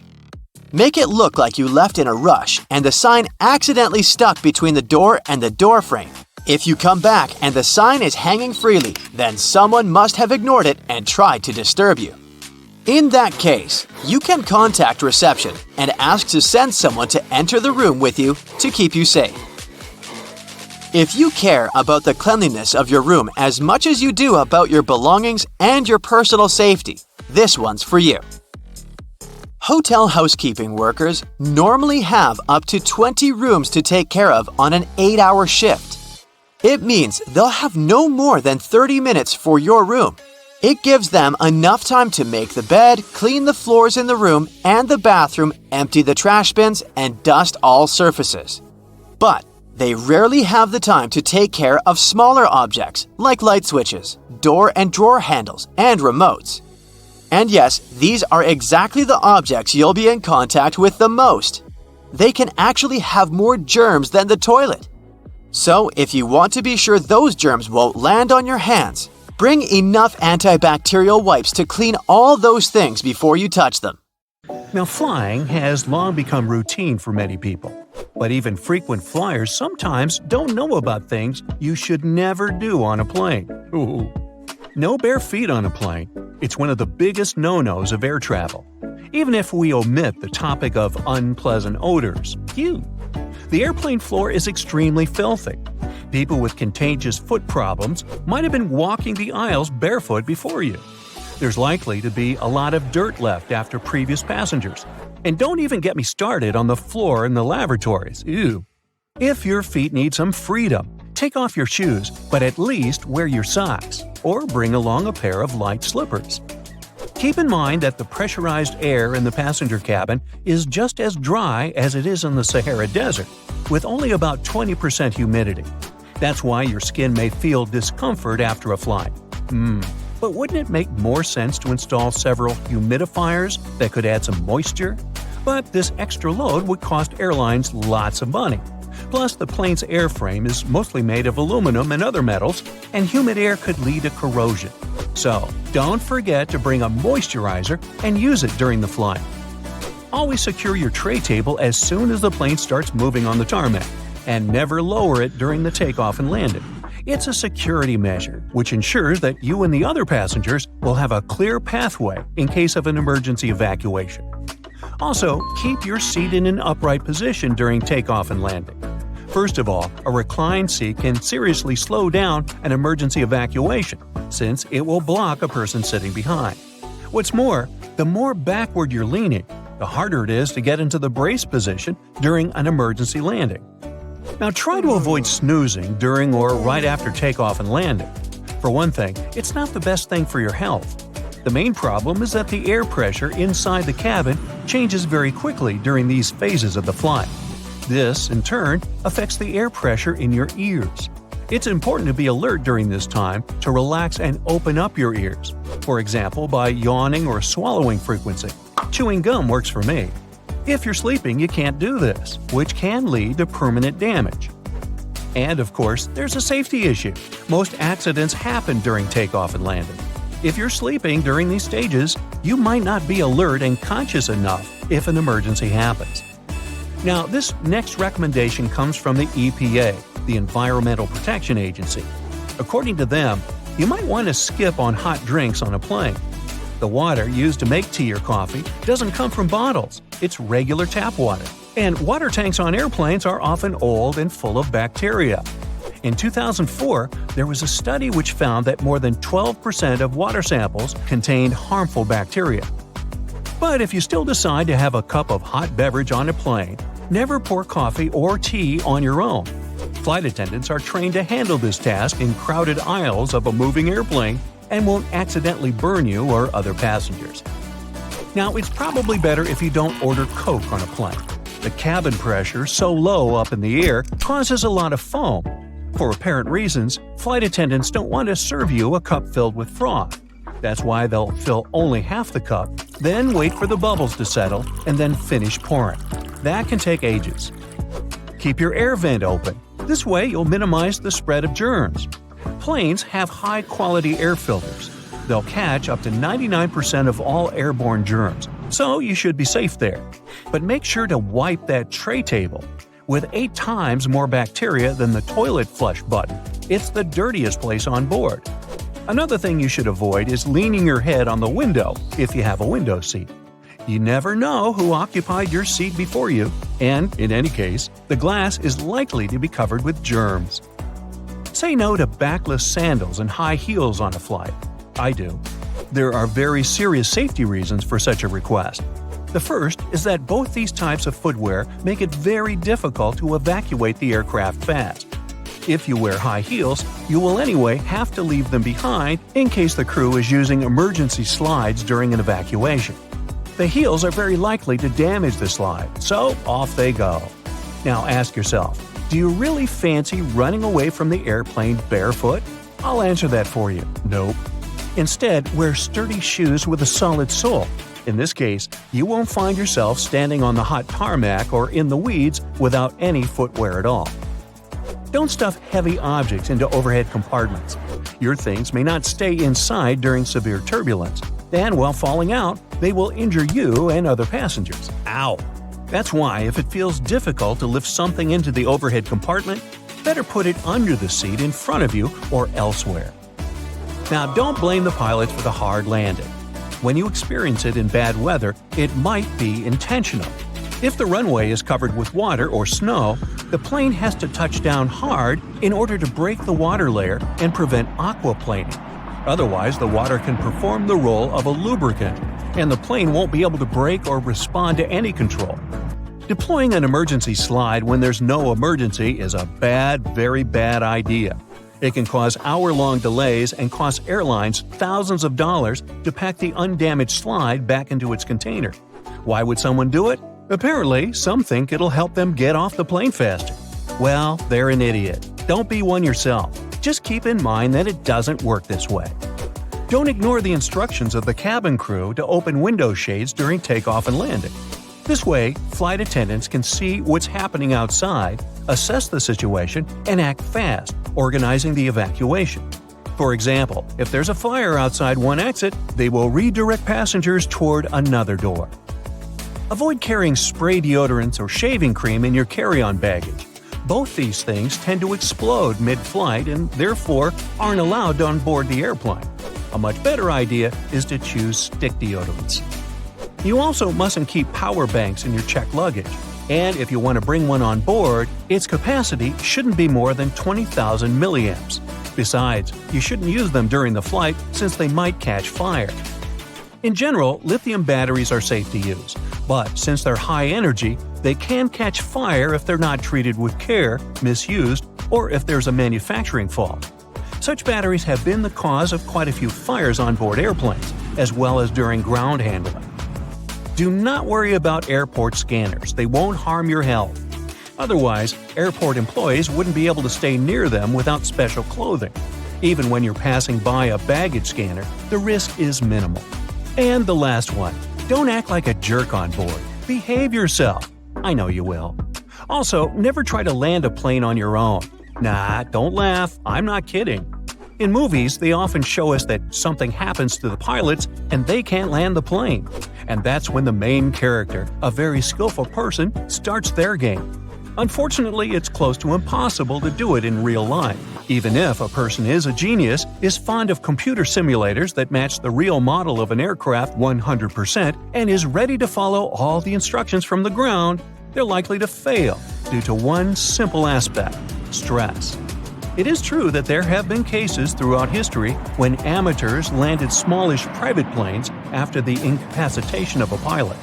Make it look like you left in a rush and the sign accidentally stuck between the door and the door frame. If you come back and the sign is hanging freely, then someone must have ignored it and tried to disturb you. In that case, you can contact reception and ask to send someone to enter the room with you to keep you safe. If you care about the cleanliness of your room as much as you do about your belongings and your personal safety, this one's for you. Hotel housekeeping workers normally have up to 20 rooms to take care of on an 8-hour shift. It means they'll have no more than 30 minutes for your room. It gives them enough time to make the bed, clean the floors in the room and the bathroom, empty the trash bins, and dust all surfaces. But they rarely have the time to take care of smaller objects like light switches, door and drawer handles, and remotes. And yes, these are exactly the objects you'll be in contact with the most. They can actually have more germs than the toilet. So, if you want to be sure those germs won't land on your hands, bring enough antibacterial wipes to clean all those things before you touch them. Now, flying has long become routine for many people. But even frequent flyers sometimes don't know about things you should never do on a plane. Ooh. No bare feet on a plane. It's one of the biggest no-nos of air travel. Even if we omit the topic of unpleasant odors. Phew. The airplane floor is extremely filthy. People with contagious foot problems might have been walking the aisles barefoot before you. There's likely to be a lot of dirt left after previous passengers. And don't even get me started on the floor in the lavatories. Ew. If your feet need some freedom, take off your shoes, but at least wear your socks, or bring along a pair of light slippers. Keep in mind that the pressurized air in the passenger cabin is just as dry as it is in the Sahara Desert, with only about 20% humidity. That's why your skin may feel discomfort after a flight. But wouldn't it make more sense to install several humidifiers that could add some moisture? But this extra load would cost airlines lots of money. Plus, the plane's airframe is mostly made of aluminum and other metals, and humid air could lead to corrosion. So, don't forget to bring a moisturizer and use it during the flight. Always secure your tray table as soon as the plane starts moving on the tarmac, and never lower it during the takeoff and landing. It's a security measure, which ensures that you and the other passengers will have a clear pathway in case of an emergency evacuation. Also, keep your seat in an upright position during takeoff and landing. First of all, a reclined seat can seriously slow down an emergency evacuation, since it will block a person sitting behind. What's more, the more backward you're leaning, the harder it is to get into the brace position during an emergency landing. Now try to avoid snoozing during or right after takeoff and landing. For one thing, it's not the best thing for your health. The main problem is that the air pressure inside the cabin changes very quickly during these phases of the flight. This, in turn, affects the air pressure in your ears. It's important to be alert during this time to relax and open up your ears, for example by yawning or swallowing frequency. Chewing gum works for me. If you're sleeping, you can't do this, which can lead to permanent damage. And of course, there's a safety issue. Most accidents happen during takeoff and landing. If you're sleeping during these stages, you might not be alert and conscious enough if an emergency happens. Now, this next recommendation comes from the EPA, the Environmental Protection Agency. According to them, you might want to skip on hot drinks on a plane. The water used to make tea or coffee doesn't come from bottles, it's regular tap water. And water tanks on airplanes are often old and full of bacteria. In 2004, there was a study which found that more than 12% of water samples contained harmful bacteria. But if you still decide to have a cup of hot beverage on a plane, never pour coffee or tea on your own. Flight attendants are trained to handle this task in crowded aisles of a moving airplane and won't accidentally burn you or other passengers. Now, it's probably better if you don't order Coke on a plane. The cabin pressure, so low up in the air, causes a lot of foam. For apparent reasons, flight attendants don't want to serve you a cup filled with froth. That's why they'll fill only half the cup, then wait for the bubbles to settle, and then finish pouring. That can take ages. Keep your air vent open. This way you'll minimize the spread of germs. Planes have high-quality air filters. They'll catch up to 99% of all airborne germs, so you should be safe there. But make sure to wipe that tray table. With 8 times more bacteria than the toilet flush button, it's the dirtiest place on board. Another thing you should avoid is leaning your head on the window if you have a window seat. You never know who occupied your seat before you, and, in any case, the glass is likely to be covered with germs. Say no to backless sandals and high heels on a flight. I do. There are very serious safety reasons for such a request. The first is that both these types of footwear make it very difficult to evacuate the aircraft fast. If you wear high heels, you will anyway have to leave them behind in case the crew is using emergency slides during an evacuation. The heels are very likely to damage the slide, so off they go. Now ask yourself, do you really fancy running away from the airplane barefoot? I'll answer that for you. Nope. Instead, wear sturdy shoes with a solid sole. In this case, you won't find yourself standing on the hot tarmac or in the weeds without any footwear at all. Don't stuff heavy objects into overhead compartments. Your things may not stay inside during severe turbulence, and while falling out, they will injure you and other passengers. Ow! That's why, if it feels difficult to lift something into the overhead compartment, better put it under the seat in front of you or elsewhere. Now, don't blame the pilots for the hard landing. When you experience it in bad weather, it might be intentional. If the runway is covered with water or snow, the plane has to touch down hard in order to break the water layer and prevent aquaplaning. Otherwise, the water can perform the role of a lubricant, and the plane won't be able to brake or respond to any control. Deploying an emergency slide when there's no emergency is a bad, very bad idea. It can cause hour-long delays and cost airlines thousands of dollars to pack the undamaged slide back into its container. Why would someone do it? Apparently, some think it'll help them get off the plane faster. Well, they're an idiot. Don't be one yourself. Just keep in mind that it doesn't work this way. Don't ignore the instructions of the cabin crew to open window shades during takeoff and landing. This way, flight attendants can see what's happening outside, assess the situation, and act fast, organizing the evacuation. For example, if there's a fire outside one exit, they will redirect passengers toward another door. Avoid carrying spray deodorants or shaving cream in your carry-on baggage. Both these things tend to explode mid-flight and therefore aren't allowed on board the airplane. A much better idea is to choose stick deodorants. You also mustn't keep power banks in your checked luggage. And if you want to bring one on board, its capacity shouldn't be more than 20,000 milliamps. Besides, you shouldn't use them during the flight since they might catch fire. In general, lithium batteries are safe to use, but since they're high energy, they can catch fire if they're not treated with care, misused, or if there's a manufacturing fault. Such batteries have been the cause of quite a few fires on board airplanes, as well as during ground handling. Do not worry about airport scanners, they won't harm your health. Otherwise, airport employees wouldn't be able to stay near them without special clothing. Even when you're passing by a baggage scanner, the risk is minimal. And the last one, don't act like a jerk on board. Behave yourself. I know you will. Also, never try to land a plane on your own. Nah, don't laugh, I'm not kidding. In movies, they often show us that something happens to the pilots and they can't land the plane. And that's when the main character, a very skillful person, starts their game. Unfortunately, it's close to impossible to do it in real life. Even if a person is a genius, is fond of computer simulators that match the real model of an aircraft 100%, and is ready to follow all the instructions from the ground, they're likely to fail due to one simple aspect: stress. It is true that there have been cases throughout history when amateurs landed smallish private planes after the incapacitation of a pilot.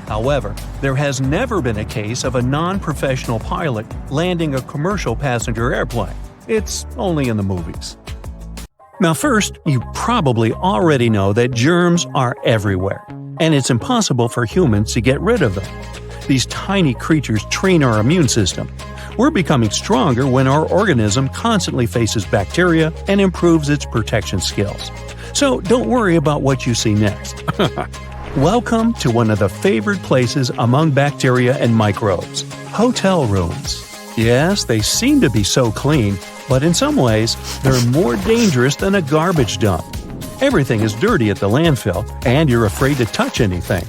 However, there has never been a case of a non-professional pilot landing a commercial passenger airplane. It's only in the movies. Now first, you probably already know that germs are everywhere, and it's impossible for humans to get rid of them. These tiny creatures train our immune system. We're becoming stronger when our organism constantly faces bacteria and improves its protection skills. So don't worry about what you see next. Welcome to one of the favored places among bacteria and microbes: hotel rooms. Yes, they seem to be so clean, but in some ways, they're more dangerous than a garbage dump. Everything is dirty at the landfill, and you're afraid to touch anything.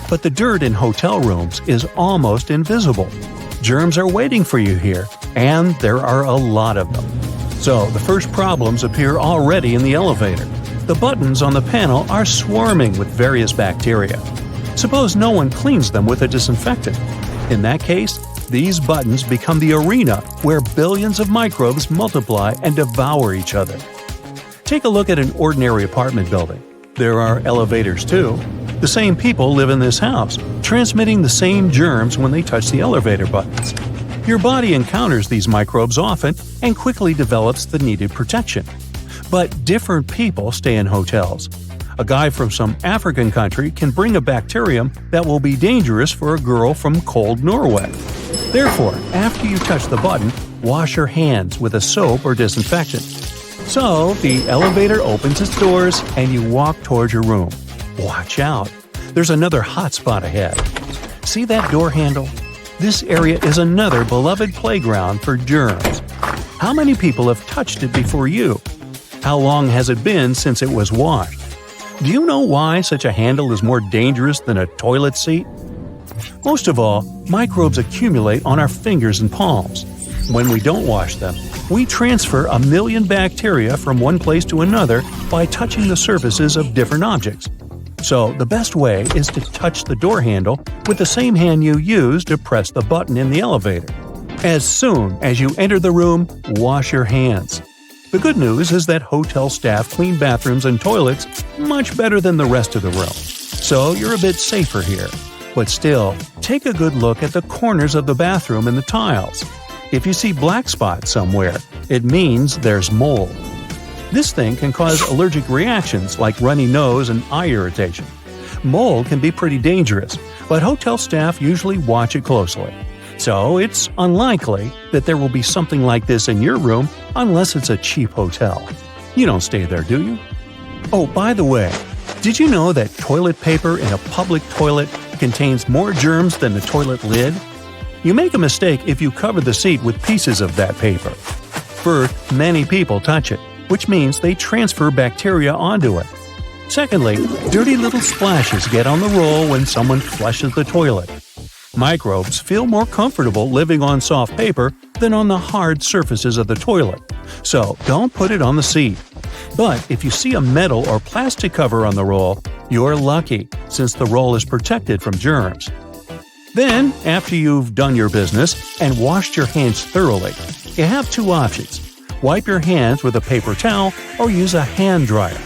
But the dirt in hotel rooms is almost invisible. Germs are waiting for you here, and there are a lot of them. So the first problems appear already in the elevator. The buttons on the panel are swarming with various bacteria. Suppose no one cleans them with a disinfectant. In that case, these buttons become the arena where billions of microbes multiply and devour each other. Take a look at an ordinary apartment building. There are elevators too. The same people live in this house, transmitting the same germs when they touch the elevator buttons. Your body encounters these microbes often and quickly develops the needed protection. But different people stay in hotels. A guy from some African country can bring a bacterium that will be dangerous for a girl from cold Norway. Therefore, after you touch the button, wash your hands with a soap or disinfectant. So, the elevator opens its doors and you walk towards your room. Watch out! There's another hot spot ahead. See that door handle? This area is another beloved playground for germs. How many people have touched it before you? How long has it been since it was washed? Do you know why such a handle is more dangerous than a toilet seat? Most of all, microbes accumulate on our fingers and palms. When we don't wash them, we transfer 1 million bacteria from one place to another by touching the surfaces of different objects. So the best way is to touch the door handle with the same hand you use to press the button in the elevator. As soon as you enter the room, wash your hands. The good news is that hotel staff clean bathrooms and toilets much better than the rest of the room. So you're a bit safer here. But still, take a good look at the corners of the bathroom and the tiles. If you see black spots somewhere, it means there's mold. This thing can cause allergic reactions like runny nose and eye irritation. Mold can be pretty dangerous, but hotel staff usually watch it closely. So it's unlikely that there will be something like this in your room unless it's a cheap hotel. You don't stay there, do you? Oh, by the way, did you know that toilet paper in a public toilet contains more germs than the toilet lid? You make a mistake if you cover the seat with pieces of that paper. First, many people touch it, which means they transfer bacteria onto it. Secondly, dirty little splashes get on the roll when someone flushes the toilet. Microbes feel more comfortable living on soft paper than on the hard surfaces of the toilet, so don't put it on the seat. But if you see a metal or plastic cover on the roll, you're lucky, since the roll is protected from germs. Then, after you've done your business and washed your hands thoroughly, you have two options. Wipe your hands with a paper towel or use a hand dryer.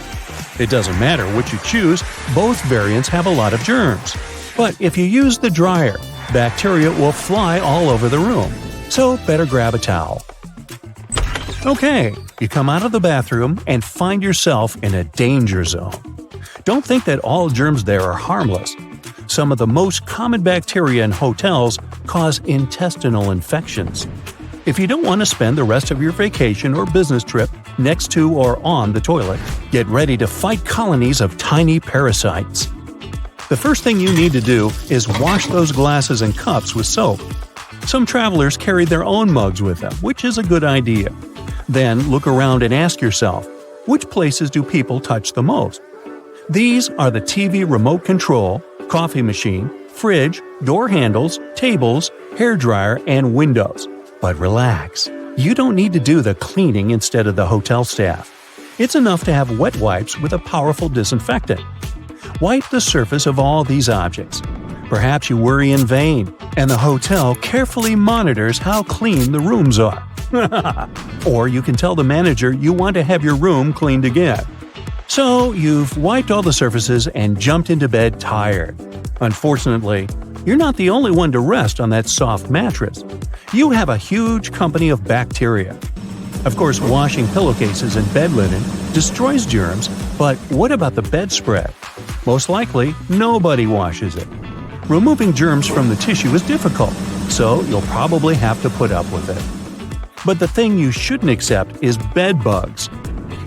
It doesn't matter which you choose, both variants have a lot of germs. But if you use the dryer, bacteria will fly all over the room, so better grab a towel. Okay, you come out of the bathroom and find yourself in a danger zone. Don't think that all germs there are harmless. Some of the most common bacteria in hotels cause intestinal infections. If you don't want to spend the rest of your vacation or business trip next to or on the toilet, get ready to fight colonies of tiny parasites. The first thing you need to do is wash those glasses and cups with soap. Some travelers carry their own mugs with them, which is a good idea. Then look around and ask yourself, which places do people touch the most? These are the TV remote control, coffee machine, fridge, door handles, tables, hairdryer, and windows. But relax, You don't need to do the cleaning instead of the hotel staff. It's enough to have wet wipes with a powerful disinfectant. Wipe the surface of all these objects. Perhaps you worry in vain, and the hotel carefully monitors how clean the rooms are. Or you can tell the manager you want to have your room cleaned again. So, you've wiped all the surfaces and jumped into bed tired. Unfortunately, you're not the only one to rest on that soft mattress. You have a huge company of bacteria. Of course, washing pillowcases and bed linen destroys germs, but what about the bedspread? Most likely, nobody washes it. Removing germs from the tissue is difficult, so you'll probably have to put up with it. But the thing you shouldn't accept is bed bugs.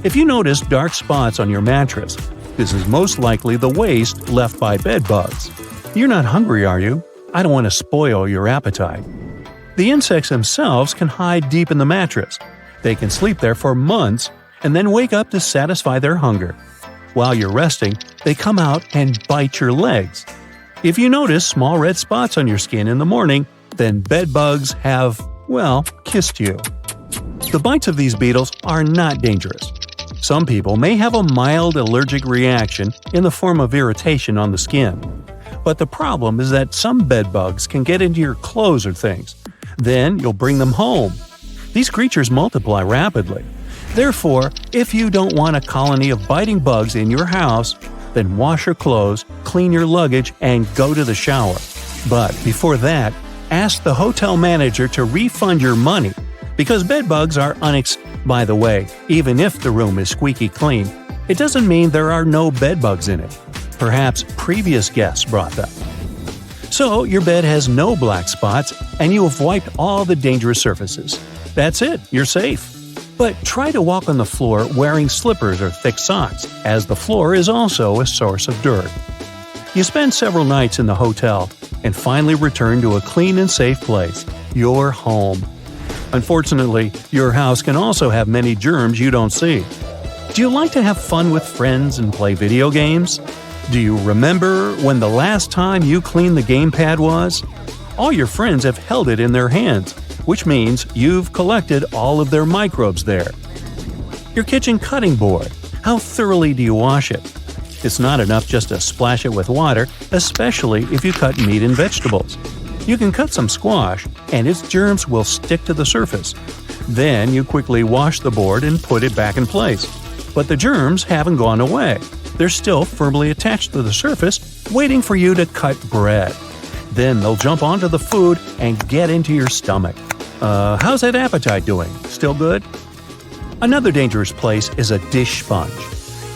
If you notice dark spots on your mattress, this is most likely the waste left by bed bugs. You're not hungry, are you? I don't want to spoil your appetite. The insects themselves can hide deep in the mattress. They can sleep there for months and then wake up to satisfy their hunger. While you're resting, they come out and bite your legs. If you notice small red spots on your skin in the morning, then bed bugs have, well, kissed you. The bites of these beetles are not dangerous. Some people may have a mild allergic reaction in the form of irritation on the skin. But the problem is that some bed bugs can get into your clothes or things. Then you'll bring them home. These creatures multiply rapidly. Therefore, if you don't want a colony of biting bugs in your house, then wash your clothes, clean your luggage, and go to the shower. But before that, ask the hotel manager to refund your money, because bed bugs are By the way, even if the room is squeaky clean, it doesn't mean there are no bed bugs in it. Perhaps previous guests brought them. So your bed has no black spots, and you have wiped all the dangerous surfaces. That's it, you're safe. But try to walk on the floor wearing slippers or thick socks, as the floor is also a source of dirt. You spend several nights in the hotel and finally return to a clean and safe place, your home. Unfortunately, your house can also have many germs you don't see. Do you like to have fun with friends and play video games? Do you remember when the last time you cleaned the gamepad was? All your friends have held it in their hands, which means you've collected all of their microbes there. Your kitchen cutting board. How thoroughly do you wash it? It's not enough just to splash it with water, especially if you cut meat and vegetables. You can cut some squash, and its germs will stick to the surface. Then you quickly wash the board and put it back in place. But the germs haven't gone away. They're still firmly attached to the surface, waiting for you to cut bread. Then they'll jump onto the food and get into your stomach. How's that appetite doing? Still good? Another dangerous place is a dish sponge.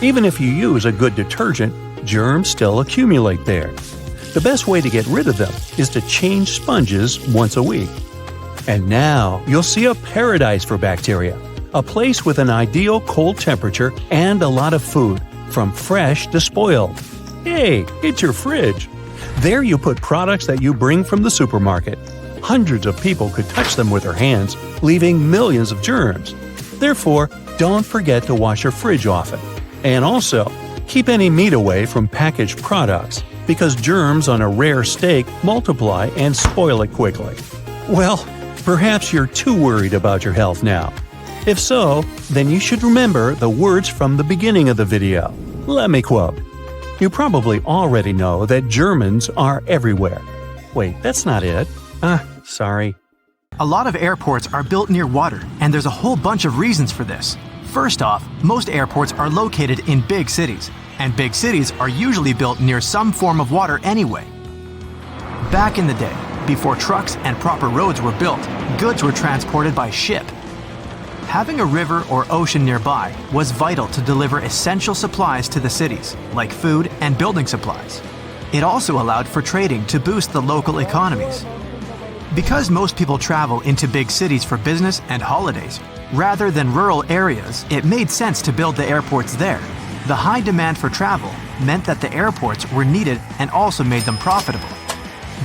Even if you use a good detergent, germs still accumulate there. The best way to get rid of them is to change sponges once a week. And now you'll see a paradise for bacteria, a place with an ideal cold temperature and a lot of food, from fresh to spoiled. Hey, it's your fridge. There you put products that you bring from the supermarket. Hundreds of people could touch them with their hands, leaving millions of germs. Therefore, don't forget to wash your fridge often. And also, keep any meat away from packaged products, because germs on a rare steak multiply and spoil it quickly. Well, perhaps you're too worried about your health now. If so, then you should remember the words from the beginning of the video. Let me quote. You probably already know that Germans are everywhere. Wait, that's not it. Sorry. A lot of airports are built near water, and there's a whole bunch of reasons for this. First off, most airports are located in big cities, and big cities are usually built near some form of water anyway. Back in the day, before trucks and proper roads were built, goods were transported by ship. Having a river or ocean nearby was vital to deliver essential supplies to the cities, like food and building supplies. It also allowed for trading to boost the local economies. Because most people travel into big cities for business and holidays, rather than rural areas, it made sense to build the airports there. The high demand for travel meant that the airports were needed and also made them profitable.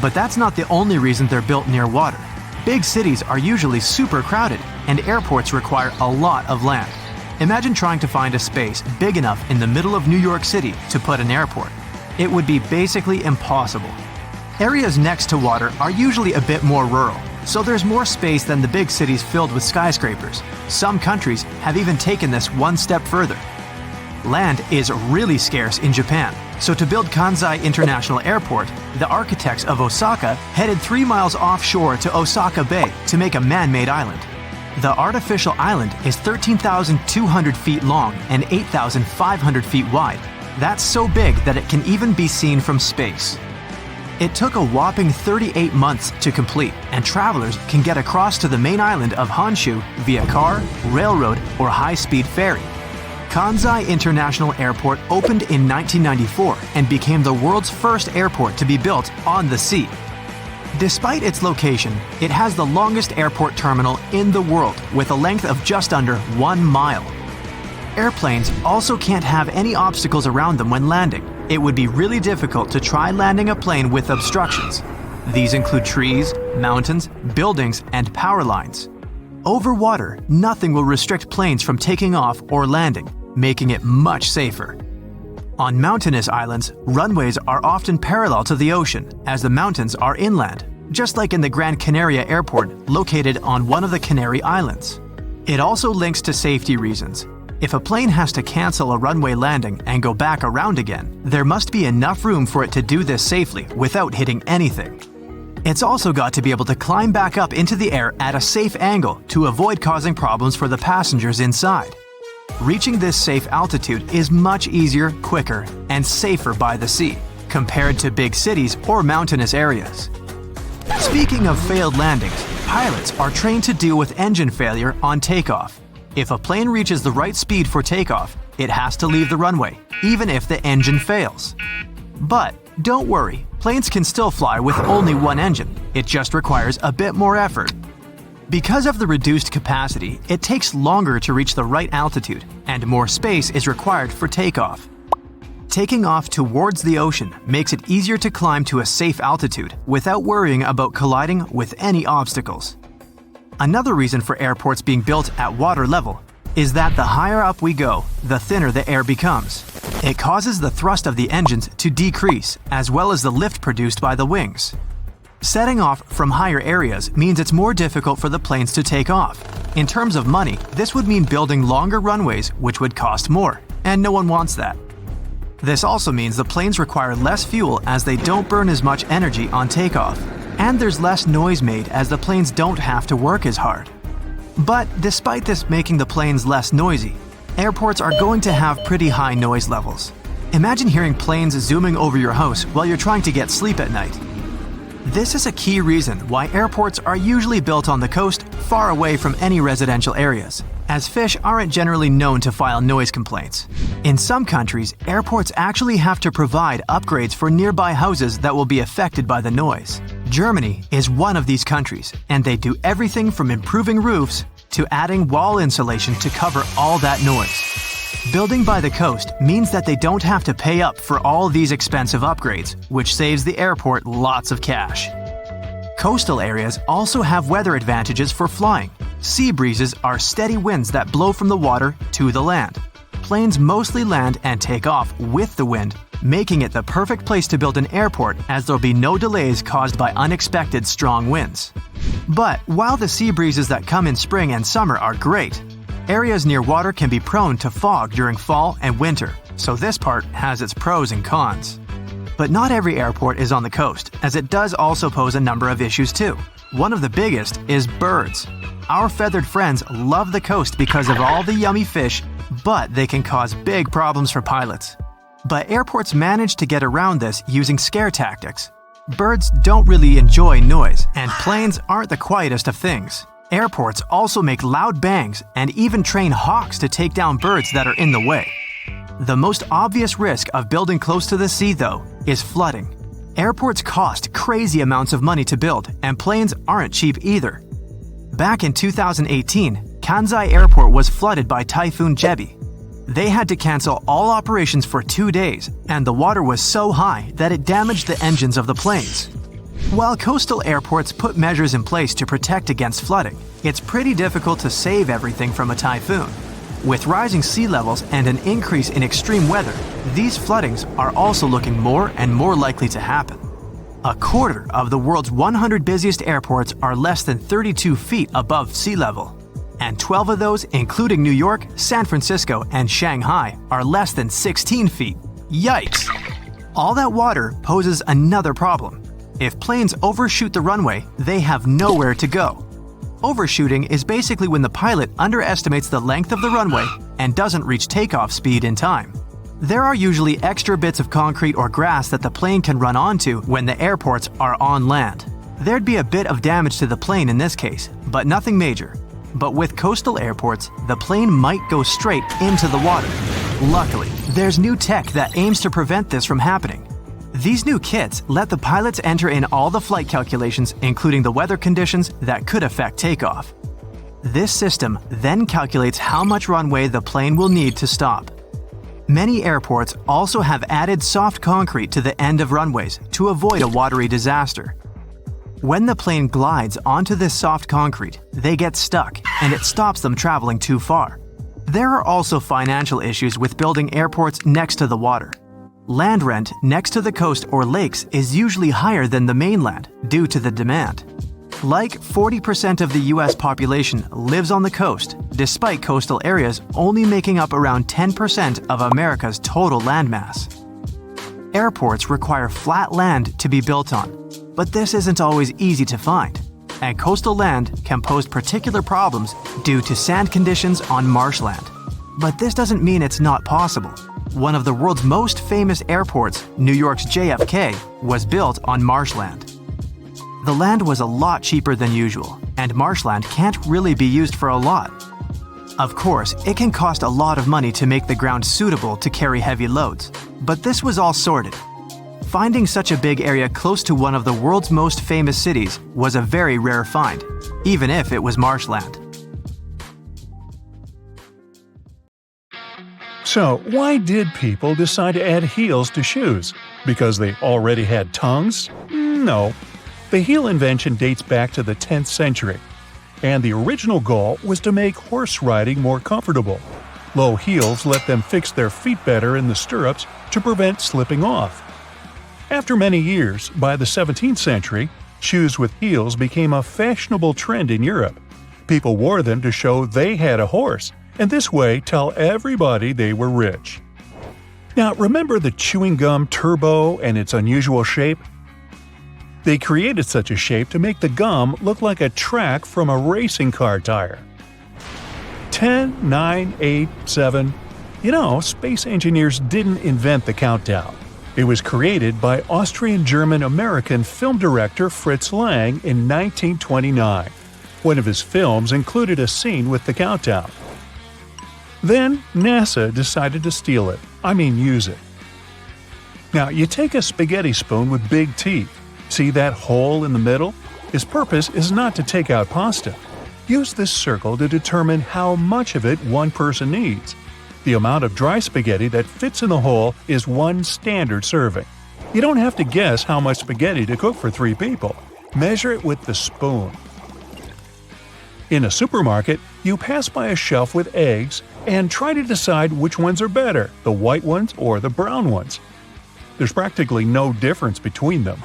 But that's not the only reason they're built near water. Big cities are usually super crowded, and airports require a lot of land. Imagine trying to find a space big enough in the middle of New York City to put an airport. It would be basically impossible. Areas next to water are usually a bit more rural, so there's more space than the big cities filled with skyscrapers. Some countries have even taken this one step further. Land is really scarce in Japan, so to build Kansai International Airport, the architects of Osaka headed 3 miles offshore to Osaka Bay to make a man-made island. The artificial island is 13,200 feet long and 8,500 feet wide. That's so big that it can even be seen from space. It took a whopping 38 months to complete, and travelers can get across to the main island of Honshu via car, railroad, or high-speed ferry. Kansai International Airport opened in 1994 and became the world's first airport to be built on the sea. Despite its location, it has the longest airport terminal in the world with a length of just under 1 mile. Airplanes also can't have any obstacles around them when landing. It would be really difficult to try landing a plane with obstructions. These include trees, mountains, buildings, and power lines. Over water, nothing will restrict planes from taking off or landing, making it much safer. On mountainous islands, runways are often parallel to the ocean, as the mountains are inland, just like in the Gran Canaria Airport located on one of the Canary Islands. It also links to safety reasons. If a plane has to cancel a runway landing and go back around again, there must be enough room for it to do this safely without hitting anything. It's also got to be able to climb back up into the air at a safe angle to avoid causing problems for the passengers inside. Reaching this safe altitude is much easier, quicker, and safer by the sea, compared to big cities or mountainous areas. Speaking of failed landings, pilots are trained to deal with engine failure on takeoff. If a plane reaches the right speed for takeoff, it has to leave the runway, even if the engine fails. But don't worry, planes can still fly with only one engine. It just requires a bit more effort. Because of the reduced capacity, it takes longer to reach the right altitude, and more space is required for takeoff. Taking off towards the ocean makes it easier to climb to a safe altitude without worrying about colliding with any obstacles. Another reason for airports being built at water level is that the higher up we go, the thinner the air becomes. It causes the thrust of the engines to decrease, as well as the lift produced by the wings. Setting off from higher areas means it's more difficult for the planes to take off. In terms of money, this would mean building longer runways, which would cost more, and no one wants that. This also means the planes require less fuel as they don't burn as much energy on takeoff. And there's less noise made as the planes don't have to work as hard. But despite this making the planes less noisy, airports are going to have pretty high noise levels. Imagine hearing planes zooming over your house while you're trying to get sleep at night. This is a key reason why airports are usually built on the coast, far away from any residential areas, as fish aren't generally known to file noise complaints. In some countries, airports actually have to provide upgrades for nearby houses that will be affected by the noise. Germany is one of these countries, and they do everything from improving roofs to adding wall insulation to cover all that noise. Building by the coast means that they don't have to pay up for all these expensive upgrades, which saves the airport lots of cash. Coastal areas also have weather advantages for flying. Sea breezes are steady winds that blow from the water to the land. Planes mostly land and take off with the wind, making it the perfect place to build an airport as there'll be no delays caused by unexpected strong winds. But while the sea breezes that come in spring and summer are great, areas near water can be prone to fog during fall and winter, so this part has its pros and cons. But not every airport is on the coast, as it does also pose a number of issues too. One of the biggest is birds. Our feathered friends love the coast because of all the yummy fish, but they can cause big problems for pilots. But airports manage to get around this using scare tactics. Birds don't really enjoy noise, and planes aren't the quietest of things. Airports also make loud bangs and even train hawks to take down birds that are in the way. The most obvious risk of building close to the sea, though, is flooding. Airports cost crazy amounts of money to build, and planes aren't cheap either. Back in 2018, Kansai Airport was flooded by Typhoon Jebi. They had to cancel all operations for 2 days, and the water was so high that it damaged the engines of the planes. While coastal airports put measures in place to protect against flooding, it's pretty difficult to save everything from a typhoon. With rising sea levels and an increase in extreme weather, these floodings are also looking more and more likely to happen. A quarter of the world's 100 busiest airports are less than 32 feet above sea level. And 12 of those, including New York, San Francisco, and Shanghai, are less than 16 feet. Yikes! All that water poses another problem. If planes overshoot the runway, they have nowhere to go. Overshooting is basically when the pilot underestimates the length of the runway and doesn't reach takeoff speed in time. There are usually extra bits of concrete or grass that the plane can run onto when the airports are on land. There'd be a bit of damage to the plane in this case, but nothing major. But with coastal airports, the plane might go straight into the water. Luckily, there's new tech that aims to prevent this from happening. These new kits let the pilots enter in all the flight calculations, including the weather conditions that could affect takeoff. This system then calculates how much runway the plane will need to stop. Many airports also have added soft concrete to the end of runways to avoid a watery disaster. When the plane glides onto this soft concrete, they get stuck and it stops them traveling too far. There are also financial issues with building airports next to the water. Land rent next to the coast or lakes is usually higher than the mainland due to the demand. Like 40% of the US population lives on the coast, despite coastal areas only making up around 10% of America's total landmass. Airports require flat land to be built on, but this isn't always easy to find, and coastal land can pose particular problems due to sand conditions on marshland. But this doesn't mean it's not possible. One of the world's most famous airports, New York's JFK, was built on marshland. The land was a lot cheaper than usual, and marshland can't really be used for a lot. Of course, it can cost a lot of money to make the ground suitable to carry heavy loads, but this was all sorted. Finding such a big area close to one of the world's most famous cities was a very rare find, even if it was marshland. So, why did people decide to add heels to shoes? Because they already had tongues? No. The heel invention dates back to the 10th century, and the original goal was to make horse riding more comfortable. Low heels let them fix their feet better in the stirrups to prevent slipping off. After many years, by the 17th century, shoes with heels became a fashionable trend in Europe. People wore them to show they had a horse, and this way tell everybody they were rich. Now, remember the chewing gum Turbo and its unusual shape? They created such a shape to make the gum look like a track from a racing car tire. 10, 9, 8, 7. Space engineers didn't invent the countdown. It was created by Austrian-German-American film director Fritz Lang in 1929. One of his films included a scene with the countdown. Then NASA decided to steal it. Use it. Now, you take a spaghetti spoon with big teeth. See that hole in the middle? Its purpose is not to take out pasta. Use this circle to determine how much of it one person needs. The amount of dry spaghetti that fits in the hole is one standard serving. You don't have to guess how much spaghetti to cook for 3 people. Measure it with the spoon. In a supermarket, you pass by a shelf with eggs and try to decide which ones are better, the white ones or the brown ones. There's practically no difference between them.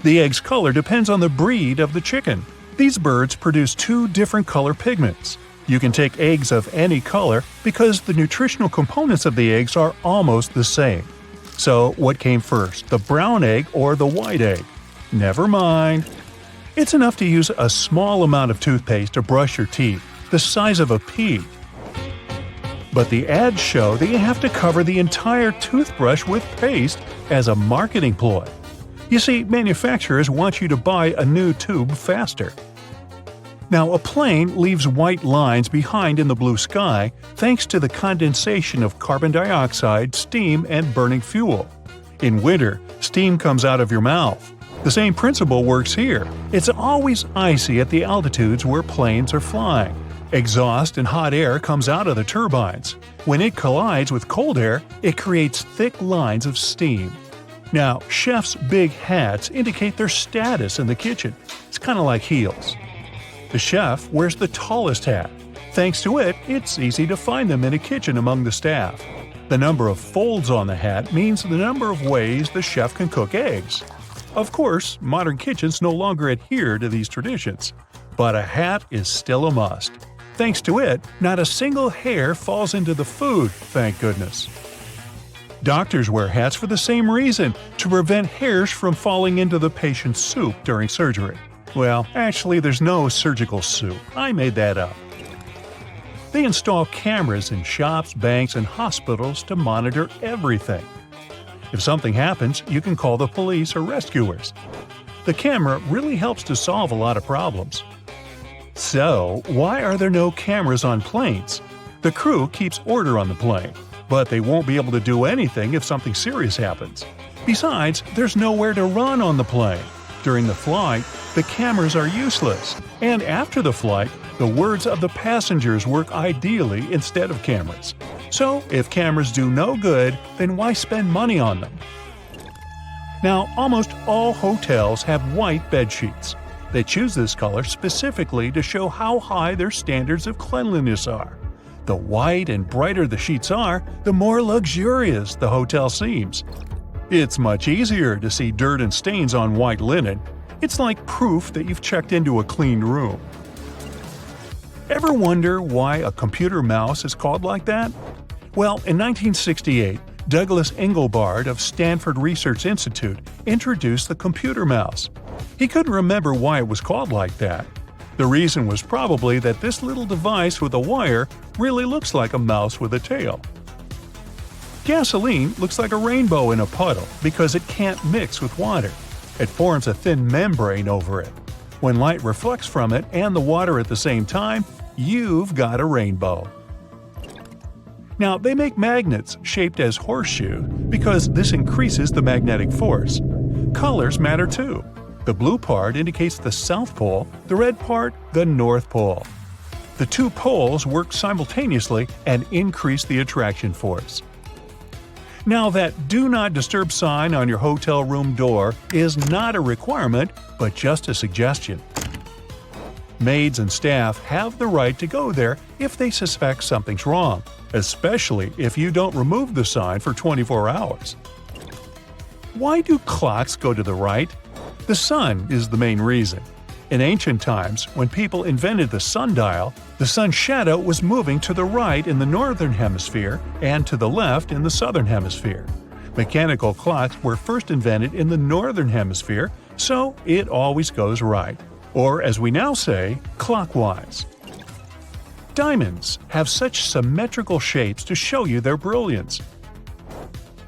The egg's color depends on the breed of the chicken. These birds produce 2 different color pigments. You can take eggs of any color because the nutritional components of the eggs are almost the same. So, what came first, the brown egg or the white egg? Never mind. It's enough to use a small amount of toothpaste to brush your teeth, the size of a pea. But the ads show that you have to cover the entire toothbrush with paste as a marketing ploy. You see, manufacturers want you to buy a new tube faster. Now, a plane leaves white lines behind in the blue sky thanks to the condensation of carbon dioxide, steam, and burning fuel. In winter, steam comes out of your mouth. The same principle works here. It's always icy at the altitudes where planes are flying. Exhaust and hot air comes out of the turbines. When it collides with cold air, it creates thick lines of steam. Now, chefs' big hats indicate their status in the kitchen. It's kind of like heels. The chef wears the tallest hat. Thanks to it, it's easy to find them in a kitchen among the staff. The number of folds on the hat means the number of ways the chef can cook eggs. Of course, modern kitchens no longer adhere to these traditions, but a hat is still a must. Thanks to it, not a single hair falls into the food, thank goodness. Doctors wear hats for the same reason, to prevent hairs from falling into the patient's soup during surgery. Well, actually, there's no surgical soup. I made that up. They install cameras in shops, banks, and hospitals to monitor everything. If something happens, you can call the police or rescuers. The camera really helps to solve a lot of problems. So, why are there no cameras on planes? The crew keeps order on the plane, but they won't be able to do anything if something serious happens. Besides, there's nowhere to run on the plane. During the flight, the cameras are useless, and after the flight, the words of the passengers work ideally instead of cameras. So, if cameras do no good, then why spend money on them? Now, almost all hotels have white bed sheets. They choose this color specifically to show how high their standards of cleanliness are. The white and brighter the sheets are, the more luxurious the hotel seems. It's much easier to see dirt and stains on white linen. It's like proof that you've checked into a clean room. Ever wonder why a computer mouse is called like that? Well, in 1968, Douglas Engelbart of Stanford Research Institute introduced the computer mouse. He couldn't remember why it was called like that. The reason was probably that this little device with a wire really looks like a mouse with a tail. Gasoline looks like a rainbow in a puddle because it can't mix with water. It forms a thin membrane over it. When light reflects from it and the water at the same time, you've got a rainbow. Now, they make magnets shaped as horseshoe because this increases the magnetic force. Colors matter too. The blue part indicates the South Pole, the red part, the North Pole. The two poles work simultaneously and increase the attraction force. Now, that Do Not Disturb sign on your hotel room door is not a requirement, but just a suggestion. Maids and staff have the right to go there if they suspect something's wrong, especially if you don't remove the sign for 24 hours. Why do clocks go to the right? The sun is the main reason. In ancient times, when people invented the sundial, the sun's shadow was moving to the right in the northern hemisphere and to the left in the southern hemisphere. Mechanical clocks were first invented in the northern hemisphere, so it always goes right. Or, as we now say, clockwise. Diamonds have such symmetrical shapes to show you their brilliance.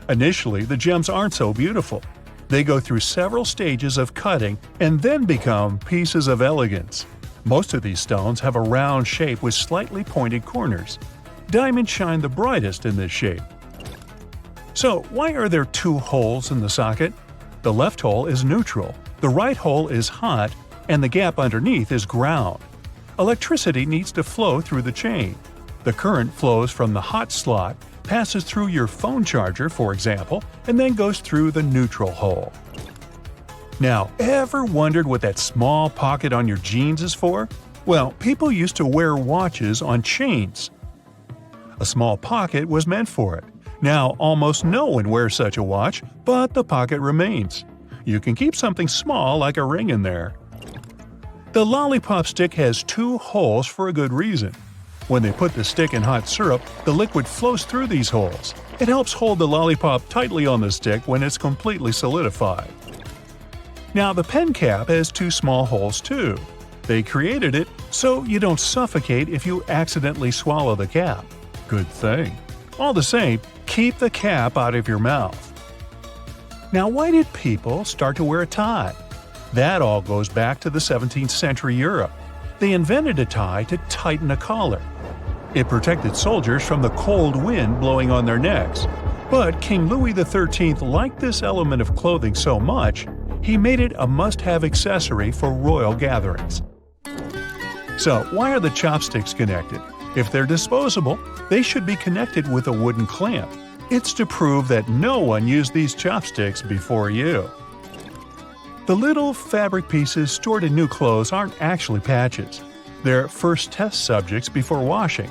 Initially, the gems aren't so beautiful. They go through several stages of cutting and then become pieces of elegance. Most of these stones have a round shape with slightly pointed corners. Diamonds shine the brightest in this shape. So, why are there two holes in the socket? The left hole is neutral, the right hole is hot, and the gap underneath is ground. Electricity needs to flow through the chain. The current flows from the hot slot, passes through your phone charger, for example, and then goes through the neutral hole. Now, ever wondered what that small pocket on your jeans is for? Well, people used to wear watches on chains. A small pocket was meant for it. Now, almost no one wears such a watch, but the pocket remains. You can keep something small like a ring in there. The lollipop stick has two holes for a good reason. When they put the stick in hot syrup, the liquid flows through these holes. It helps hold the lollipop tightly on the stick when it's completely solidified. Now, the pen cap has two small holes too. They created it so you don't suffocate if you accidentally swallow the cap. Good thing. All the same, keep the cap out of your mouth. Now, why did people start to wear a tie? That all goes back to the 17th century Europe. They invented a tie to tighten a collar. It protected soldiers from the cold wind blowing on their necks. But King Louis XIII liked this element of clothing so much, he made it a must-have accessory for royal gatherings. So, why are the chopsticks connected? If they're disposable, they should be connected with a wooden clamp. It's to prove that no one used these chopsticks before you. The little fabric pieces stored in new clothes aren't actually patches. They're first test subjects before washing.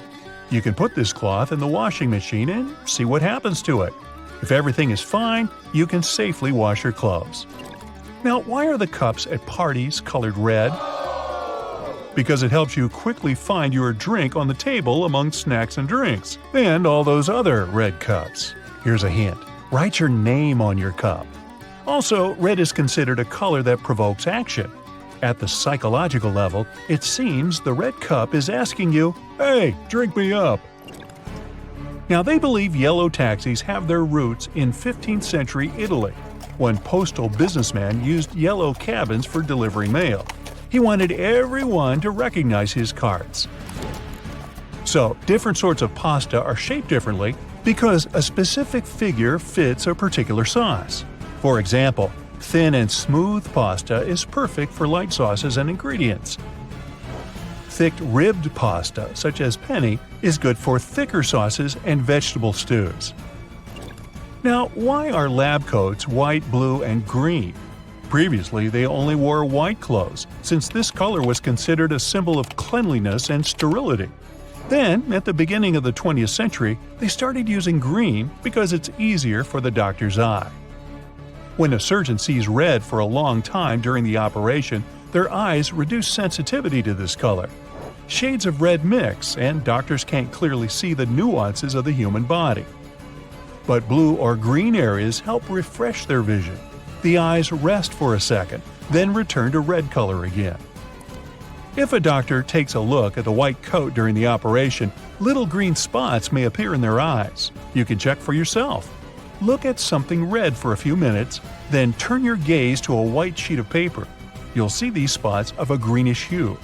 You can put this cloth in the washing machine and see what happens to it. If everything is fine, you can safely wash your clothes. Now, why are the cups at parties colored red? Because it helps you quickly find your drink on the table among snacks and drinks, and all those other red cups. Here's a hint. Write your name on your cup. Also, red is considered a color that provokes action. At the psychological level, it seems the red cup is asking you, "Hey, drink me up." Now, they believe yellow taxis have their roots in 15th century Italy, when postal businessman used yellow cabins for delivering mail. He wanted everyone to recognize his carts. So, different sorts of pasta are shaped differently because a specific figure fits a particular sauce. For example, thin and smooth pasta is perfect for light sauces and ingredients. Thick ribbed pasta, such as penne, is good for thicker sauces and vegetable stews. Now, why are lab coats white, blue, and green? Previously, they only wore white clothes, since this color was considered a symbol of cleanliness and sterility. Then, at the beginning of the 20th century, they started using green because it's easier for the doctor's eye. When a surgeon sees red for a long time during the operation, their eyes reduce sensitivity to this color. Shades of red mix, and doctors can't clearly see the nuances of the human body. But blue or green areas help refresh their vision. The eyes rest for a second, then return to red color again. If a doctor takes a look at the white coat during the operation, little green spots may appear in their eyes. You can check for yourself. Look at something red for a few minutes, then turn your gaze to a white sheet of paper. You'll see these spots of a greenish hue.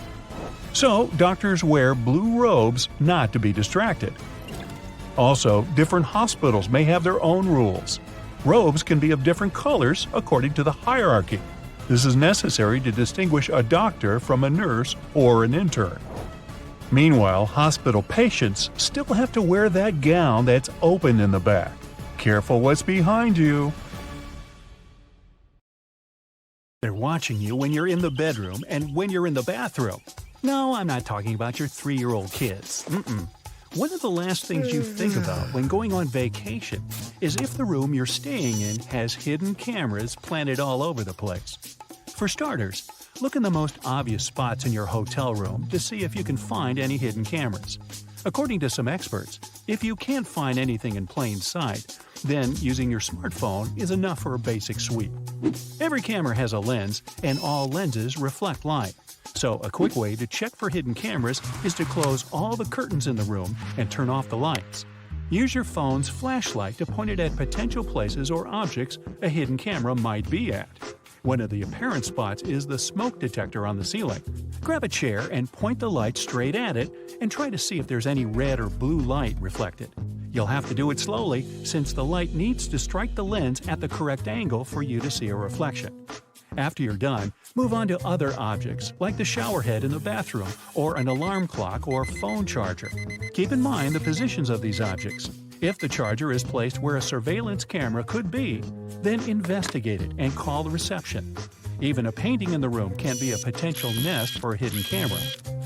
So, doctors wear blue robes not to be distracted. Also, different hospitals may have their own rules. Robes can be of different colors according to the hierarchy. This is necessary to distinguish a doctor from a nurse or an intern. Meanwhile, hospital patients still have to wear that gown that's open in the back. Careful what's behind you. They're watching you when you're in the bedroom and when you're in the bathroom. No, I'm not talking about your 3-year-old kids. One of the last things you think about when going on vacation is if the room you're staying in has hidden cameras planted all over the place. For starters, look in the most obvious spots in your hotel room to see if you can find any hidden cameras. According to some experts, if you can't find anything in plain sight, then using your smartphone is enough for a basic sweep. Every camera has a lens, and all lenses reflect light. So a quick way to check for hidden cameras is to close all the curtains in the room and turn off the lights. Use your phone's flashlight to point it at potential places or objects a hidden camera might be at. One of the apparent spots is the smoke detector on the ceiling. Grab a chair and point the light straight at it and try to see if there's any red or blue light reflected. You'll have to do it slowly since the light needs to strike the lens at the correct angle for you to see a reflection. After you're done, move on to other objects like the shower head in the bathroom or an alarm clock or phone charger. Keep in mind the positions of these objects. If the charger is placed where a surveillance camera could be, then investigate it and call the reception. Even a painting in the room can be a potential nest for a hidden camera.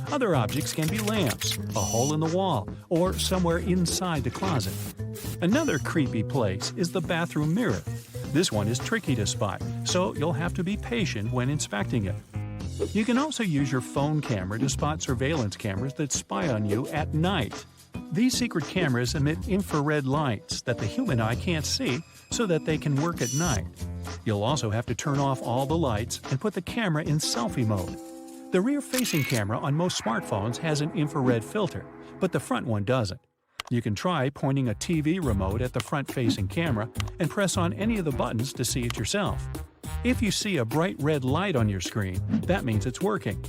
Other objects can be lamps, a hole in the wall, or somewhere inside the closet. Another creepy place is the bathroom mirror. This one is tricky to spot, so you'll have to be patient when inspecting it. You can also use your phone camera to spot surveillance cameras that spy on you at night. These secret cameras emit infrared lights that the human eye can't see so that they can work at night. You'll also have to turn off all the lights and put the camera in selfie mode. The rear-facing camera on most smartphones has an infrared filter, but the front one doesn't. You can try pointing a TV remote at the front-facing camera and press on any of the buttons to see it yourself. If you see a bright red light on your screen, that means it's working.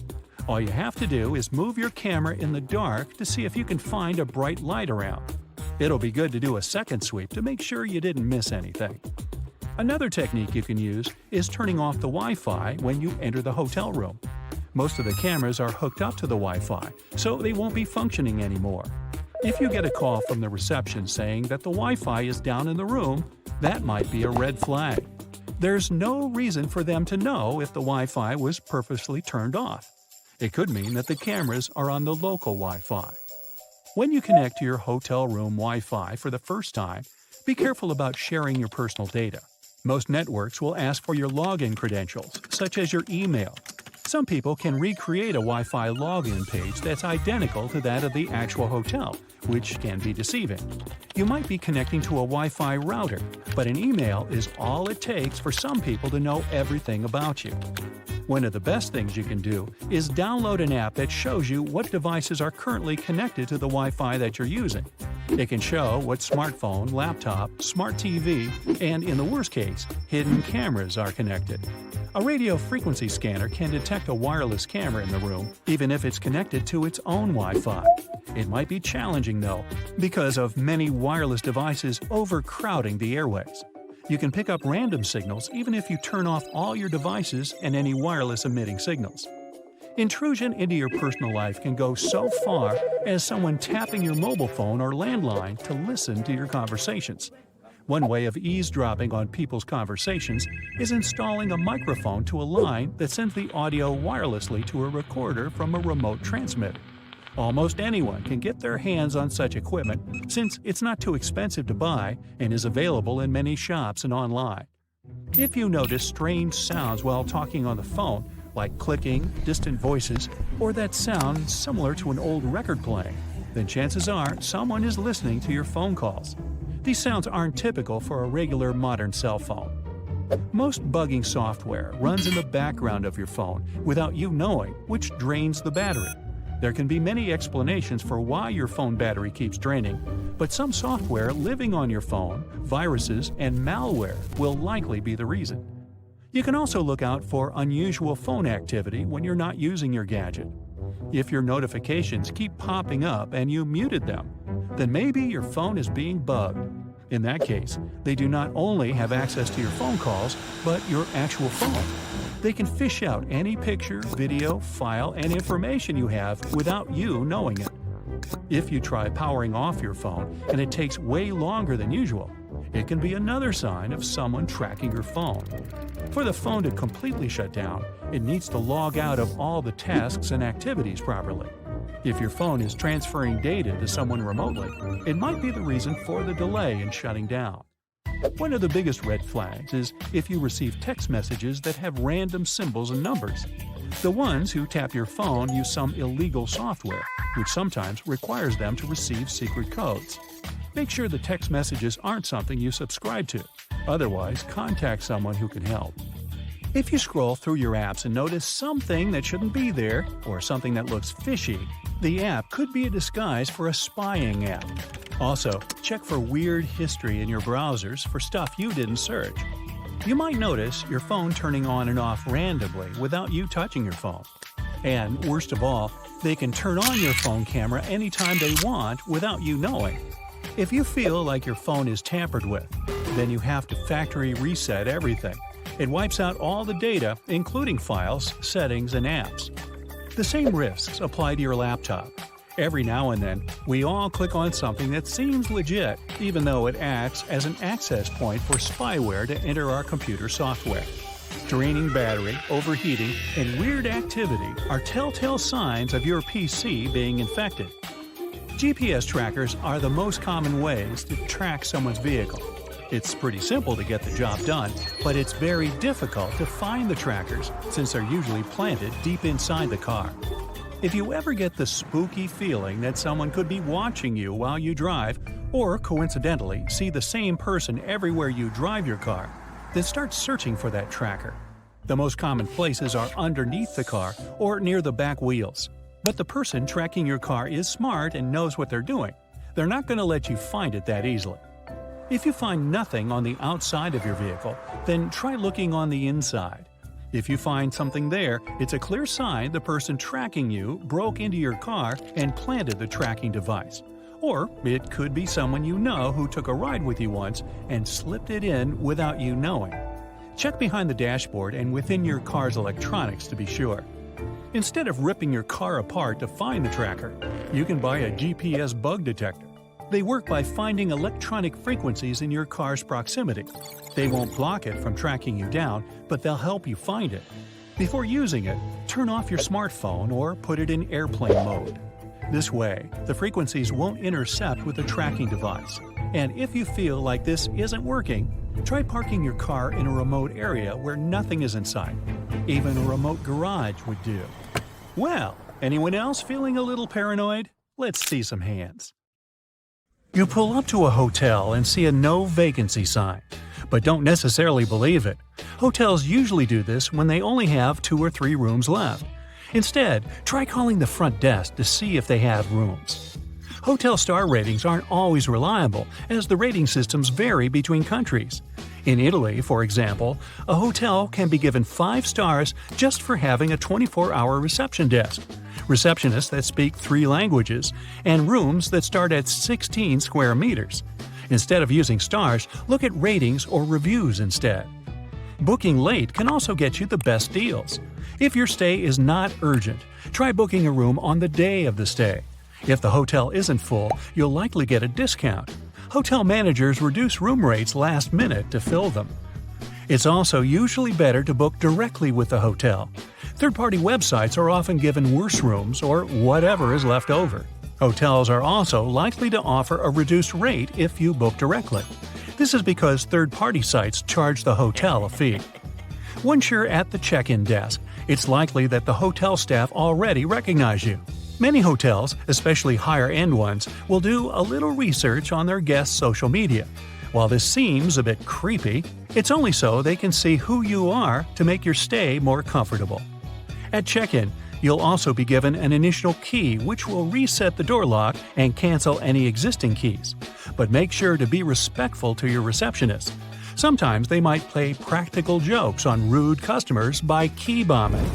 All you have to do is move your camera in the dark to see if you can find a bright light around. It'll be good to do a second sweep to make sure you didn't miss anything. Another technique you can use is turning off the Wi-Fi when you enter the hotel room. Most of the cameras are hooked up to the Wi-Fi, so they won't be functioning anymore. If you get a call from the reception saying that the Wi-Fi is down in the room, that might be a red flag. There's no reason for them to know if the Wi-Fi was purposely turned off. It could mean that the cameras are on the local Wi-Fi. When you connect to your hotel room Wi-Fi for the first time, be careful about sharing your personal data. Most networks will ask for your login credentials, such as your email. Some people can recreate a Wi-Fi login page that's identical to that of the actual hotel, which can be deceiving. You might be connecting to a Wi-Fi router, but an email is all it takes for some people to know everything about you. One of the best things you can do is download an app that shows you what devices are currently connected to the Wi-Fi that you're using. It can show what smartphone, laptop, smart TV, and in the worst case, hidden cameras are connected. A radio frequency scanner can detect a wireless camera in the room, even if it's connected to its own Wi-Fi. It might be challenging, though, because of many wireless devices overcrowding the airways. You can pick up random signals even if you turn off all your devices and any wireless emitting signals. Intrusion into your personal life can go so far as someone tapping your mobile phone or landline to listen to your conversations. One way of eavesdropping on people's conversations is installing a microphone to a line that sends the audio wirelessly to a recorder from a remote transmitter. Almost anyone can get their hands on such equipment since it's not too expensive to buy and is available in many shops and online. If you notice strange sounds while talking on the phone, like clicking, distant voices, or that sound similar to an old record playing, then chances are someone is listening to your phone calls. These sounds aren't typical for a regular modern cell phone. Most bugging software runs in the background of your phone without you knowing, which drains the battery. There can be many explanations for why your phone battery keeps draining, but some software living on your phone, viruses, and malware will likely be the reason. You can also look out for unusual phone activity when you're not using your gadget. If your notifications keep popping up and you muted them, then maybe your phone is being bugged. In that case, they do not only have access to your phone calls, but your actual phone. They can fish out any picture, video, file, and information you have without you knowing it. If you try powering off your phone and it takes way longer than usual, it can be another sign of someone tracking your phone. For the phone to completely shut down, it needs to log out of all the tasks and activities properly. If your phone is transferring data to someone remotely, it might be the reason for the delay in shutting down. One of the biggest red flags is if you receive text messages that have random symbols and numbers. The ones who tap your phone use some illegal software, which sometimes requires them to receive secret codes. Make sure the text messages aren't something you subscribe to. Otherwise, contact someone who can help. If you scroll through your apps and notice something that shouldn't be there, or something that looks fishy, the app could be a disguise for a spying app. Also, check for weird history in your browsers for stuff you didn't search. You might notice your phone turning on and off randomly without you touching your phone. And worst of all, they can turn on your phone camera anytime they want without you knowing. If you feel like your phone is tampered with, then you have to factory reset everything. It wipes out all the data, including files, settings, and apps. The same risks apply to your laptop. Every now and then, we all click on something that seems legit, even though it acts as an access point for spyware to enter our computer software. Draining battery, overheating, and weird activity are telltale signs of your PC being infected. GPS trackers are the most common ways to track someone's vehicle. It's pretty simple to get the job done, but it's very difficult to find the trackers since they're usually planted deep inside the car. If you ever get the spooky feeling that someone could be watching you while you drive, or coincidentally see the same person everywhere you drive your car, then start searching for that tracker. The most common places are underneath the car or near the back wheels. But the person tracking your car is smart and knows what they're doing. They're not going to let you find it that easily. If you find nothing on the outside of your vehicle, then try looking on the inside. If you find something there, it's a clear sign the person tracking you broke into your car and planted the tracking device. Or it could be someone you know who took a ride with you once and slipped it in without you knowing. Check behind the dashboard and within your car's electronics to be sure. Instead of ripping your car apart to find the tracker, you can buy a GPS bug detector. They work by finding electronic frequencies in your car's proximity. They won't block it from tracking you down, but they'll help you find it. Before using it, turn off your smartphone or put it in airplane mode. This way, the frequencies won't intercept with the tracking device. And if you feel like this isn't working, try parking your car in a remote area where nothing is in sight. Even a remote garage would do. Well, anyone else feeling a little paranoid? Let's see some hands. You pull up to a hotel and see a no vacancy sign, but don't necessarily believe it. Hotels usually do this when they only have 2 or 3 rooms left. Instead, try calling the front desk to see if they have rooms. Hotel star ratings aren't always reliable, as the rating systems vary between countries. In Italy, for example, a hotel can be given 5 stars just for having a 24-hour reception desk, receptionists that speak 3 languages, and rooms that start at 16 square meters. Instead of using stars, look at ratings or reviews instead. Booking late can also get you the best deals. If your stay is not urgent, try booking a room on the day of the stay. If the hotel isn't full, you'll likely get a discount. Hotel managers reduce room rates last minute to fill them. It's also usually better to book directly with the hotel. Third-party websites are often given worse rooms or whatever is left over. Hotels are also likely to offer a reduced rate if you book directly. This is because third-party sites charge the hotel a fee. Once you're at the check-in desk, it's likely that the hotel staff already recognize you. Many hotels, especially higher-end ones, will do a little research on their guests' social media. While this seems a bit creepy, it's only so they can see who you are to make your stay more comfortable. At check-in, you'll also be given an initial key which will reset the door lock and cancel any existing keys. But make sure to be respectful to your receptionist. Sometimes they might play practical jokes on rude customers by key bombing.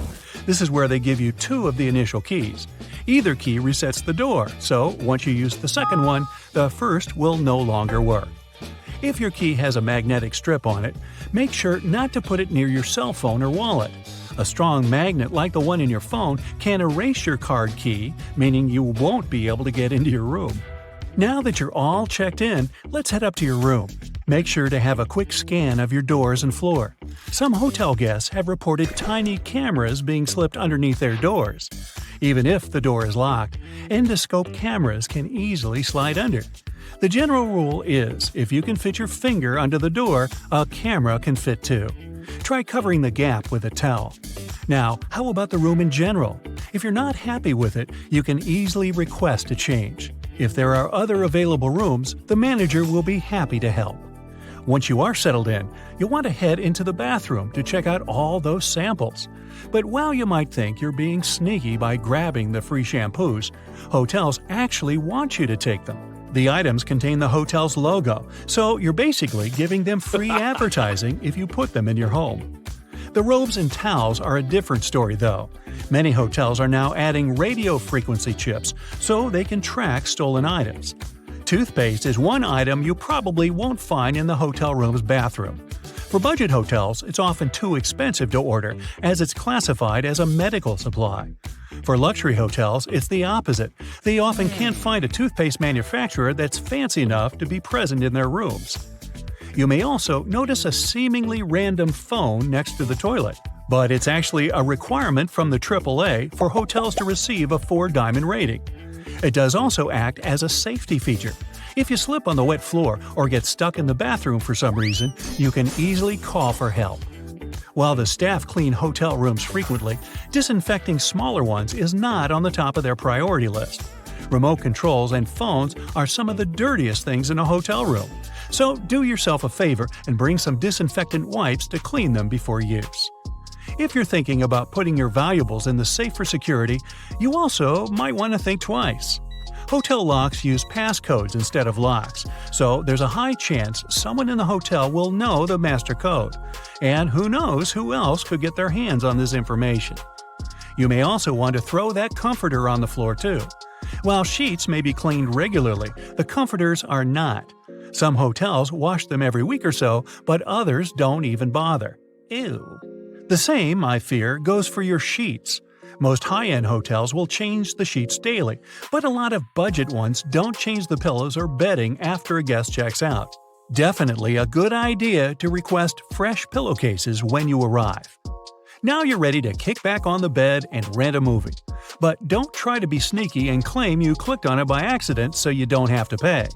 This is where they give you 2 of the initial keys. Either key resets the door, so once you use the second one, the first will no longer work. If your key has a magnetic strip on it, make sure not to put it near your cell phone or wallet. A strong magnet like the one in your phone can erase your card key, meaning you won't be able to get into your room. Now that you're all checked in, let's head up to your room. Make sure to have a quick scan of your doors and floor. Some hotel guests have reported tiny cameras being slipped underneath their doors. Even if the door is locked, endoscope cameras can easily slide under. The general rule is, if you can fit your finger under the door, a camera can fit too. Try covering the gap with a towel. Now, how about the room in general? If you're not happy with it, you can easily request a change. If there are other available rooms, the manager will be happy to help. Once you are settled in, you'll want to head into the bathroom to check out all those samples. But while you might think you're being sneaky by grabbing the free shampoos, hotels actually want you to take them. The items contain the hotel's logo, so you're basically giving them free advertising if you put them in your home. The robes and towels are a different story though. Many hotels are now adding radio frequency chips so they can track stolen items. Toothpaste is one item you probably won't find in the hotel room's bathroom. For budget hotels, it's often too expensive to order as it's classified as a medical supply. For luxury hotels, it's the opposite. They often can't find a toothpaste manufacturer that's fancy enough to be present in their rooms. You may also notice a seemingly random phone next to the toilet, but it's actually a requirement from the AAA for hotels to receive a 4-diamond rating. It does also act as a safety feature. If you slip on the wet floor or get stuck in the bathroom for some reason, you can easily call for help. While the staff clean hotel rooms frequently, disinfecting smaller ones is not on the top of their priority list. Remote controls and phones are some of the dirtiest things in a hotel room, so do yourself a favor and bring some disinfectant wipes to clean them before use. If you're thinking about putting your valuables in the safe for security, you also might want to think twice. Hotel locks use passcodes instead of locks, so there's a high chance someone in the hotel will know the master code. And who knows who else could get their hands on this information. You may also want to throw that comforter on the floor too. While sheets may be cleaned regularly, the comforters are not. Some hotels wash them every week or so, but others don't even bother. Ew. The same, I fear, goes for your sheets. Most high-end hotels will change the sheets daily, but a lot of budget ones don't change the pillows or bedding after a guest checks out. Definitely a good idea to request fresh pillowcases when you arrive. Now you're ready to kick back on the bed and rent a movie. But don't try to be sneaky and claim you clicked on it by accident so you don't have to pay.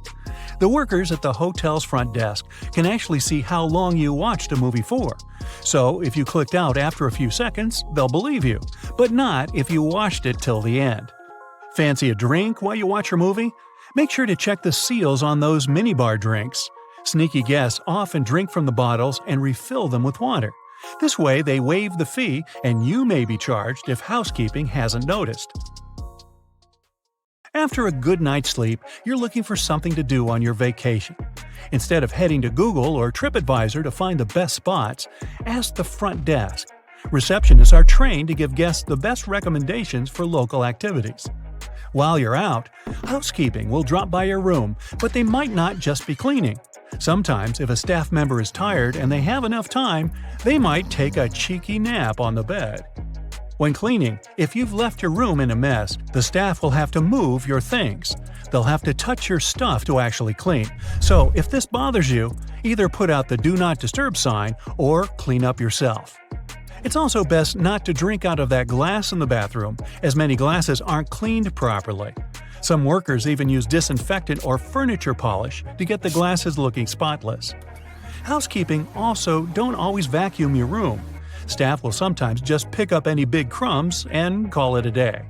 The workers at the hotel's front desk can actually see how long you watched a movie for. So if you clicked out after a few seconds, they'll believe you, but not if you watched it till the end. Fancy a drink while you watch your movie? Make sure to check the seals on those minibar drinks. Sneaky guests often drink from the bottles and refill them with water. This way they waive the fee and you may be charged if housekeeping hasn't noticed. After a good night's sleep, you're looking for something to do on your vacation. Instead of heading to Google or TripAdvisor to find the best spots, ask the front desk. Receptionists are trained to give guests the best recommendations for local activities. While you're out, housekeeping will drop by your room, but they might not just be cleaning. Sometimes, if a staff member is tired and they have enough time, they might take a cheeky nap on the bed. When cleaning, if you've left your room in a mess, the staff will have to move your things. They'll have to touch your stuff to actually clean. So if this bothers you, either put out the Do Not Disturb sign or clean up yourself. It's also best not to drink out of that glass in the bathroom, as many glasses aren't cleaned properly. Some workers even use disinfectant or furniture polish to get the glasses looking spotless. Housekeeping also don't always vacuum your room. Staff will sometimes just pick up any big crumbs and call it a day.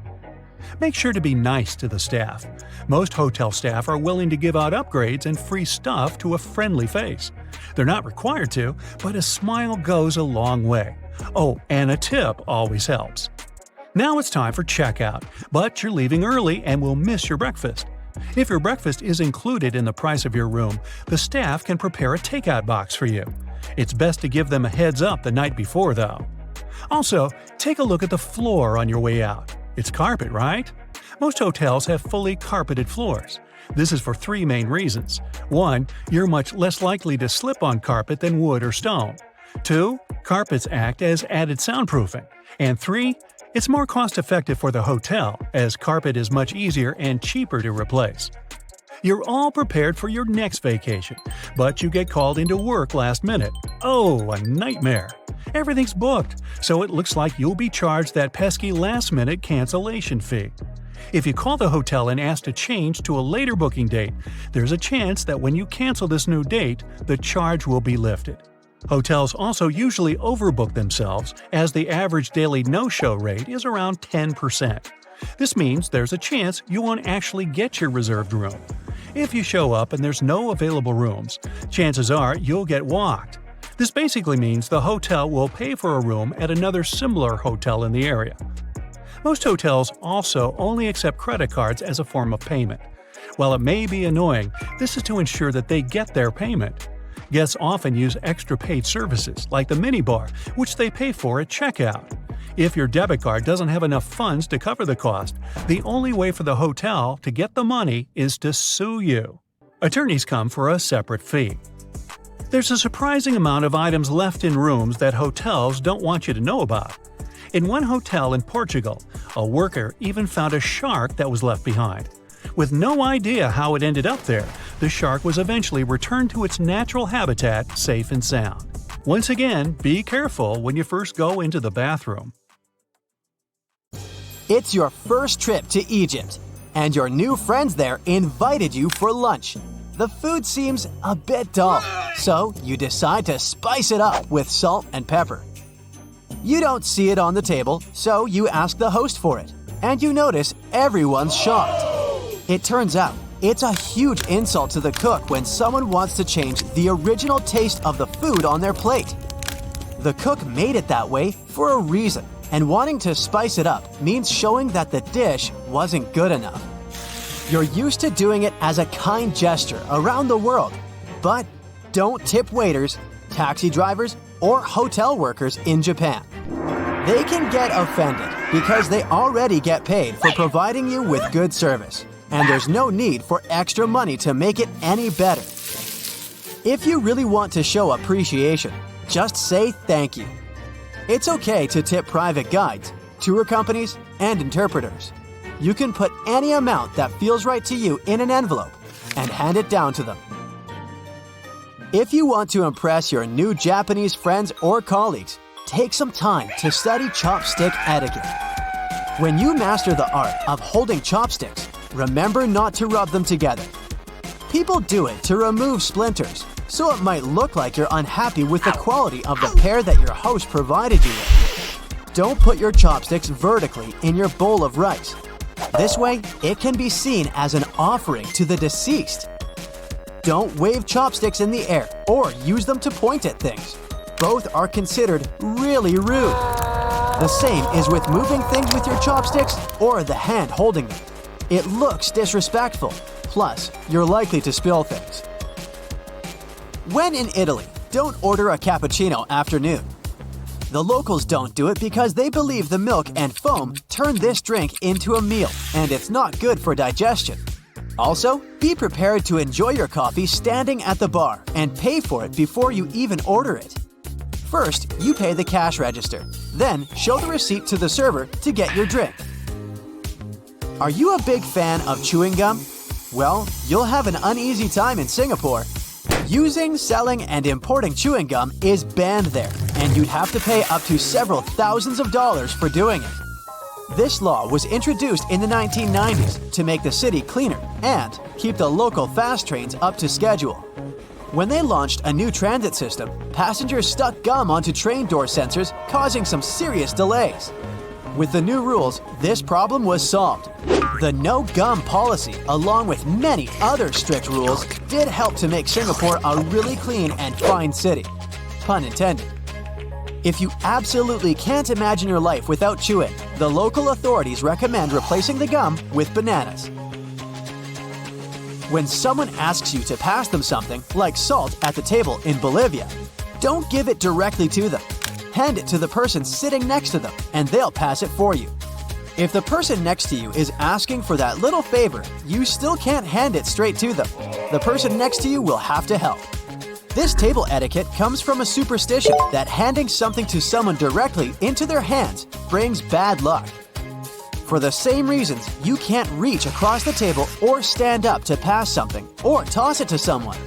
Make sure to be nice to the staff. Most hotel staff are willing to give out upgrades and free stuff to a friendly face. They're not required to, but a smile goes a long way. Oh, and a tip always helps. Now it's time for checkout, but you're leaving early and will miss your breakfast. If your breakfast is included in the price of your room, the staff can prepare a takeout box for you. It's best to give them a heads up the night before, though. Also, take a look at the floor on your way out. It's carpet, right? Most hotels have fully carpeted floors. This is for three main reasons. 1. You're much less likely to slip on carpet than wood or stone. 2. Carpets act as added soundproofing. And 3. It's more cost-effective for the hotel, as carpet is much easier and cheaper to replace. You're all prepared for your next vacation, but you get called into work last minute. Oh, a nightmare! Everything's booked, so it looks like you'll be charged that pesky last-minute cancellation fee. If you call the hotel and ask to change to a later booking date, there's a chance that when you cancel this new date, the charge will be lifted. Hotels also usually overbook themselves, as the average daily no-show rate is around 10%. This means there's a chance you won't actually get your reserved room. If you show up and there's no available rooms, chances are you'll get walked. This basically means the hotel will pay for a room at another similar hotel in the area. Most hotels also only accept credit cards as a form of payment. While it may be annoying, this is to ensure that they get their payment. Guests often use extra paid services, like the minibar, which they pay for at checkout. If your debit card doesn't have enough funds to cover the cost, the only way for the hotel to get the money is to sue you. Attorneys come for a separate fee. There's a surprising amount of items left in rooms that hotels don't want you to know about. In one hotel in Portugal, a worker even found a shark that was left behind. With no idea how it ended up there, the shark was eventually returned to its natural habitat safe and sound. Once again, be careful when you first go into the bathroom. It's your first trip to Egypt, and your new friends there invited you for lunch. The food seems a bit dull, so you decide to spice it up with salt and pepper. You don't see it on the table, so you ask the host for it, and you notice everyone's shocked. It turns out, it's a huge insult to the cook when someone wants to change the original taste of the food on their plate. The cook made it that way for a reason, and wanting to spice it up means showing that the dish wasn't good enough. You're used to doing it as a kind gesture around the world, but don't tip waiters, taxi drivers, or hotel workers in Japan. They can get offended because they already get paid for providing you with good service, and there's no need for extra money to make it any better. If you really want to show appreciation, just say thank you. It's okay to tip private guides, tour companies, and interpreters. You can put any amount that feels right to you in an envelope and hand it down to them. If you want to impress your new Japanese friends or colleagues, take some time to study chopstick etiquette. When you master the art of holding chopsticks, remember not to rub them together. People do it to remove splinters, so it might look like you're unhappy with the quality of the pair that your host provided you with. Don't put your chopsticks vertically in your bowl of rice. This way, it can be seen as an offering to the deceased. Don't wave chopsticks in the air or use them to point at things. Both are considered really rude. The same is with moving things with your chopsticks or the hand holding them. It looks disrespectful. Plus, you're likely to spill things. When in Italy, don't order a cappuccino after noon. The locals don't do it because they believe the milk and foam turn this drink into a meal, and it's not good for digestion. Also, be prepared to enjoy your coffee standing at the bar and pay for it before you even order it. First, you pay the cash register. Then, show the receipt to the server to get your drink. Are you a big fan of chewing gum? Well, you'll have an uneasy time in Singapore. Using, selling, and importing chewing gum is banned there, and you'd have to pay up to several thousands of dollars for doing it. This law was introduced in the 1990s to make the city cleaner and keep the local fast trains up to schedule. When they launched a new transit system, passengers stuck gum onto train door sensors, causing some serious delays. With the new rules, this problem was solved. The no gum policy, along with many other strict rules, did help to make Singapore a really clean and fine city. Pun intended. If you absolutely can't imagine your life without chewing, the local authorities recommend replacing the gum with bananas. When someone asks you to pass them something, like salt at the table in Bolivia, don't give it directly to them. Hand it to the person sitting next to them, and they'll pass it for you. If the person next to you is asking for that little favor, you still can't hand it straight to them. The person next to you will have to help. This table etiquette comes from a superstition that handing something to someone directly into their hands brings bad luck. For the same reasons, you can't reach across the table or stand up to pass something or toss it to someone.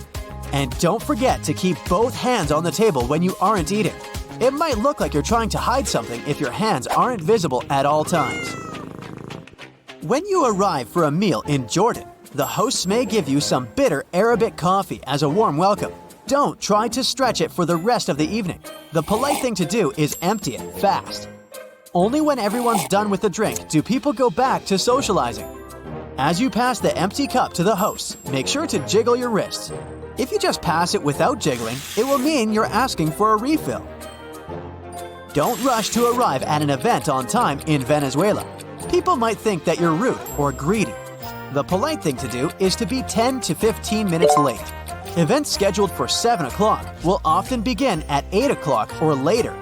And don't forget to keep both hands on the table when you aren't eating. It might look like you're trying to hide something if your hands aren't visible at all times. When you arrive for a meal in Jordan, the hosts may give you some bitter Arabic coffee as a warm welcome. Don't try to stretch it for the rest of the evening. The polite thing to do is empty it fast. Only when everyone's done with the drink do people go back to socializing. As you pass the empty cup to the hosts, make sure to jiggle your wrists. If you just pass it without jiggling, it will mean you're asking for a refill. Don't rush to arrive at an event on time in Venezuela. People might think that you're rude or greedy. The polite thing to do is to be 10 to 15 minutes late. Events scheduled for 7 o'clock will often begin at 8 o'clock or later.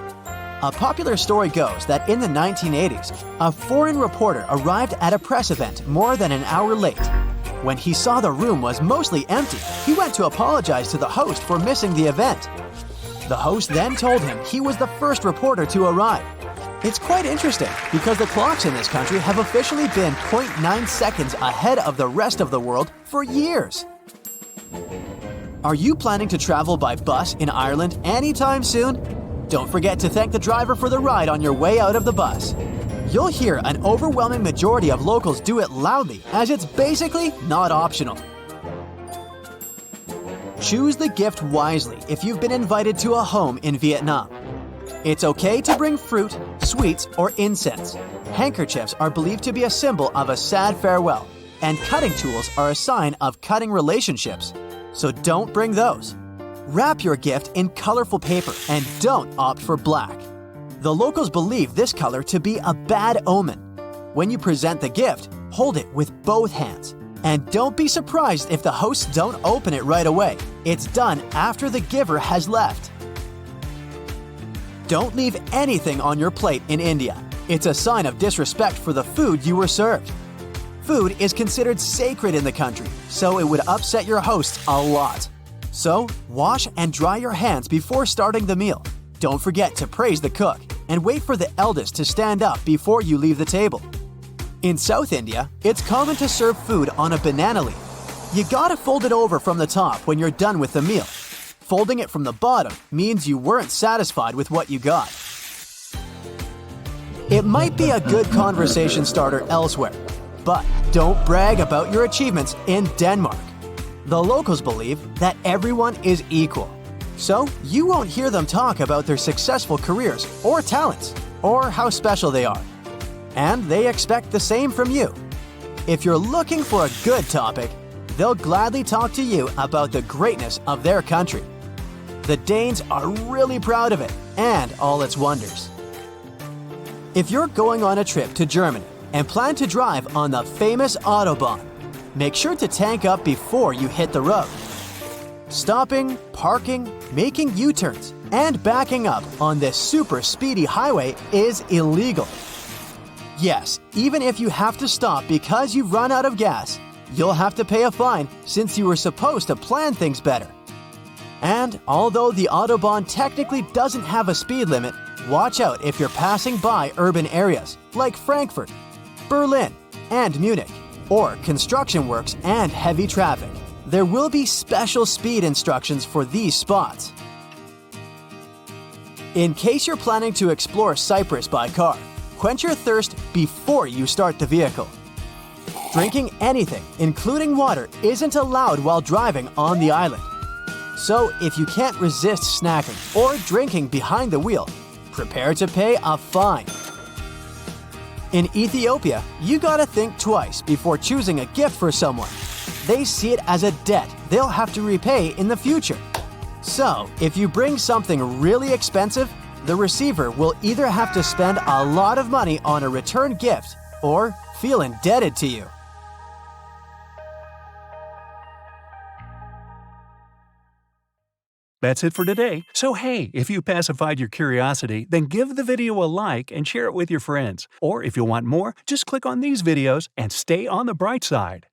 A popular story goes that in the 1980s, a foreign reporter arrived at a press event more than an hour late. When he saw the room was mostly empty, he went to apologize to the host for missing the event. The host then told him he was the first reporter to arrive. It's quite interesting because the clocks in this country have officially been 0.9 seconds ahead of the rest of the world for years. Are you planning to travel by bus in Ireland anytime soon? Don't forget to thank the driver for the ride on your way out of the bus. You'll hear an overwhelming majority of locals do it loudly, as it's basically not optional. Choose the gift wisely if you've been invited to a home in Vietnam. It's okay to bring fruit, sweets, or incense. Handkerchiefs are believed to be a symbol of a sad farewell, and cutting tools are a sign of cutting relationships. So don't bring those. Wrap your gift in colorful paper and don't opt for black. The locals believe this color to be a bad omen. When you present the gift, hold it with both hands. And don't be surprised if the hosts don't open it right away. It's done after the giver has left. Don't leave anything on your plate in India. It's a sign of disrespect for the food you were served. Food is considered sacred in the country, so it would upset your hosts a lot. So, wash and dry your hands before starting the meal. Don't forget to praise the cook and wait for the eldest to stand up before you leave the table. In South India, it's common to serve food on a banana leaf. You gotta fold it over from the top when you're done with the meal. Folding it from the bottom means you weren't satisfied with what you got. It might be a good conversation starter elsewhere, but don't brag about your achievements in Denmark. The locals believe that everyone is equal. So you won't hear them talk about their successful careers or talents or how special they are. And they expect the same from you. If you're looking for a good topic, they'll gladly talk to you about the greatness of their country. The Danes are really proud of it and all its wonders. If you're going on a trip to Germany and plan to drive on the famous Autobahn, make sure to tank up before you hit the road. Stopping, parking, making U-turns, and backing up on this super speedy highway is illegal. Yes, even if you have to stop because you've run out of gas, you'll have to pay a fine since you were supposed to plan things better. And although the Autobahn technically doesn't have a speed limit, watch out if you're passing by urban areas like Frankfurt, Berlin, and Munich, or construction works and heavy traffic. There will be special speed instructions for these spots. In case you're planning to explore Cyprus by car, quench your thirst before you start the vehicle. Drinking anything, including water, isn't allowed while driving on the island. So if you can't resist snacking or drinking behind the wheel, prepare to pay a fine. In Ethiopia, you gotta think twice before choosing a gift for someone. They see it as a debt they'll have to repay in the future. So, if you bring something really expensive, the receiver will either have to spend a lot of money on a return gift or feel indebted to you. That's it for today. So hey, if you pacified your curiosity, then give the video a like and share it with your friends. Or if you want more, just click on these videos and stay on the bright side.